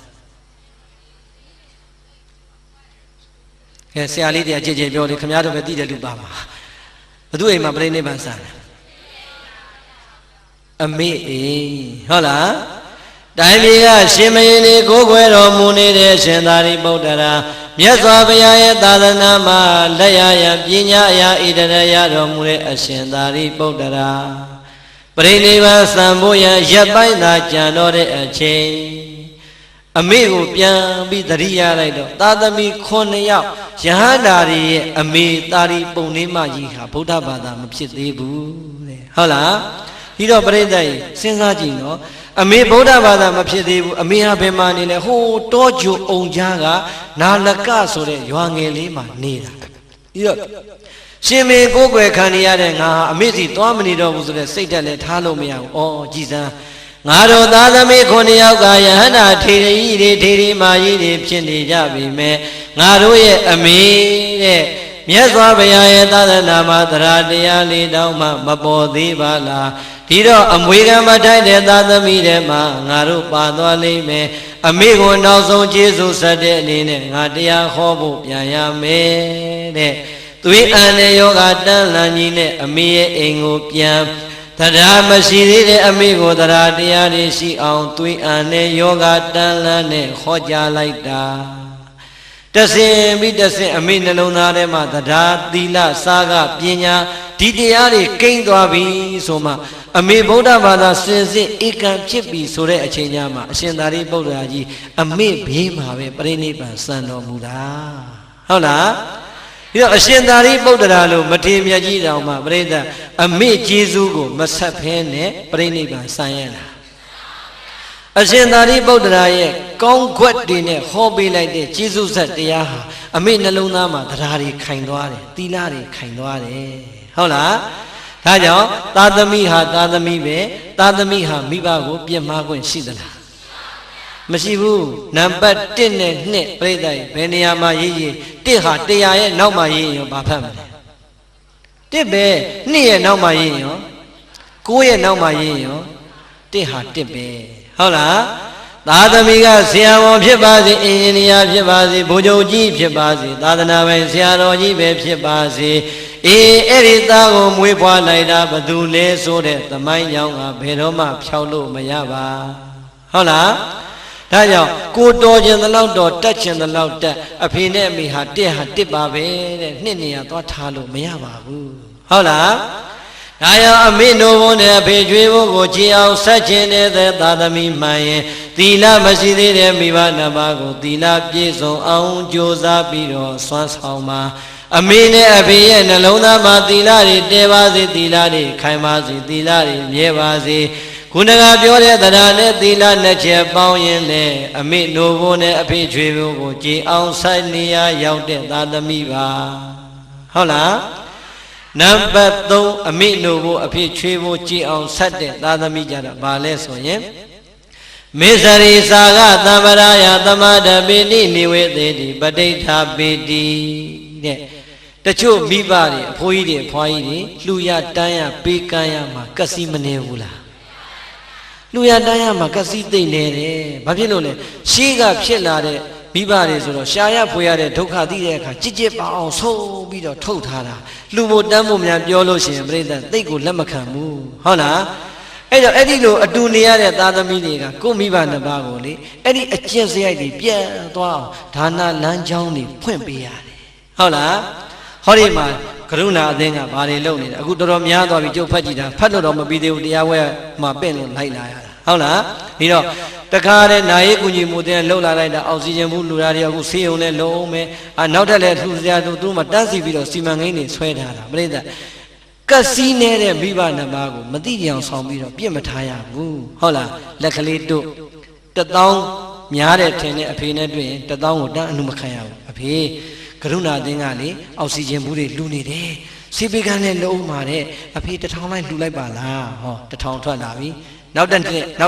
ကဲဆရာလေးတရားကြည်ကြည်ပြောလေခင်ဗျားတို့ပဲသိတယ်လူပါမှာဘသူအိမ်မှာပြိဋိဘံစံလဲအမေအိမ်ဟုတ်လားတိုင်းပြည်ကရှင်မင်းလေးကိုးကွယ်တော်မူနေတဲ့ရှင်သာရိပုတ္တရာမြတ်စွာဘုရားရဲ့သာသနာမှာလက်ရရပညာအရာဣတရရတော်မူတဲ့အရှင်သာရိပုတ္တရာပရိနိဗ္ဗာန်စံဖို့ရရပ်ပိုင်းသာကြံတော့တဲ့အချိန်အမေကိုပြန်ပြီးသတိရလိုက်တော့သာသမီ9ယောက်ယဟန္တာတွေရဲ့အမေသာရိပုဏ္ဏမကြီးဟာဗုဒ္ဓဘာသာမဖြစ်သေးဘူးတဲ့ဟုတ်လားဒီတော့ပရိသတ်ကြီးစဉ်းစားကြည့်နော်အမေဗုဒ္ဓဘာသာမဖြစ်သေးဘူးအမေဟာဘယ်မှာနေလဲဟိုတောကျုံအောင်ကြားကနာလကဆိုတဲ့ရွာငယ်လေးမှာနေတာပြီးတော့ရှင်မေကိုယ်ွယ်ခံရတဲ့ငါဟာအမေစီသွားမနေတော့ဘူးဆိုတဲ့စိတ်ဓာတ်နဲ့ထားလို့မရဘူး။ဩကြည်စမ်းငါတို့သားသမီး9ယောက်ကယဟန္တာထေရီတွေထေရီမာကြီးတွေဖြစ်နေကြပြီမဲ့ငါတို့ရဲ့အမေတဲ့မြတ်စွာဘုရားရဲ့သာသနာမှာတရားတရားလေးတောင်းမှမပေါ်သေးပါလားဒီတော့အမွေခံမထိုက်တဲ့သာသမီတွေမှာငါတို့ပါသွားလိမ့်မယ်အမေကိုနောက်ဆုံးကျေးဇူးဆက်တဲ့အနေနဲ့ငါတရားဟောဖို့ပြန်ရမယ်တဲ့သွေးအန်တဲ့ယောဂတန်းလန်ကြီးနဲ့အမေရဲ့အိမ်ကိုပြန်တရားမရှိသေးတဲ့အမေကိုတရားတရားတွေရှိအောင်သွေးအန်တဲ့ယောဂတန်းလန်နဲ့ဟောကြားလိုက်တာတဆင်ပြီးတဆင်အမေနှလုံးသားထဲမှာတရားသီလစာကပညာဒီတရားတွေကိန်းသွားပြီဆိုမှအမေဗုဒ္ဓဘာသာစင်စစ်ဧကံဖြစ်ပြီဆိုတဲ့အချိန်ညမှာအရှင်သာရိပုတ္တရာကြီးအမေဘေးမှာပဲပြိဋိဘံစံတော်မူတာဟုတ်လားဒီတော့အရှင်သာရိပုတ္တရာလို့မထေရမြတ်ကြီးတောင်မှပြိဋ္ဌာအမေကျေးဇူးကိုမဆက်ဖဲနဲ့ပြိဋိဘံစံရလားအရှင်သာရိပုတ္တရာရဲ့ကောင်းခွက်တွေနဲ့ဟောပေးလိုက်တဲ့ကျေးဇူးဆက်တရားဟာအမေနှလုံးသားမှာတရားတွေခိုင်သွားတယ်သီလတွေခိုင်သွားတယ်ဟုတ်လားဒါကြောင့်သာသမီဟာသာသမီပဲသာသမီဟာမိဘကိုပြစ်မှားခွင့်ရှိသလားမရှိဘူးနံပါတ်1နဲ့2ပြိဿရဲ့ဘယ်နေရာမှာရေးရေး1ဟာ100ရဲ့နောက်မှာရေးရင်ရောဘာဖတ်မလဲ1ပဲ2ရဲ့နောက်မှာရေးရင်ရော9ရဲ့နောက်မှာရေးရင်ရော1ဟာ1ပဲဟုတ်လားသာသမီကဆရာဝန်ဖြစ်ပါစေအင်ဂျင်နီယာဖြစ်ပါစေဗိုလ်ချုပ်ကြီးဖြစ်ပါစေသာသနာပိုင်ဆရာတော်ကြီးပဲဖြစ်ပါစေအေးအဲ့ဒီသားကိုမွေးဖွားလိုက်တာဘသူလဲဆိုတဲ့သမိုင်းကြောင့်ကဘယ်တော့မှဖြောက်လို့မရပါဟုတ်လားဒါကြောင့်ကိုတော်ခြင်းတလောက်တော်တက်ခြင်းတလောက်တက်အဖေနဲ့အမေဟာ1ပါပဲတဲ့နှစ်နေရသွားထားလို့မရပါဘူးဟုတ်လားဒါကြောင့်အမေနိုးဘုန်းနဲ့အဖေကျွေးဖို့ကိုကြည်အောင်ဆက်ခြင်းတဲ့သာသမီမှန်ရင်သီလမရှိသေးတဲ့မိဘနှစ်ပါးကိုသီလပြည့်စုံအောင်ကြိုးစားပြီးတော့စွမ်းဆောင်ပါအမေနဲ့အဖေရဲ့နှလုံးသားမှာသီလတွေတည်ပါစေသီလတွေခိုင်ပါစေသီလတွေမြဲပါစေခုနကပြောတဲ့တရားနဲ့သီလနှစ်ချက်ပေါင်းရင်လေအမေနိုးဘုန်းနဲ့အဖေချွေဘုန်းကိုကြည်အောင်ဆိုင်နေရရောက်တဲ့သာသမီပါဟုတ်လား နံပါတ်3အမိနို့ဖို့အဖေချွေးဖို့ကြည်အောင်ဆက်တဲ့သာသမီကြတော့ဘာလဲဆိုရင်မေစရိစာကသံဗရာယသမဒပိတိနိဝေသေတိပဋိဋ္ဌာပိတိတဲ့တချို့မိဘတွေအဖိုးကြီးတွေအဖွားကြီးတွေလှူရတန်းရပေးကမ်းရမှာကစီမနေဘူးလားလှူရတန်းရမှာကစီသိမ့်နေတယ်ဘာဖြစ်လို့လဲရှေးကဖြစ်လာတဲ့မိဘတွေဆိုတော့ရှားရဖွေရတဲ့ဒုက္ခသိတဲ့အခါကြစ်ကြစ်ပါအောင်ဆိုးပြီးတော့ထုတ်ထားတာလှူဖို့တန်းဖို့များပြောလို့ရှိရင်ပြိဿသိတ်ကိုလက်မခံဘူးဟုတ်လားအဲ့တော့အဲ့ဒီလိုအတူနေရတဲ့သားသမီးတွေကကိုယ့်မိဘနှစ်ပါးကိုလေအဲ့ဒီအကျင့်စရိုက်တွေပြန်သွားအောင်ဒါနလမ်းကြောင်းတွေဖွင့်ပေးရတယ်ဟုတ်လားဟောဒီမှာကရုဏာအသင်းကဘာတွေလုပ်နေလဲအခုတော်တော်များသွားပြီကြုတ်ဖတ်ကြည့်တာဖတ်လို့တော့မပြီးသေးဘူးတရားဝဲမှာပင့်လို့လိုက်လာရတာဟုတ်လားပြီးတော့တခါတည်းနာရေးကုညီမှုတဲ့လှုပ်လာလိုက်တာအောက်ဆီဂျင်ဘူးလူသားတွေအခုဆေးရုံနဲ့လုံးမယ်နောက်ထပ်လည်းလှူစရာတို့သူတို့မှတန်းစီပြီးတော့စီမံကိန်းတွေဆွဲထားတာပြိဿကစီးနေတဲ့မိဘနှစ်ပါးကိုမတိကြအောင်ဆောင်ပြီးတော့ပြစ်မထားရဘူးဟုတ်လားလက်ကလေးတို့1000များတဲ့ထင်တဲ့အဖေနဲ့တွေ့ရင်1000ကိုတန်းအမှုမခံရဘူးအဖေကရုဏာသင်းကလေအောက်ဆီဂျင်ဘူးတွေလှူနေတယ်စီပေကန်းနဲ့လုံးမာတဲ့အဖေ1000လိုက်လှူလိုက်ပါလားဟော1000ထွက်လာပြီနောက်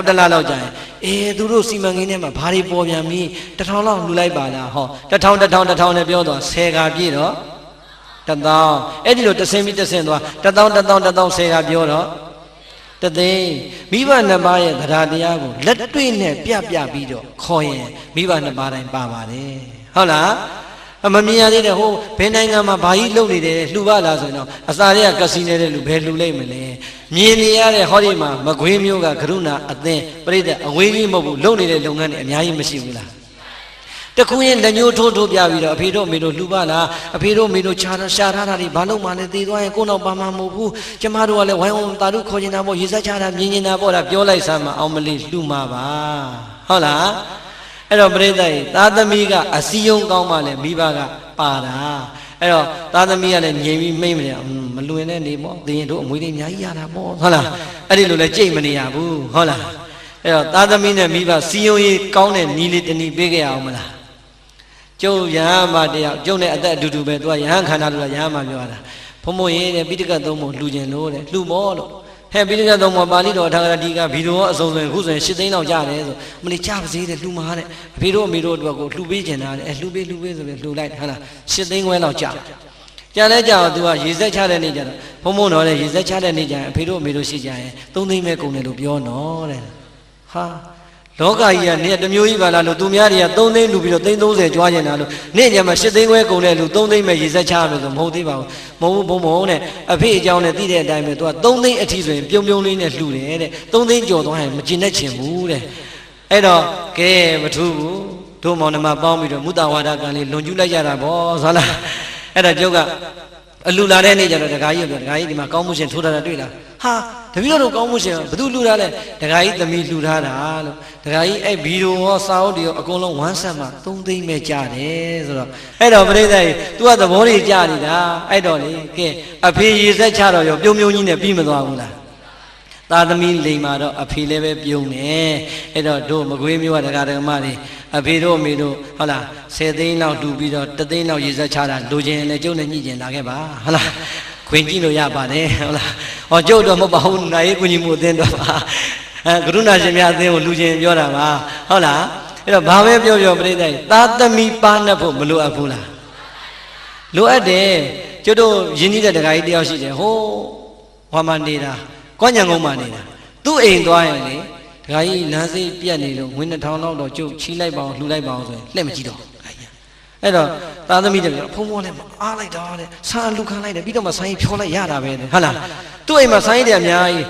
တစ်လလောက်ကြာရင်သူတို့စီမံကိန်းထဲမှာဘာတွေပေါ်ပြန်ပြီ1000လောက်လှူလိုက်ပါလားဟော1000နဲ့ပြောတော့10ကပြည့်တော့1000အဲ့ဒီလိုတဆင်းပြီးတဆင်းသွား1000 10ကပြောတော့တသိန်းမိဘနှစ်ပါးရဲ့တရားတရားကိုလက်တွေ့နဲ့ပြပြီးတော့ခေါ်ရင်မိဘနှစ်ပါးတိုင်းပါပါတယ်ဟုတ်လားမမြင်ရသေးတယ်ဟိုဘယ်နိုင်ငံမှာဘာကြီးလုပ်နေတယ်လှူပါလားဆိုရင်တော့အစာတွေကကစီနေတဲ့လူဘယ်လှူလိုက်မလဲမြင်နေရတဲ့ဟောဒီမှာမကွေးမျိုးကကရုဏာအသင်းပြိဿအဝေးကြီးမဟုတ်ဘူးလုပ်နေတဲ့လုပ်ငန်းတွေအများကြီးမရှိဘူးလားတခုရင်လက်ညှိုးထိုးပြပြီးတော့အဖေတို့အမေတို့လှူပါလားအဖေတို့အမေတို့ရှာထားတာတွေဘာလို့မှလည်းသိသွားရင်ကိုယ်တော့ပါမှမဟုတ်ဘူးကျမတို့ကလည်းဝိုင်းဝန်းတာတို့ခေါ်နေတာပေါ့ရေစက်ချတာမြင်နေတာပေါ့ဒါပြောလိုက်စမ်းမအောင်မလေးလှူမှာပါဟုတ်လားအဲ့တော့ပရိသတ်သားသမီးကအစည်းအရုံးကောင်းမှလည်းမိဘကပါတာအဲ့တော့သားသမီးကလည်းငြိမ်ပြီးမိမ့်မနေမလွင်တဲ့နေပေါ့သင်တို့အမွေတွေအများကြီးရတာပေါ့ဟုတ်လားအဲ့ဒီလိုလည်းကြိတ်မနေရဘူးဟုတ်လားအဲ့တော့သားသမီးနဲ့မိဘစီယုံရေးကောင်းတဲ့နီးလေးတနည်းပေးခဲ့အောင်မလားကျုပ်ရဟန်းမတယောက်ကျုပ်နဲ့အသက်အတူတူပဲသူကရဟန်းခန္ဓာလို့ရဟန်းမပြောတာဘုံဘုံရေးတဲ့ပိဋကတ်သုံးပုံလှူခြင်းလို့တဲ့လှူမောလို့ဟဲ့ပိဋကတ်သုံးပုံပါဠိတော်ထာဂရတိကဗီဒီယိုအစုံဆိုရင်ခုဆိုရင်8သိန်းလောက်ကျတယ်ဆိုမလေးကြပါစေတဲ့လှူမှာတဲ့အဖေတို့အမေတို့အတွက်ကိုလှူပေးခြင်းတာတဲ့လှူပေးဆိုပြီးလှူလိုက်ဟုတ်လား8သိန်းခွဲလောက်ကျကြလဲကြတော့သူကရေစက်ချတဲ့နေ့ကျတော့ဘုံဘုံတော်လည်းရေစက်ချတဲ့နေ့ကျရင်အဖေတို့အမေတို့ရှိကြရင်3သိန်းပဲကုန်တယ်လို့ပြောနော်တဲ့ဟာလောကကြီးကနေတမျိုးကြီးပါလားလို့သူများတွေက3သိန်းလူပြီးတော့30ကျွားကျင်တာလို့နေ့ညမှာ8သိန်းခွဲကုန်တဲ့လူ3သိန်းပဲရေစက်ချရမယ်ဆိုမဟုတ်သေးပါဘူးမဟုတ်ဘူးဘုံတဲ့အဖေအကြောင်းနဲ့သိတဲ့အတိုင်းပဲသူက3သိန်းအထိဆိုရင်ပြုံလေးနဲ့လှူတယ်တဲ့3သိန်းကျော်သွားရင်မကျင်တတ်ချင်ဘူးတဲ့အဲ့တော့ကဲမထူးဘူးတို့မောင်နှမပေါင်းပြီးတော့မုတ္တဝါဒကံလေးလွန်ကျူးလိုက်ကြတာဗောဆိုလားအဲ့ဒါကျုပ်ကအလူလာတဲ့နေ့ကျတော့ဒကာကြီးပြောဒကာကြီးဒီမှာကောင်းမှုရှင်ထိုးထားတာတွေ့လားဟာတပည့်တော်ကောင်းမှုရှင်ဘယ်သူလှူထားလဲဒကာကြီးသမီးလှူထားတာလို့ဒကာကြီးအဲ့ဗီဒီယိုရောစာအုပ်တွေရောအကုန်လုံး1ဆက်မှာ3သိန်းပဲကျတယ်ဆိုတော့အဲ့တော့ပြိဿကြီး तू ကသဘောတွေကျနေတာအဲ့တော့လေကဲအဖေရေစက်ချတော့ရောပြုံကြီးနဲ့ပြီးမသွားဘူးလားသာသမီလိန်မှာတော့အဖေလည်းပဲပြုံးနေအဲ့တော့တို့မကွေးမျိုးကဒကာဒကမတွေအဖေတို့အမေတို့ဟုတ်လား10သိန်းလောက်တူပြီးတော့3သိန်းလောက်ရေစက်ချတာလိုချင်လည်းကျုပ်နဲ့ညှိကျင်လာခဲ့ပါဟုတ်လားခွင်ကြည့်လို့ရပါတယ်ဟုတ်လားဟောကျုပ်တော့မဟုတ်ပါဘူးနိုင်ရေးကုညီမှုအသင်းတော့ပါကရုဏာရှင်များအသင်းကိုလူချင်းပြောတာပါဟုတ်လားအဲ့တော့ဘာပဲပြောပြိဿသားသမီးပါနှက်ဖို့မလိုအပ်ဘူးလားလိုအပ်တယ်ကျုပ်တို့ယဉ်ကျေးတဲ့ဒကာကြီးတယောက်ရှိတယ်ဟိုဟောမှနေတာကောညံကုန်းမှနေတာသူ့အိမ်သွားရင်လေဒကာကြီးလမ်းစိတ်ပြက်နေလို့ငွေ2000လောက်တော့ကျုပ်ချီးလိုက်ပါအောင်လှူလိုက်ပါအောင်ဆိုရင်လှည့်မကြည့်တော့အဲ့တော့သားသမီးတွေဖုံးလဲအားလိုက်တာတဲ့ဆာလူခံလိုက်တယ်ပြီးတော့မှဆိုင်းဖြောလိုက်ရတာပဲတဲ့ဟုတ်လားသူ့အိမ်မှာဆိုင်းတွေအများကြီး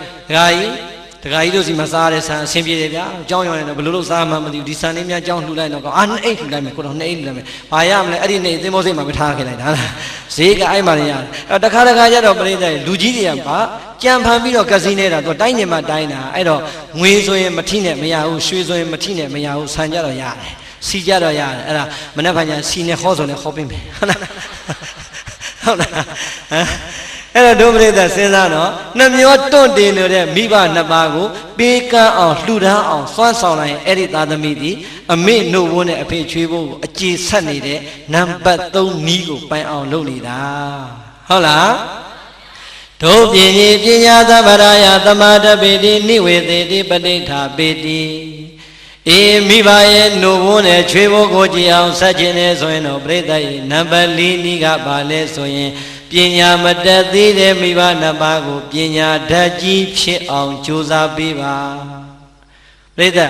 ဒကာကြီးတို့စီမှာစားတဲ့ဆန်အဆင်ပြေတယ်ဗျာအကြောင်းရောရင်တော့ဘယ်လိုလုပ်စားမှမသိဘူးဒီဆန်လေးများအကြောင်းလှူလိုက်တော့အာ2အိတ်လှူလိုက်မယ်ကိုတော့2အိတ်လှူလိုက်မယ်ဘာရမလဲအဲ့ဒီနေ့သင်္ဘောစိတ်မှာပဲထားခဲ့လိုက်တာလားဈေးကအဲ့မှာနေရတယ်အဲ့တခါကျတော့ပြိဿလူကြီးတွေကပါကြံဖန်ပြီးတော့ကစီနေတာသူတိုင်းနေမှာတိုင်းတာအဲ့တော့ငွေဆိုရင်မထိနဲ့မရဘူးရွှေဆိုရင်မထိနဲ့မရဘူးဆန်ကြတော့ရတယ်စီကြတော့ရတယ်အဲ့ဒါမနေ့ကညာစီနဲ့ဟောဆိုနဲ့ဟောပေးမယ်ဟုတ်လားဟုတ်လားအဲ့တော့ဒုပရိသစဉ်းစားတော့နှမျောတွန့်တင်နေတဲ့မိဘနှစ်ပါးကိုပေးကမ်းအောင်လှူဒန်းအောင်စွမ်းဆောင်နိုင်အဲ့ဒီသားသမီးဒီအမေနှုတ်ဝန်းနဲ့အဖေချွေးဖို့ကိုအခြေဆက်နေတဲ့နံပါတ်3နီးကိုပိုင်အောင်လုပ်နေတာဟုတ်လား ဒုပညေပညာသဗ္ဗရာယသမာဓပေတိနိဝေသေတိပဋိဋ္ဌာပေတိအေမိဘရဲ့နှုတ်ဘိုးနဲ့ချွေးဘိုးကိုကြည်အောင်ဆက်ခြင်းနဲ့ဆိုရင်တော့ပြိဿရဲ့နံပါတ်၄နည်းကပါလဲဆိုရင်ပညာမတတ်သေးတဲ့မိဘနှစ်ပါးကိုပညာဓာတ်ကြီးဖြစ်အောင်ကြိုးစားပေးပါပြိဿ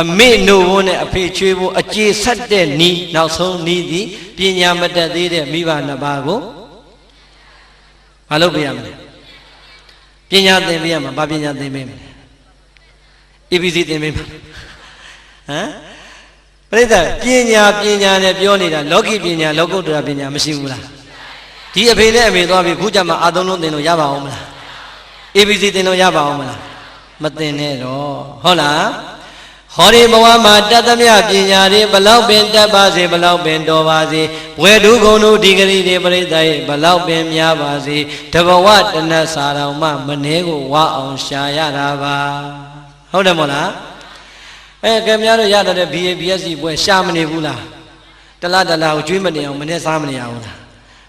အမေနှုတ်ဘိုးနဲ့အဖေချွေးဘိုးအကျေဆက်တဲ့နည်းနောက်ဆုံးနည်းသည်ပညာမတတ်သေးတဲ့မိဘနှစ်ပါးကိုမလုပ်ပြရမလဲပညာသင်ပေးရမှာဘာပညာသင်ပေးမလဲ ABC သင်ပေးမှာဟမ်ပြိဿပညာနဲ့ပြောနေတာလောကီပညာလောကုတ္တရာပညာမရှိဘူးလားဒီအဖေနဲ့အမေသွားပြီးခုကြမှာအာသုံးလုံးသင်လို့ရပါအောင်မလား ABC သင်လို့ရပါအောင်မလားမသင်နဲ့တော့ဟုတ်လားဟောဒီဘဝမှာတတ်သမျှပညာတွေဘလောက်ပင်တတ်ပါစေဘလောက်ပင်တော်ပါစေဝေဒုဂုံတို့ဒီဂရီတွေပြိဿရဲ့ဘလောက်ပင်များပါစေတဘဝတဏ္ဍစာတော်မှမနှဲကိုဝအောင်ရှာရတာပါဟုတ်တယ်မို့လားကဲများတို့ရတဲ့ BA BSc ပွဲရှာမနေဘူးလားတလားကိုကျွေးမနေအောင်မနဲ့စားမနေအောင်လား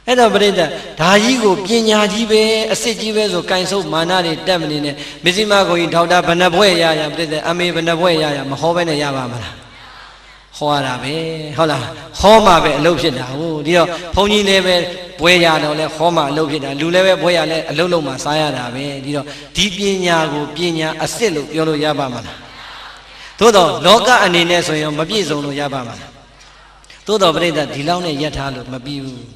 အဲ့တော့ပြိဿဒါကြီးကိုပညာကြီးပဲအစစ်ကြီးပဲဆိုကင်ဆုပ်မာနတွေတက်မနေနဲ့မစ္စည်းမကိုကြီးဒေါက်တာဘဏ္ဍဘွဲ့ရပြိဿအမေဘဏ္ဍဘွဲ့ရမဟောပဲနဲ့ရပါမလားဟောရတာပဲဟုတ်လားဟောမှပဲအလုပ်ဖြစ်တာဟုတ်ဒီတော့ဘုန်းကြီးလည်းပဲဘွဲ့ရတော့လဲဟောမှအလုပ်ဖြစ်တာလူလည်းပဲဘွဲ့ရလဲအလုပ်လုံးမှစားရတာပဲဒီတော့ဒီပညာကိုပညာအစစ်လို့ပြောလို့ရပါမလားသို့တော့လောကအနေနဲ့ဆိုရင်မပြည့်စုံလို့ရပါမှာသို့တော့ပြိဿဒီလောက်နဲ့ယက်ထားလို့မပြီးဘူး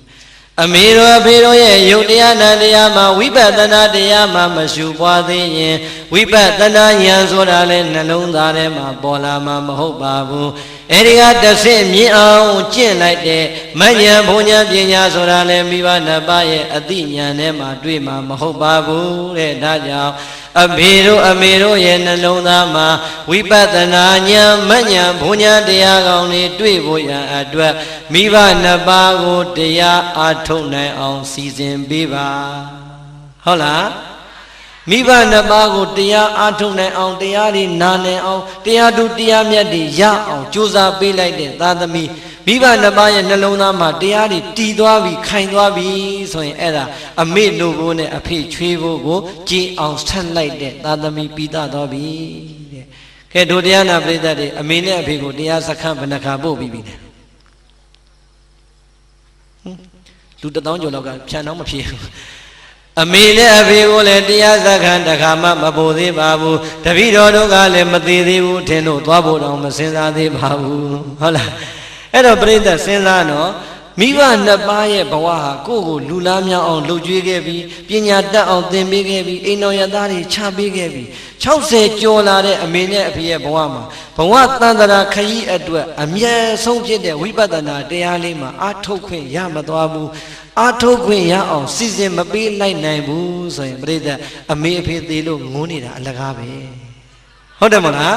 အမေတော်အဖေတော်ရဲ့ယုတ်တရားနာတရားမှာဝိပဿနာတရားမှာမရှုပွားသေးရင်ဝိပဿနာဉာဏ်ဆိုတာလဲနှလုံးသားထဲမှာပေါ်လာမှာမဟုတ်ပါဘူးအဲဒီကတစ်ဆင့်မြင်အောင်ကျင့်လိုက်တဲ့မဉဏ်ဘုံဉဏ်ပညာဆိုတာလဲမိဘနှစ်ပါးရဲ့အသိဉာဏ်ထဲမှာတွေ့မှာမဟုတ်ပါဘူးတဲ့ဒါကြောင့်အဖေတို့အမေတို့ရဲ့နှလုံးသားမှာဝိပဿနာဉာဏ်မဉဏ်ဘုံဉဏ်တရားကောင်းတွေတွေ့ဖို့ရန်အတွက်မိဘနှစ်ပါးကိုတရားအားထုတ်နိုင်အောင်စီစဉ်ပေးပါဟုတ်လားမိဘနှစ်ပါးကိုတရားအားထုတ်နိုင်အောင်တရားတွေနာနိုင်အောင်တရားသူတရားမြတ်တွေရအောင်ကြိုးစားပေးလိုက်တဲ့သာသမီမိဘနှစ်ပါးရဲ့နှလုံးသားမှာတရားတွေတည်သွားပြီခိုင်သွားပြီဆိုရင်အဲ့ဒါအမေတို့ကိုနဲ့အဖေချွေးဖို့ကိုကြည်အောင်ဆက်လိုက်တဲ့သာသမီပြီးသားသွားပြီတဲ့ကဲတို့တရားနာပရိသတ်တွေအမေနဲ့အဖေကိုတရားစခန်းဘယ်နှခါပို့ပြီးပြီလဲလူ1000ကျော်လောက်ကဖြန်တော့မဖြစ်ဘူးအမေနဲ့အဖေကိုလည်းတရားစခန်းတခါမှမပို့သေးပါဘူးတပည့်တော်တို့ကလည်းမသေးသေးဘူးထင်တို့သွားဖို့တော့မစင်စားသေးပါဘူးဟုတ်လားအဲ့တော့ပြိဿစဉ်းစားနော်မိဘနှစ်ပါးရဲ့ဘဝဟာကိုယ့်ကိုလူလားမြောင်အောင်လှုပ်ကြွေးခဲ့ပြီးပညာတတ်အောင်သင်ပေးခဲ့ပြီးအိမ်တော်ရသားတွေချပေးခဲ့ပြီး60ကျော်လာတဲ့အမေနဲ့အဖေရဲ့ဘဝမှာဘဝတန်တရာခရီးအတွက်အမြဲဆုံးဖြစ်တဲ့ဝိပဿနာတရားလေးမှာအာထုတ်ခွင့်ရမသွားဘူးအာထုတ်ခွင့်ရအောင်စီစဉ်မပေးလိုက်နိုင်ဘူးဆိုရင်ပြိဿအမေအဖေသေးလို့ငုန်းနေတာအလကားပဲဟုတ်တယ်မလား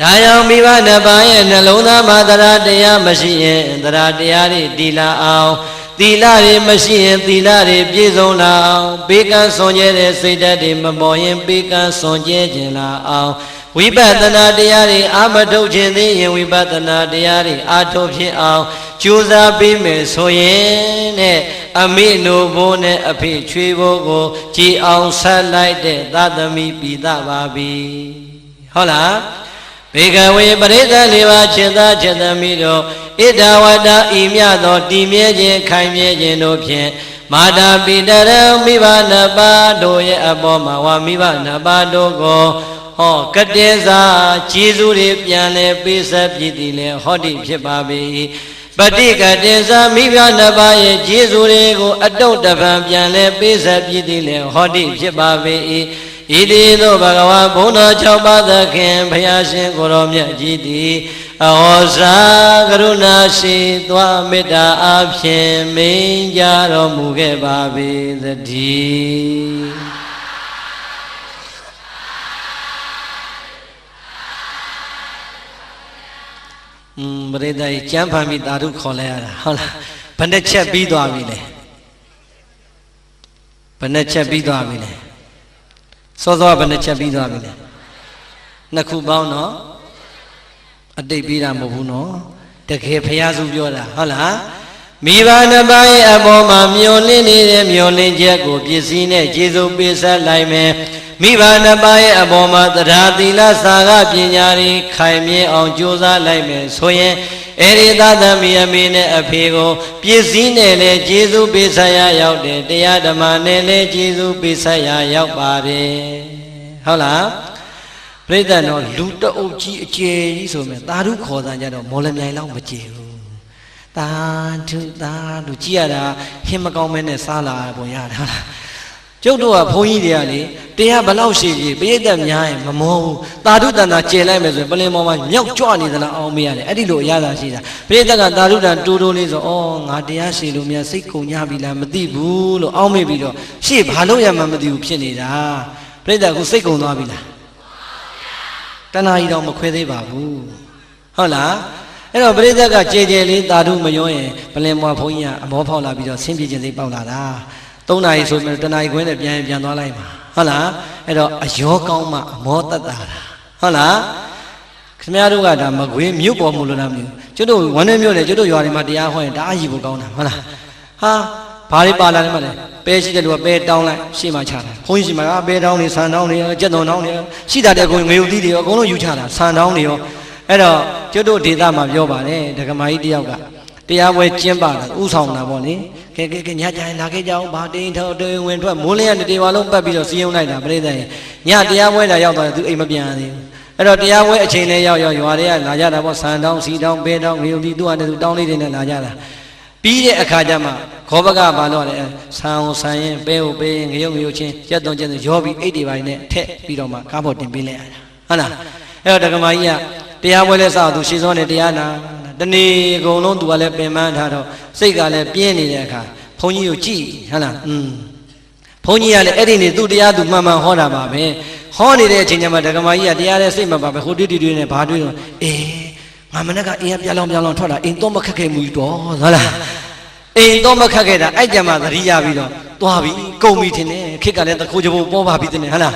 ဒါကြောင့်မိဘနှစ်ပါးရဲ့နှလုံးသားမှာတရားတရားမရှိရင်တရားတရားတွေတည်လာအောင်သီလတွေမရှိရင်သီလတွေပြည့်စုံလာအောင်ပေးကမ်းစွန့်ကြဲတဲ့စိတ်ဓာတ်တွေမပေါ်ရင်ပေးကမ်းစွန့်ကြဲခြင်းလာအောင်ဝိပဿနာတရားတွေအာမထုတ်ခြင်းသေးရင်ဝိပဿနာတရားတွေအာထုတ်ဖြစ်အောင်ကြိုးစားပေးမယ်ဆိုရင်တဲ့အမေနိုဘိုးနဲ့အဖေချွေးဘိုးကိုကြည်အောင်ဆက်လိုက်တဲ့သာသမီပြီးသားပါပြီဟုတ်လားဘေကဝေပရိသတ်လေးပါးจิตသားจิตသမီးတို့ဣဒဝတ္တဤမြတ်သောတည်မြဲခြင်းခိုင်မြဲခြင်းတို့ဖြင့်မာတာပိတရံမိဘနှစ်ပါးတို့ရဲ့အပေါ်မှာဝါမိဘနှစ်ပါးတို့ကိုဟောကတေစာကျေးဇူးတွေပြန်လဲပေးဆက်ပြည်တည်လဲဟောတိဖြစ်ပါ၏ပฏิကတေစာမိဘနှစ်ပါးရဲ့ကျေးဇူးတွေကိုအတုတ်တပံပြန်လဲပေးဆက်ပြည်တည်လဲဟောတိဖြစ်ပါ၏ဣတိသောဘဂဝါဘုန်းတော်6ပါးသခင်ဘုရားရှင်ကိုရောမြတ်ကြီးသည်အဟောစာကရုဏာရှိသွားမေတ္တာအဖြင့်မိန်ကြတော်မူခဲ့ပါပေသတည်းပရိသတ်ကျမ်းဖန်ပြီးသာဓုခေါ်လိုက်ရတာဟုတ်လားဘယ်နှချက်ပြီးသွားပြီလဲဘယ်နှချက်ပြီးသွားပြီလဲစောစောဘယ်နှချက်ပြီးသွားပြီလဲနှစ်ခုပေါင်းတော့အတိတ်ပြီးတာမဟုတ်ဘူးနော်တကယ်ဖျားစုပြောတာဟုတ်လား မိဘနှစ်ပါးရဲ့အပေါ်မှာမျောလင့်နေတဲ့မျောလင့်ချက်ကိုပစ္စည်းနဲ့ကျေစုပေးဆက်လိုက်မယ်မိဘနှစ်ပါးရဲ့အပေါ်မှာတရားသီလစာကပညာတွေခိုင်မြဲအောင်ကြိုးစားလိုက်မယ်ဆိုရင်အဲ့ဒီသာသမီအမေနဲ့အဖေကိုပစ္စည်းနဲ့လည်းကျေစုပေးဆက်ရရောက်တယ်တရားဓမ္မနဲ့လည်းကျေစုပေးဆက်ရရောက်ပါတယ်ဟုတ်လားပြိဿတော်လူတအုပ်ကြီးအကျယ်ကြီးဆိုမယ်သာဓုခေါ်တာကြတော့မော်လမြိုင်လောက်မကျယ်ဘူးသာဓုကြည့်ရတာဟင်းမကောင်းမဲနဲ့စားလာပုံရတာကျုပ်တို့ကဘုန်းကြီးတွေကလေတရားဘလောက်ရှိကြီးပြိဿများရင်မမောဘူးသာဓုတန်တာကျယ်လိုက်မယ်ဆိုရင်ပလင်ပေါ်မှာမြောက်ကြွနေသလားအောင်မရတယ်အဲ့ဒီလိုအရသာရှိတာပြိဿကသာဓုတန်တိုးတိုးလေးဆိုဩငါတရားရှိလို့များစိတ်ကုန်ကြပြီလားမသိဘူးလို့အောင်းမိပြီးတော့ရှေ့ဘာလို့ရမှမသိဘူးဖြစ်နေတာပြိဿကစိတ်ကုန်သွားပြီလားတဏှာကြီးတော့မခွဲသေးပါဘူးဟုတ်လားအဲ့တော့ပရိသတ်ကကြဲကြဲလေးသာဓုမရောရင်ပလင်မွားဘုန်းကြီးကအမောဖောက်လာပြီးတော့ဆင်းပြေခြင်းစိတ်ပေါက်လာတာ3 နာရီဆိုမှတနာရီခွဲနဲ့ပြန်သွားလိုက်ပါဟုတ်လားအဲ့တော့အယောကောင်းမှအမောတတ်တာဟုတ်လားခင်ဗျားတို့ကဒါမကွေးမြို့ပေါ်မလို့လားမသိဘူးကျွတ်တို့ဝမ်းနဲ့မြို့လေကျွတ်တို့ရွာတွေမှာတရားဟောရင်ဒါအကြီးဖို့ကောင်းတာဟုတ်လားဟာဘာတွေပါလာလဲမလဲပဲရှိတဲ့လူကပဲတောင်းလိုက်ရှေ့မှာချတာဘုန်းကြီးရှိမှာပဲတောင်းနေဆန်တောင်းနေကြက်သွန်တောင်းနေရှိတာတဲ့ကိုငွေဥသီးတွေရောအကုန်လုံးယူချတာဆန်တောင်းနေရောအဲ့တော့ကျွတ်တို့ဒေသမှာပြောပါတယ်ဒကမာကြီးတယောက်ကတရားပွဲကျင်းပတာဥဆောင်တာပေါ့လေကဲညကြရင်လာခဲ့ကြအောင်ဘာတင်းထောက်တွင်ဝင်ထွက်မိုးလင်းရတဲ့ဝါလုံးပတ်ပြီးတော့စီးယုံလိုက်တာပြိဿရဲ့ညတရားပွဲတာရောက်သွားတယ်သူအိမ်မပြန်သေးဘူးအဲ့တော့တရားပွဲအချိန်လေးရောက်ရွာတွေကလာကြတာပေါ့ဆန်တောင်းစီတောင်းပဲတောင်းငရုတ်ဒီသူကလည်းသူတောင်းလေးတွေနဲ့လာကြတာပြီးတဲ့အခါကျမှခောဘကဘာလို့လဲဆန်ကိုဆန်ရင်ပဲကိုပဲရင်ငရုတ်ချင်းရက်သွန်ချင်းရောပြီးအိတ်တွေပိုင်းနဲ့ထက်ပြီးတော့မှကားပေါ်တင်ပေးလိုက်ရတာဟုတ်လားအဲ့တော့ဒကမာကြီးကတရားပွဲလဲစသူရှေ့စောနေတရားနာတနေ့အကုန်လုံးသူကလည်းပင်ပန်းထားတော့စိတ်ကလည်းပြင်းနေတဲ့အခါဘုန်းကြီးကိုကြည့်ဟုတ်လားဘုန်းကြီးကလည်းအဲ့ဒီနေ့သူ့တရားသူမှန်မှန်ဟောတာပါပဲဟောနေတဲ့အချိန်ကျမှဒကမာကြီးကတရားတဲ့စိတ်မပါပဲဟိုတွေနဲ့ဘာတွေတော့ငါမနေ့ကအိမ်ကပြလောင်ထွက်လာအိမ်တော့မခက်ခဲမှုတော့ဟုတ်လားအိမ်တော့မခက်ခဲတာအဲ့ကြမှာသတိရပြီးတော့သွားပြီကုန်ပြီထင်တယ်ခက်ကလည်းတခိုးကြဖို့ပေါ်ပါပြီတဲ့ဟုတ်လား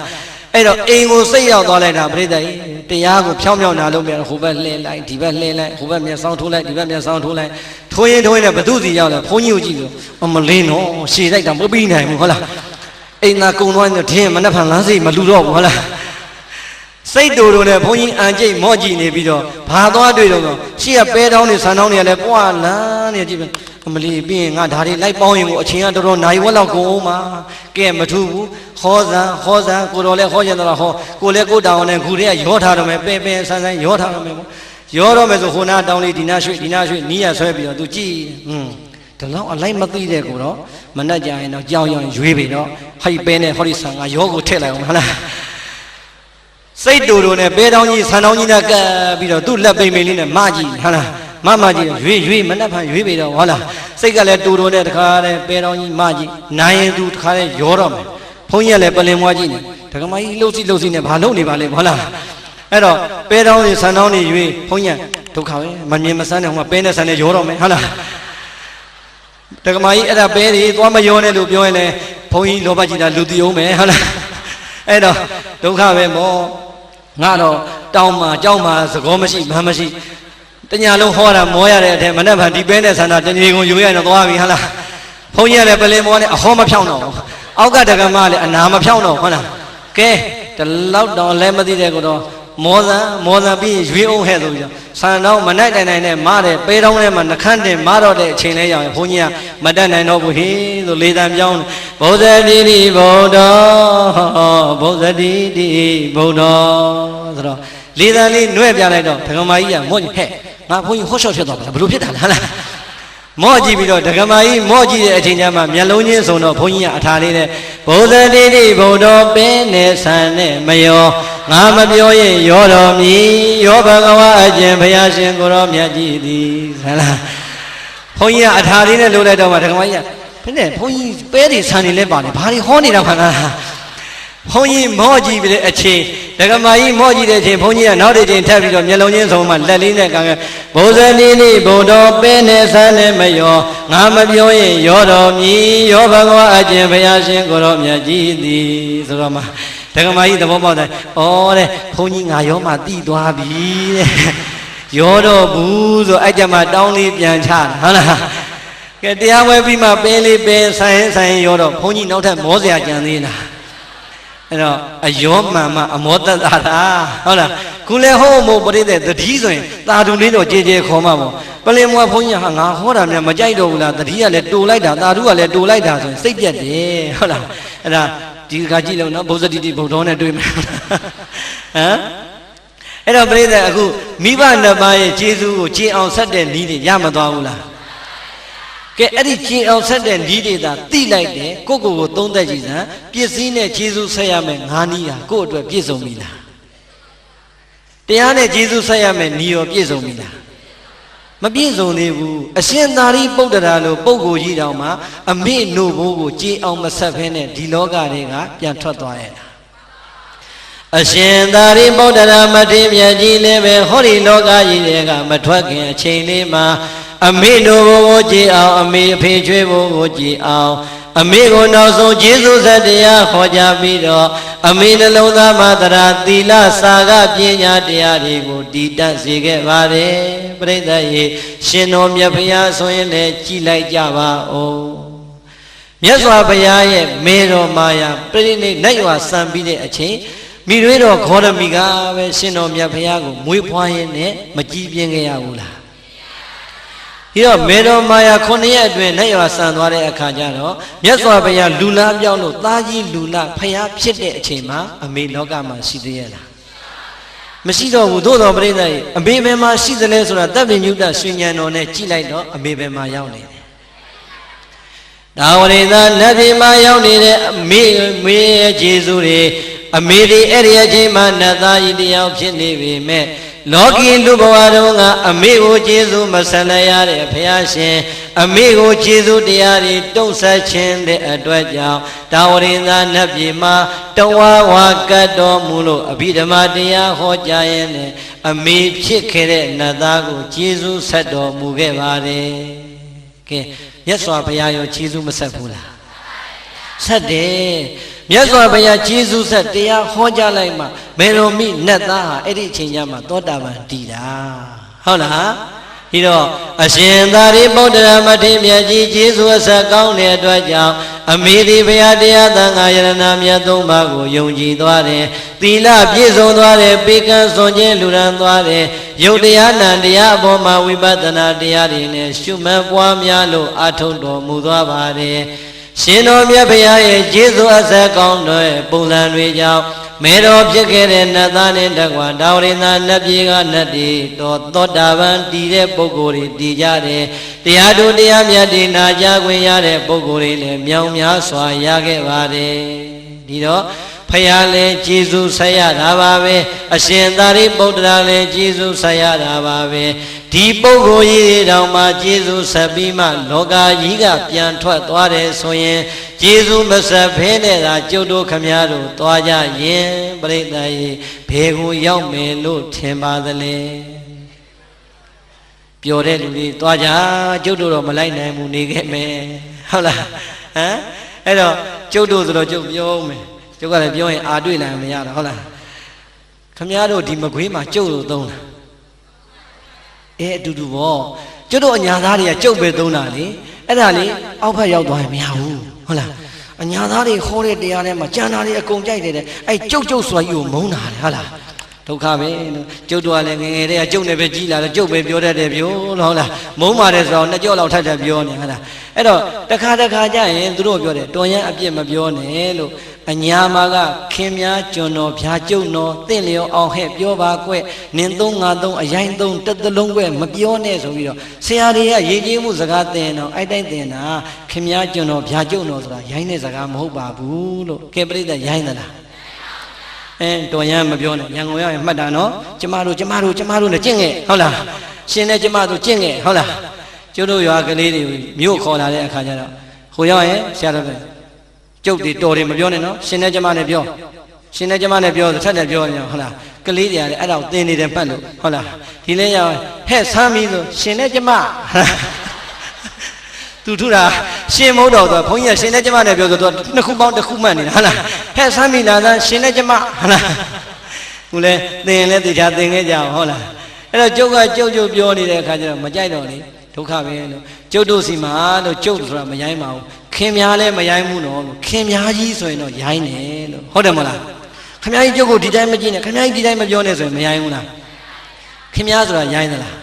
အဲ့တော့အိမ်ကိုစိတ်ရောက်သွားလိုက်တာပြိဿကြီးတရားကိုဖြောင်းဖြောင်းနာလို့ပြန်ဟိုဘက်လှည့်လိုက်ဒီဘက်လှည့်လိုက်ဟိုဘက်မျက်စောင်းထိုးလိုက်ဒီဘက်မျက်စောင်းထိုးလိုက်ထိုးရင်နဲ့ဘသူစီရောက်လဲဘုန်းကြီးကိုကြည့်လို့မလင်းတော့ရှည်လိုက်တာမပြီးနိုင်ဘူးဟုတ်လားအိမ်သာကုံသွားရင်ဒင်းမနှက်ဖန်လမ်းစိတ်မလူတော့ဘူးဟုတ်လားစိတ်တူနဲ့ဘုန်းကြီးအန်ကျိတ်မော့ကြည့်နေပြီးတော့ဘာသွားတွေ့တော့ရှေ့ကပဲတောင်းနေဆန်တောင်းနေရလဲပွားလန်းနေကြည့်ပဲမလီပြီးရင်ငါဒါတွေလိုက်ပေါင်းရင်ကိုအချိန်ကတော်တော်နိုင်ဝက်လောက်ကုန်အောင်ပါကဲမထူးဘူးဟောစံကိုတော်လဲဟောကျင်တော့ဟောကိုလဲကိုတောင်းနဲ့ခုတည်းကရောထားတော့မယ်ပဲဆန်းရောထားတော့မယ်ပေါ့ရောတော့မယ်ဆိုဟိုနာတောင်းလေးဒီနာရွှေနီးရဆွဲပြီးတော့သူကြည့်ဒီလောက်အလိုက်မသိတဲ့ကိုတော့မနှက်ကြရင်တော့ကြောင်ရွေးပြီတော့ဟိုက်ပဲနဲ့ဟောဒီဆန်ကရောကိုထည့်လိုက်အောင်ဟုတ်လားစိတ်တူနဲ့ပဲတောင်းကြီးဆန်တောင်းကြီးနဲ့ကပ်ပြီးတော့သူ့လက်ပိန်ပိန်လေးနဲ့မကြည့်ဟုတ်လားမကြည့်ရွေးမနှက်ဖန်ရွေးပြီတော့ဟုတ်လားစိတ်ကလည်းတူနဲ့တခါတည်းပဲတောင်းကြီးမကြည့်နိုင်ရင်သူတခါတည်းရောတော့မယ်ဘုန်းကြီးကလည်းပလင်မွားကြည့်နေဒကမကြီးလှုပ်စီနဲ့ဘာလုပ်နေပါလဲဟုတ်လားအဲ့တော့ပဲတောင်းကြီးဆန်တောင်းကြီးရွေးဘုန်းကြီးဒုက္ခပဲမမြင်မဆန်းနဲ့ဟိုမှာပဲနဲ့ဆန်နဲ့ရောတော့မယ်ဟုတ်လားဒကမကြီးအဲ့ဒါပဲတွေသွားမရောနဲ့လို့ပြောရင်လည်းဘုန်းကြီးလောဘကြီးတာလူတီအောင်မယ်ဟုတ်လားအဲ့တော့ဒုက္ခပဲမောငါတော့တောင်းမှာကြောက်မှာသကောမရှိမမ်းမရှိတညာလုံးဟောတာမောရတဲ့အထက်မနှက်ဖန်ဒီပဲနဲ့ဆန္ဒတဏီကုန်ယူရတော့သွားပြီဟုတ်လားဘုန်းကြီးကလည်းပလင်မောနဲ့အဟောမဖြောင်းတော့အောက်ကဒကမလည်းအနာမဖြောင်းတော့ဟုတ်လားကဲဒီလောက်တော့လည်းမသိတဲ့ကတော့မောဇံပြီးရွေးအောင်ဟဲ့ဆိုပြီးတော့ဆန်တော့မနှက်တိုင်နဲ့မတဲ့ပဲတောင်းထဲမှာနှခမ်းတင်မတော့တဲ့အချိန်လေးရောက်ရင်ဘုန်းကြီးကမတတ်နိုင်တော့ဘူးဟေးဆိုလေးတန်ပြောင်းဘုဇတိတိဘုဒ္ဓဘုဇတိတိဘုဒ္ဓဆိုတော့လေးတန်လေးနှွဲ့ပြလိုက်တော့ဒကမကြီးကမော့ဟဲ့ငါဘုန်းကြီးဟောရှော့ဖြစ်သွားပါလားဘလို့ဖြစ်တာလားမော့ကြည့်ပြီးတော့ဒကမာကြီးမော့ကြည့်တဲ့အချိန်ကျမှမျက်လုံးချင်းစုံတော့ဘုန်းကြီးကအထာလေးနဲ့ဘုဇတိတိဘုဒ္ဓပင်နဲ့ဆန်နဲ့မယောငါမပြောရင်ရောတော်မီရောဘဂဝါအကျင့်ဘုရားရှင်ကိုရောမြတ်ကြီးသည်ဆန္ဒဘုန်းကြီးကအထာလေးနဲ့လို့လိုက်တော့မှဒကမာကြီးကဘယ်နဲ့ဘုန်းကြီးပဲတွေဆန်နေလဲပါလေဘာတွေဟောနေတာခါလားဘုန်းကြီးမော့ကြည့်ပြီးတဲ့အချိန်ဒကမာကြီးမော့ကြည့်တဲ့အချိန်ဘုန်းကြီးကနောက်တစ်ချိန်ထပ်ပြီးတော့မျက်လုံးချင်းစုံမှလက်လေးနဲ့ကံကဘုဇတိတိဘုဒ္ဓပင်နဲ့ဆန်းနဲ့မယောငါမပြောရင်ရောတော်မီရောဘဂဝါအကျင့်ဘုရားရှင်ကိုရောမြတ်ကြီးသည်ဆိုတော့မှဒကမာကြီးသဘောပေါက်တယ်ဩတဲ့ဘုန်းကြီးငါရောမှတိသွားပြီတဲ့ရောတော့ဘူးဆိုအဲ့ကြမှာတောင်းလေးပြန်ချတာဟုတ်လား ကဲတရားဝဲပြီးမှပင်းလေးပင်းဆိုင်ရောတော့ဘုန်းကြီးနောက်ထပ်မောစရာကြံသေးလားအဲ့တော့အယောမှန်မှအမောတတ်တာဟုတ်လားခုလဲဟောမို့ပရိသတ်တတိဆိုရင်တာတူလေးတော့ကြဲကြဲခေါ်မှာပေါ့ပလင်မွားဘုန်းကြီးဟာငါဟောတာများမကြိုက်တော့ဘူးလားတတိကလည်းတူလိုက်တာတာတူကလည်းတူလိုက်တာဆိုရင်စိတ်ပြတ်တယ်ဟုတ်လားအဲ့ဒါဒီကကြည့်လို့နော်ဘုဇတိတိဘုံတော်နဲ့တွေ့မယ်ဟမ်အဲ့တော့ပရိသတ်အခုမိဘနှစ်ပါးရဲ့ကျေးဇူးကိုကျေအောင်ဆက်တဲ့နည်းတွေရမသွားဘူးလားကဲအဲ့ဒီကျေအောင်ဆက်တဲ့နည်းတွေသာသိလိုက်တယ်ကိုသုံးသက်ကြည့်စမ်းပစ္စည်းနဲ့ကျေးဇူးဆက်ရမယ်ငါးနည်းဟာကိုယ့်အတွက်ပြည့်စုံပြီလားတရားနဲ့ကျေးဇူးဆက်ရမယ်နည်းရောပြည့်စုံပြီလားမပြည့်စုံသေးဘူးအရှင်သာရိပုတ္တရာလိုပုဂ္ဂိုလ်ကြီးတောင်မှအမေနို့ဘိုးကိုကျေအောင်မဆက်ဖဲနဲ့ဒီလောကတွေကပြန်ထွက်သွားရတာအရှင်သာရိပုတ္တရာမထေရမြတ်ကြီးလည်းပဲဟောဒီလောကကြီးတွေကမထွက်ခင်အချိန်လေးမှာအမေတို့ကိုကြည်အောင်အမေအဖေချွေးဖို့ကိုကြည်အောင်အမေကိုနောက်ဆုံးကျေးဇူးဆက်တရားဟောကြားပြီးတော့အမေနှလုံးသားမှာတရားသီလစာကပညာတရားတွေကိုတည်တတ်စေခဲ့ပါတယ်ပြိဿရေရှင်တော်မြတ်ဖရာဆိုရင်လည်းကြည်လိုက်ကြပါဦးမြတ်စွာဘုရားရဲ့မေတော်မာယာပြိဋိနိနတ်ရွာစံပြီးတဲ့အချိန်မိတွေတော်ခေါရမီကပဲရှင်တော်မြတ်ဖရာကိုမွေးဖွားရင်းနဲ့မကြည်ပြင်းခဲ့ရဘူးလားဒီတော့မေတော်မာယာ9ရက်အတွင်းနဲ့ရွာဆန်သွားတဲ့အခါကျတော့မြတ်စွာဘုရားလူလားပြောင်းလို့သားကြီးလူလားဖျားဖြစ်တဲ့အချိန်မှာအမေလောကမှာရှိသေးရဲ့လားမရှိတော့ဘူးသို့တော်ပြိဿရဲ့အမေဘယ်မှာရှိသလဲဆိုတာတပ်ပိညုတရွှေဉဏ်တော်နဲ့ကြည့်လိုက်တော့အမေဘယ်မှာရောက်နေတယ်ဒါဝရိသနတ်ပြည်မှာရောက်နေတဲ့အမေရဲ့ကျေးဇူးတွေအမေဒီအဲ့ဒီအချိန်မှာနတ်သားကြီးတယောက်ဖြစ်နေပြီမဲ့လောကီလူဘဝတုန်းကအမေကိုကျေးဇူးမဆန်ရတဲ့ဘုရားရှင်အမေကိုကျေးဇူးတရားတွေတုံ့ဆက်ခြင်းတဲ့အတွက်ကြောင့်တာဝရိန္ဒနတ်ပြည်မှာတဝါဝါကတ်တော်မူလို့အဘိဓမ္မာတရားဟောကြားရင်းနဲ့အမေဖြစ်ခဲ့တဲ့နတ်သားကိုကျေးဇူးဆက်တော်မူခဲ့ပါတယ်။ကဲမြတ်စွာဘုရားရောကျေးဇူးမဆက်ဘူးလား။ဆက်တယ်မြတ်စွာဘုရားကျေးဇူးဆက်တရားဟောကြားလိုက်မှမေတော်မိနတ်သားဟာအဲ့ဒီအချိန်ကျမှသောတာပန်တည်တာဟုတ်လားဒီတော့အရှင်သာရိပုတ္တရာမထေရမြတ်ကြီးကျေးဇူးအဆက်ကောင်းတဲ့အတွက်ကြောင့်အမေဒီဘုရားတရားသံဃာယရဏမြတ်သုံးပါးကိုယုံကြည်သွားတယ်သီလပြည့်စုံသွားတယ်ပေကံစွန်ခြင်းလူရန်သွားတယ်ယုတ်တရားနံတရားအပေါ်မှာဝိပဿနာတရားတွေနဲ့ရှုမှတ်ပွားများလို့အထုံတော်မူသွားပါတယ်ရှင်တော်မြတ်ဘုရားရဲ့ကျေးဇူးအဆက်ကောင်းတဲ့ပုံစံတွေကြောင့်မေတော်ဖြစ်ခဲ့တဲ့နတ်သားနဲ့တကွာဒါဝရိန္ဒနတ်ပြည်ကနတ်တွေတော်သောတာပန်တည်တဲ့ပုဂ္ဂိုလ်တွေတည်ကြတယ်တရားတို့တရားမြတ်တွေနာကြားခွင့်ရတဲ့ပုဂ္ဂိုလ်တွေလည်းမြောင်များစွာရခဲ့ပါတယ်ဒီတော့ဖယားလည်းကျေးဇူးဆက်ရတာပါပဲအရှင်သာရိပုတ္တရာလည်းကျေးဇူးဆက်ရတာပါပဲဒီပုဂ္ဂိုလ်ကြီးတောင်မှကျေးဇူးဆက်ပြီးမှလောကကြီးကပြန်ထွက်သွားတယ်ဆိုရင်ကျေးဇူးမဆက်ဖဲနဲ့သာကျုပ်တို့ခမည်းတော်သွားကြရင်ပြိဿရေဘယ်ကိုရောက်မယ်လို့ထင်ပါသလဲပျော်တဲ့လူတွေသွားကြကျုပ်တို့တော့မလိုက်နိုင်ဘူးနေခဲ့မယ်ဟုတ်လားဟမ်အဲ့တော့ကျုပ်တို့ဆိုတော့ကျုပ်ပြောမယ်ကျုပ်ကလည်းပြောရင်အာတွေ့နိုင်မရတော့ဟုတ်လားခမည်းတော်ဒီမကွေးမှာကျုပ်တို့သုံးတာအတူတူပေါ့ကျုပ်တို့အညာသားတွေကကျုပ်ပဲသုံးတာလေအဲ့ဒါလေအောက်ဖက်ရောက်သွားရင်မရဘူးဟုတ်လားအညာသားတွေခေါ်တဲ့တရားထဲမှာကျန်တာတွေအကုန်ကြိုက်တယ်အဲ့ကျုပ်ဆိုကြီးကိုမုန်းတာလေဟုတ်လားဒုက္ခပဲကျုပ်တို့ကလည်းငယ်ငယ်တည်းကကျုပ်နဲ့ပဲကြီးလာတော့ကျုပ်ပဲပြောတတ်တယ်ပြောဟုတ်လားမုန်းပါတယ်ဆိုတော့နှစ်ကြော့လောက်ထပ်ထပ်ပြောနေဟုတ်လားအဲ့တော့တခါကြရင်သူတို့ပြောတယ်တော်ရန်အပြစ်မပြောနဲ့လို့အညာမှာကခင်များကျွန်တော်ဖြာကျုံတော်တင့်လျော်အောင်ဟဲ့ပြောပါကွနင်သုံးငါသုံးအရင်သုံးတစ်သလုံးကွမပြောနဲ့ဆိုပြီးတော့ဆရာတွေကရေကြီးမှုစကားသင်တော့အဲ့တိုင်းသင်တာခင်များကျွန်တော်ဖြာကျုံတော်ဆိုတာရိုင်းတဲ့စကားမဟုတ်ပါဘူးလို့ကဲပြိဿရိုင်းသလားတော်ရန်မပြောနဲ့ရန်ကုန်ရောက်ရင်မှတ်တာနော်ကျမတို့နဲ့ကျင့်ခဲ့ဟုတ်လားရှင်နဲ့ကျမတို့ကျင့်ခဲ့ဟုတ်လားကျုပ်တို့ရွာကလေးတွေမြို့ခေါ်လာတဲ့အခါကျတော့ဟိုရောက်ရင်ဆရာတော်ပဲကျုပ်တွေတော်တယ်မပြောနဲ့နော်ရှင်နဲ့ကျမနဲ့ပြောရှင်နဲ့ကျမနဲ့ပြောထက်တယ်ပြောနေဟုတ်လားကလေးတွေကလည်းအဲ့ဒါကိုသင်နေတယ်ပတ်လို့ဟုတ်လားဒီလဲရောက်ဟဲ့ဆမ်းပြီးဆိုရှင်နဲ့ကျမသူထူတာရှင်မဟုတ်တော့ဘုန်းကြီးကရှင်နဲ့ကျမနဲ့ပြောဆိုတော့နှစ်ခုပေါင်းတစ်ခုမှတ်နေတာဟုတ်လားဟဲ့ဆမ်းပြီးလာသားရှင်နဲ့ကျမဟုတ်လားခုလဲသင်လဲတေချာသင်ခဲ့ကြအောင်ဟုတ်လားအဲ့တော့ကျုပ်ကကျုပ်ပြောနေတဲ့အခါကျတော့မကြိုက်တော့လေ ဒုက္ခပဲလို့ကျုပ်တို့စီမှာလို့ကျုပ်ဆိုတာမရိုင်းပါဘူးခင်များလည်းမရိုင်းဘူးနော်လို့ခင်များကြီးဆိုရင်တော့ရိုင်းတယ်လို့ဟုတ်တယ်မလားခင်များကြီးကျုပ်ကိုဒီတိုင်းမကြည့်နဲ့ခင်များကြီးဒီတိုင်းမပြောနဲ့ဆိုရင်မရိုင်းဘူးလားခင်များဆိုတာရိုင်းသလာ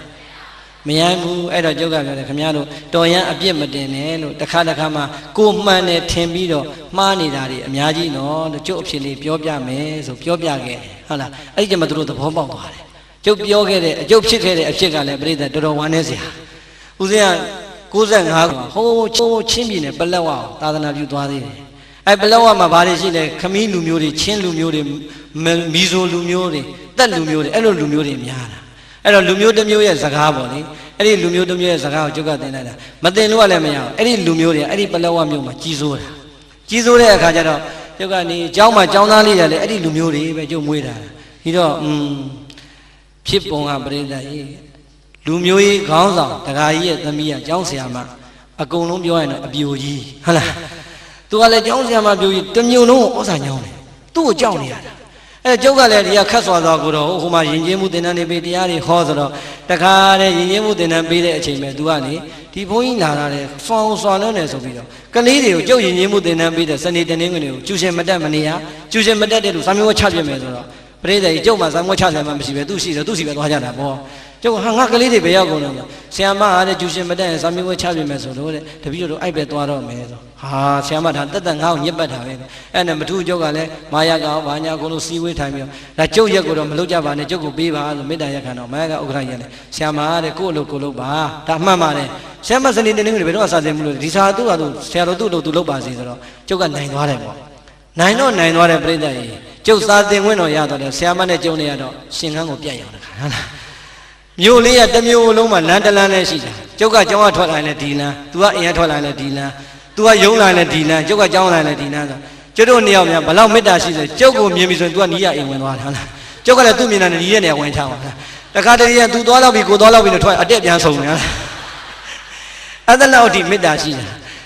းမရိုင်းဘူးအဲ့တော့ကျုပ်ကပြောတယ်ခင်ဗျားတို့တော်ရန်အပြစ်မတင်နဲ့လို့တစ်ခါမှကိုမှန်တယ်ထင်ပြီးတော့မှားနေတာတွေအများကြီးနော်လို့ကျုပ်အဖြစ်လေးပြောပြမယ်ဆိုပြောပြခဲ့တယ်ဟုတ်လားအဲ့ဒီကျမှသူတို့သဘောပေါက်သွားတယ်ကျုပ်ပြောခဲ့တဲ့အကျုပ်ဖြစ်ခဲ့တဲ့အဖြစ်ကလည်းပြိဿတော်တော်ဝမ်းနည်းစရာဦးဇင်းက95ဟိုးချင်းပြည်နယ်ပလက်ဝသာသနာပြုသွားသေးတယ်အဲ့ပလက်ဝမှာဘာတွေရှိလဲခမီးလူမျိုးတွေချင်းလူမျိုးတွေမီဇိုလူမျိုးတွေတက်လူမျိုးတွေအဲ့လိုလူမျိုးတွေများတာအဲ့တော့လူမျိုးတစ်မျိုးရဲ့စကားပေါ့လေအဲ့ဒီလူမျိုးတစ်မျိုးရဲ့စကားကိုကျုပ်ကသင်လိုက်တာမသင်လို့လည်းမရအောင်အဲ့ဒီလူမျိုးတွေအဲ့ဒီပလက်ဝမြို့မှာကြီးစိုးတဲ့အခါကျတော့ကျုပ်ကနေเจ้าမှာเจ้าသားလေးတယ်လေအဲ့ဒီလူမျိုးတွေပဲကျုပ်မွေးတာဒီတော့ဖြစ်ပုံကပြိဿကြီးလူမျိုးကြီးခေါင်းဆောင်တခါကြီးရဲ့သမီးကเจ้าဆရာမအကုန်လုံးပြောရရင်တော့အပြိုကြီးဟုတ်လားသူကလည်းเจ้าဆရာမပြိုကြီးတစ်မျိုးလုံးကိုဩဇာညောင်းတယ်သူ့ကိုကြောက်နေရတာအဲ့ကျုပ်ကလည်းဒီကခတ်စွာသွားကိုတော့ဟိုမှာယဉ်ကျေးမှုသင်တန်းတွေပေးတရားတွေဟောဆိုတော့တခါတည်းယဉ်ကျေးမှုသင်တန်းပေးတဲ့အချိန်ပဲသူကလေဒီဘုန်းကြီးလာတာလေဖောင်စွာလုံးနေဆိုပြီးတော့ကလေးတွေကိုကျုပ်ယဉ်ကျေးမှုသင်တန်းပေးတဲ့စနေတနင်္ဂနွေကိုကျူရှင်မတက်မနေရကျူရှင်မတက်တဲ့လူစာမျိုးချပြမယ်ဆိုတော့ပရိသတ်ကြီးကျုပ်မှာစာမျိုးချဆံမှမရှိပဲသူရှိတယ်သူစီပဲသွားကြတာပေါ့ကျုပ်ဟာငါကလေးတွေဘယ်ရောက်ကုန်လဲဆရာမအားတဲ့ကျူရှင်မတက်ရင်စာမျိုးချပြမယ်ဆိုတော့တဲ့တပည့်တို့အဲ့ပဲသွားတော့မယ်ဆိုဟာဆရာမဒါတက်ငါ့ကိုညစ်ပတ်တာပဲအဲ့နဲ့မထူးကျုပ်ကလည်းမာယာကောင်ဘာညာကုန်လို့စီဝေးထိုင်ပြီးတော့ဒါကျုပ်ရက်ကိုတော့မလုပ်ကြပါနဲ့ကျုပ်ကိုပေးပါဆိုမေတ္တာရက်ခံတော့မာယာကဥက္ကဋ္ဌကြီးလည်းဆရာမအားတဲ့ကိုယ့်အလုပ်ကိုလုပ်ပါဒါမှန်ပါတယ်ဆရာမစနေတနင်္ဂနွေဘယ်တော့စာသင်မှုလို့ဒီစာသူ့ဟာသူဆရာတော်သူ့အလုပ်သူလုပ်ပါစေဆိုတော့ကျုပ်ကနိုင်သွားတယ်ပေါ့နိုင်သွားတယ်ပြိဿကြီးကျုပ်စာသင်ခွင့်တော့ရတော့တယ်ဆရာမနဲ့ကျုံနေရတော့ရှင်ခန်းကိုပြတ်ရောက်တာဟုတ်လားမြို့လေးကတစ်မြို့လုံးမှာလမ်းတစ်လမ်းနဲ့ရှိတာကျုပ်ကကျောင်းကထွက်လာရင်လည်းဒီလမ်းသူကအရင်ထွက်လာရင်လည်းဒီလမ်းသူကယုံလာရင်လည်းဒီလမ်းကျုပ်ကကျောင်းလာရင်လည်းဒီလမ်းဆိုကျုပ်တို့နှစ်ယောက်များဘလောက်မေတ္တာရှိလဲကျုပ်ကိုမြင်ပြီဆိုရင် तू ကနီးရအိမ်ဝင်သွားတာဟုတ်လားကျုပ်ကလည်းသူ့မြင်တာနဲ့နီးရနေဝင်ချပါလားတခါတည်းက तू သွားတော့ပြီကိုသွားတော့ပြီလို့ထွက်အတက်ပြန်ဆုံးနေတာအဲ့ဒါလောက်ဒီမေတ္တာရှိတာ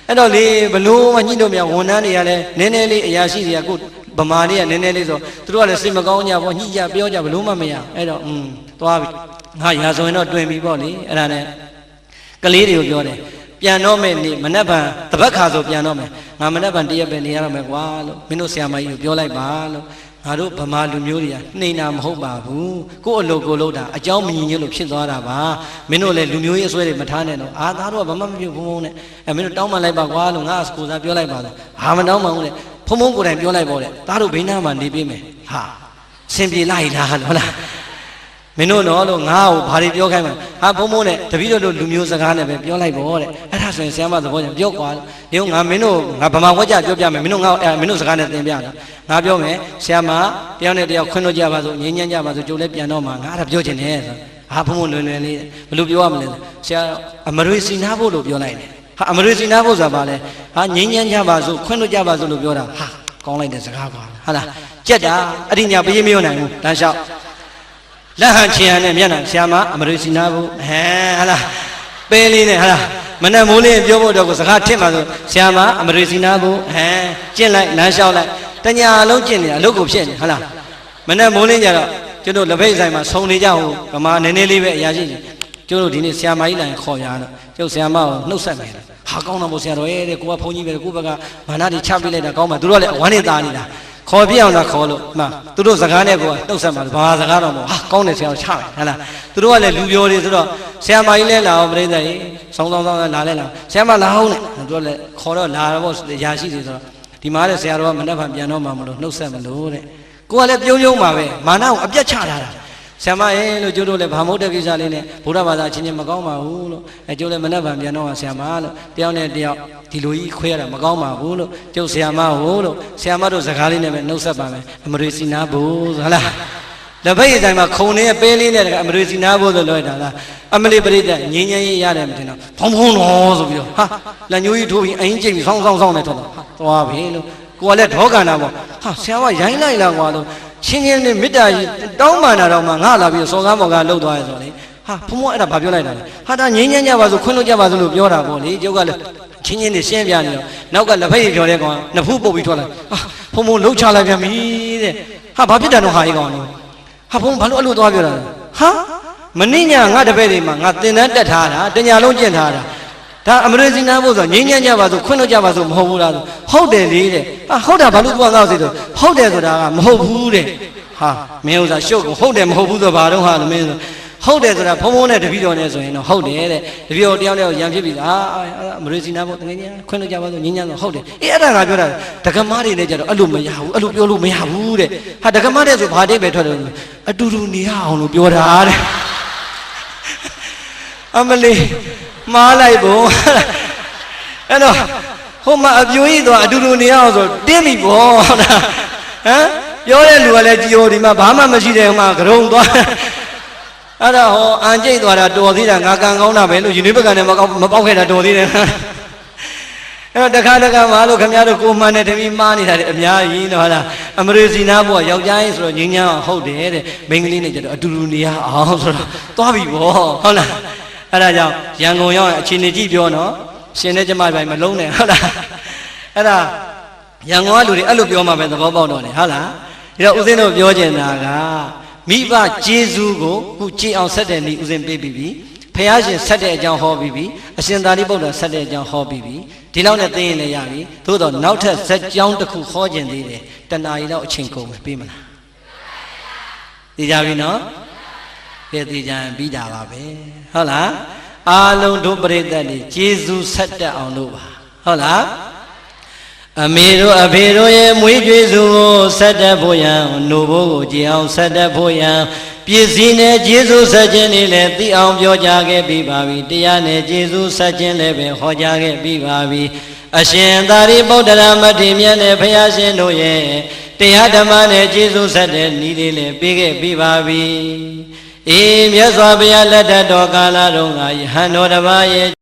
အဲ့တော့လေဘလို့မှညှိလို့မရဝန်ထမ်းတွေကလည်းနည်းနည်းလေးအရာရှိတွေကကိုဗမာတွေကနည်းနည်းလေးဆိုသူတို့ကလည်းစိတ်မကောင်းကြပေါ့ညှိကြပြောကြဘလို့မှမရအဲ့တော့သွားပြီငါရာဇဝင်တော့တွင်ပြီပေါ့လေအဲ့ဒါနဲ့ကလေးတွေကိုပြောတယ်ပြန်တော့မယ်နေမနှက်ပံတပတ်ခါဆိုပြန်တော့မယ်ငါမနှက်ပံတရက်ပဲနေရတော့မယ်ကွာလို့မင်းတို့ဆရာမကြီးကိုပြောလိုက်ပါလို့ငါတို့ဗမာလူမျိုးတွေကနှိမ်တာမဟုတ်ပါဘူးကို့အလုပ်ကိုလုပ်တာအเจ้าမညီညွတ်လို့ဖြစ်သွားတာပါမင်းတို့လည်းလူမျိုးရေးအစွဲတွေမထားနဲ့တော့အာသားတို့ကဘာမှမပြုတ်ဖုံဖုံနဲ့မင်းတို့တောင်းပန်လိုက်ပါကွာလို့ငါကိုစားပြောလိုက်ပါလို့ဟာမတောင်းပန်ဘူးလေဖုံဖုံကိုယ်တိုင်ပြောလိုက်ပေါ့လေသားတို့ဘိန်းနာမှာနေပေးမယ်ဟာစင်ပြေလိုက်လားဟုတ်လားမင်းတို့တော့လို့ငါ့ကိုဘာတွေပြောခိုင်းမှာဟာဖုံဖုံနဲ့တပည့်တော်တို့လူမျိုးစကားနဲ့ပဲပြောလိုက်ပေါ့တဲ့အဲ့ဒါဆိုရင်ဆရာမသဘောကျပြောကွာဒီငါမင်းတို့ငါဗမာဝက်ကြပြောပြမယ်မင်းတို့ငါမင်းတို့စကားနဲ့သင်ပြတာငါပြောမယ်ဆရာမတယောက်နဲ့တယောက်ခွင့်လို့ကြပါစို့ငြင်းညမ်းကြပါစို့ကြိုလည်းပြန်တော့မှာငါအဲ့ဒါပြောချင်တယ်ဆိုဟာဖုံဖုံလွယ်လွယ်လေးဘယ်လိုပြောရမလဲဆရာအမရွေစီနာဖို့လို့ပြောလိုက်တယ်ဟာအမရွေစီနာဖို့ဆိုတာဘာလဲဟာငြင်းညမ်းကြပါစို့ခွင့်လို့ကြပါစို့လို့ပြောတာဟာကောင်းလိုက်တဲ့စကားကွာဟုတ်လားကြက်တာအဲ့ဒီညာပေးမပြောနိုင်ဘူးတန်းလျှောက်လက်ဟန်ချင်ရနဲ့မျက်နှာဆရာမအမရွေစီနာဖို့ဟဲ့ဟာလားပေးလေးနဲ့ဟာလားမနဲ့မိုးလေးပြောဖို့တော့ကိုစကားထစ်မှာဆိုဆရာမအမရွေစီနာဖို့ဟဲ့ကျင့်လိုက်လမ်းလျှောက်လိုက်တညာလုံးကျင့်နေအလုပ်ကိုဖြစ်နေဟုတ်လားမနဲ့မိုးလေးကြတော့ကျွတ်တို့လက်ဖိတ်ဆိုင်မှာဆုံနေကြဟိုဗမာနည်းနည်းလေးပဲအရာရှိကျွတ်တို့ဒီနေ့ဆရာမကြီးလာရင်ခေါ်ရတော့ကျွတ်ဆရာမကိုနှုတ်ဆက်မယ်ဟာကောင်းတော့မို့ဆရာတော်ရဲ့ကိုကဘုန်းကြီးပဲကိုဘက်ကမာနတွေချပေးလိုက်တာကောင်းပါသူတို့ကလည်းအဝမ်းနဲ့သားနေတာခေါ်ပြအောင်လားခေါ်လို့မှသူတို့စကားနဲ့ကိုကနှုတ်ဆက်မှာဘာစကားတော့မဟုတ်ဟာကောင်းတယ်ဆရာတော်ချမယ်ဟုတ်လားသူတို့ကလည်းလူပြောတွေဆိုတော့ဆရာမကြီးလည်းလာအောင်ပြိဿကြီးဆောင်းလာလဲလာဆရာမလာအောင်နဲ့သူတို့လည်းခေါ်တော့လာတော့ရာရှိတွေဆိုတော့ဒီမှာတဲ့ဆရာတော်ကမနှက်ဖန်ပြန်တော့မှမလို့နှုတ်ဆက်မလို့တဲ့ကိုကလည်းပြုံးပါပဲမာနကိုအပြတ်ချထားတာဆရာမရဲ့လို့ကျိုးတို့လည်းဗာမုတ်တဲ့ကိစ္စလေးနဲ့ဗုဒ္ဓဘာသာချင်းချင်းမကောင်းပါဘူးလို့ကျိုးလည်းမနှက်ဖန်ပြန်တော့ဆရာမလို့တယောက်နဲ့တယောက်ဒီလိုကြီးခွဲရတာမကောင်းပါဘူးလို့ကျုပ်ဆရာမဟုတ်လို့ဆရာမတို့စကားလေးနဲ့ပဲနှုတ်ဆက်ပါမယ်အမရွေစီနာဖို့ဟုတ်လားလက်ဖိတ်တိုင်းမှာခုံနေပဲလေးနဲ့အမရွေစီနာဖို့ဆိုလွှဲတာလားအမလေးပရိသတ်ငင်းငင်းရေးရတယ်မထင်တော့ဖုံဖုံတော်ဆိုပြီးတော့ဟာလက်ညိုးကြီးထိုးပြီးအင်းကျိတ်ပြီးဆောင်းနဲ့ထွက်တော့ဟာသွားပြီလို့ကိုကလည်းဒေါကန္တာပေါ့ဟာဆရာကရိုင်းလိုက်လားကွာလို့ချင်းချင်းနဲ့မေတ္တာကြီးတောင်းပန်တာတော့မှငါလာပြီးစော်ကားမော်ကားလှုပ်သွားရဆိုလေဟာဖုံဖုံအဲ့ဒါဘာပြောလိုက်တာလဲဟာဒါငင်းငင်းကြပါဆိုခွင့်လို့ကြပါဆိုလို့ပြောတာပေါ့လေကျုပ်ကလည်းချင်းချင်းနဲ့ရှင်းပြနေတော့နောက်ကလက်ဖက်ရည်ပြောတဲ့ကောင်ကနှစ်ဖူးပုတ်ပြီးထွက်လာဟာဖုံဖုံလှုပ်ချလိုက်ပြန်ပြီတဲ့ဟာဘာဖြစ်တယ်တော့ဟာကြီးကောင်လို့ဟာဖုံဘာလို့အဲ့လိုသွားပြောတာလဲဟာ မနစ်ညငါတပည့်တွေမှာငါသင်တန်းတက်ထားတာတညာလုံးကျင့်ထားတာဒါအမရေစီနာဖို့ဆိုငြိမ်းချမ်းကြပါဆိုခွင့်လို့ကြပါဆိုမဟုတ်ဘူးလားဟုတ်တယ်လေတဲ့ဟုတ်တာဘာလို့သူကငါ့ကိုသိတော့ဟုတ်တယ်ဆိုတာကမဟုတ်ဘူးတဲ့ဟာမင်းဥစ္စာရှုပ်ကိုဟုတ်တယ်မဟုတ်ဘူးဆိုဘာတော့ဟာလို့မင်းဆိုဟုတ်တယ်ဆိုတာဖုံဖုံနဲ့တပည့်တော်နဲ့ဆိုရင်တော့ဟုတ်တယ်တဲ့တပည့်တော်တယောက်တယောက်ရံဖြစ်ပြီလားအမရေစီနာဖို့တကယ်ကြီးခွင့်လို့ကြပါဆိုငြိမ်းချမ်းဆိုဟုတ်တယ်အဲ့ဒါငါပြောတာဒကမတွေနဲ့ကြတော့အဲ့လိုမရဘူးအဲ့လိုပြောလို့မရဘူးတဲ့ဟာဒကမတဲ့ဆိုဘာတိတ်ပဲထွက်တယ်အတူတူနေရအောင်လို့ပြောတာတဲ့အမလေးမားလိုက်ပုံအဲ့တော့ဟိုမှာအပြိုကြီးတော့အတူတူနေရအောင်ဆိုတင်းပြီပေါ့ဟုတ်လားဟမ်ပြောတဲ့လူကလည်းကြည်ဟိုဒီမှာဘာမှမရှိတဲ့ဟိုမှာကြုံသွားအဲ့တော့ဟောအန်ကျိတ်သွားတာတော်သေးတာငါကံကောင်းတာပဲလို့ယူနေဘက်ကနေမပေါက်ခဲ့တာတော်သေးတယ်အဲ့တော့တခါမှလို့ခင်ဗျားတို့ကိုမှန်တဲ့တမီးမားနေတာလေအများကြီးတော့ဟုတ်လားအမရေစီနာဘုရားယောက်ျားကြီးဆိုတော့ငင်းငန်းအောင်ဟုတ်တယ်တဲ့မိန်းကလေးနဲ့ကျတော့အတူတူနေရအောင်ဆိုတော့သွားပြီပေါ့ဟုတ်လားအဲ့ဒါကြောင့်ရန်ကုန်ရောက်ရင်အခြေအနေကြည့်ပြောနော်ရှင်နဲ့ကျမပိုင်းမလုံးနဲ့ဟုတ်လားအဲ့ဒါရန်ကုန်ကလူတွေအဲ့လိုပြောမှပဲသဘောပေါက်တော့တယ်ဟုတ်လားဒါတော့ဦးဇင်းတို့ပြောချင်တာကမိဘကျေးဇူးကိုခုကြည်အောင်ဆက်တဲ့နေ့ဦးဇင်းပေးပြီးပြီဖះရှင်ဆက်တဲ့အကြောင်းဟောပြီးပြီအရှင်သာရိပုတ္တရာဆက်တဲ့အကြောင်းဟောပြီးပြီဒီလောက်နဲ့သိရင်လည်းရပြီသို့တော့နောက်ထပ်ဇက်ကြောင်းတစ်ခုဟောခြင်းသေးတယ်တဏှာကြီးတော့အချိန်ကုန်မယ်ပြီးမလားသိကြပြီနော်ကဲသိကြရင်ပြီးတာပါပဲဟုတ်လားအားလုံးတို့ပရိသတ်တွေကျေးဇူးဆက်တတ်အောင်လို့ပါဟုတ်လားအမေတို့အဖေတို့ရဲ့မွေးကြွေးစုကိုဆက်တတ်ဖို့ရန်နှုတ်ဘိုးကိုကြည်အောင်ဆက်တတ်ဖို့ရန်ပစ္စည်းနဲ့ကျေးဇူးဆက်ခြင်းတွေလည်းသိအောင်ပြောကြားခဲ့ပြီးပါပြီတရားနဲ့ကျေးဇူးဆက်ခြင်းလည်းပဲဟောကြားခဲ့ပြီးပါပြီအရှင်သာရိပုတ္တရာမထေရမြတ်နဲ့ဘုရားရှင်တို့ရဲ့တရားဓမ္မနဲ့ကျေးဇူးဆက်တဲ့ဤတွေလည်းပေးခဲ့ပြီးပါပြီအေးမြတ်စွာဘုရားလက်ထက်တော်ကာလတော်ကယဟန်တော်တစ်ပါးရဲ့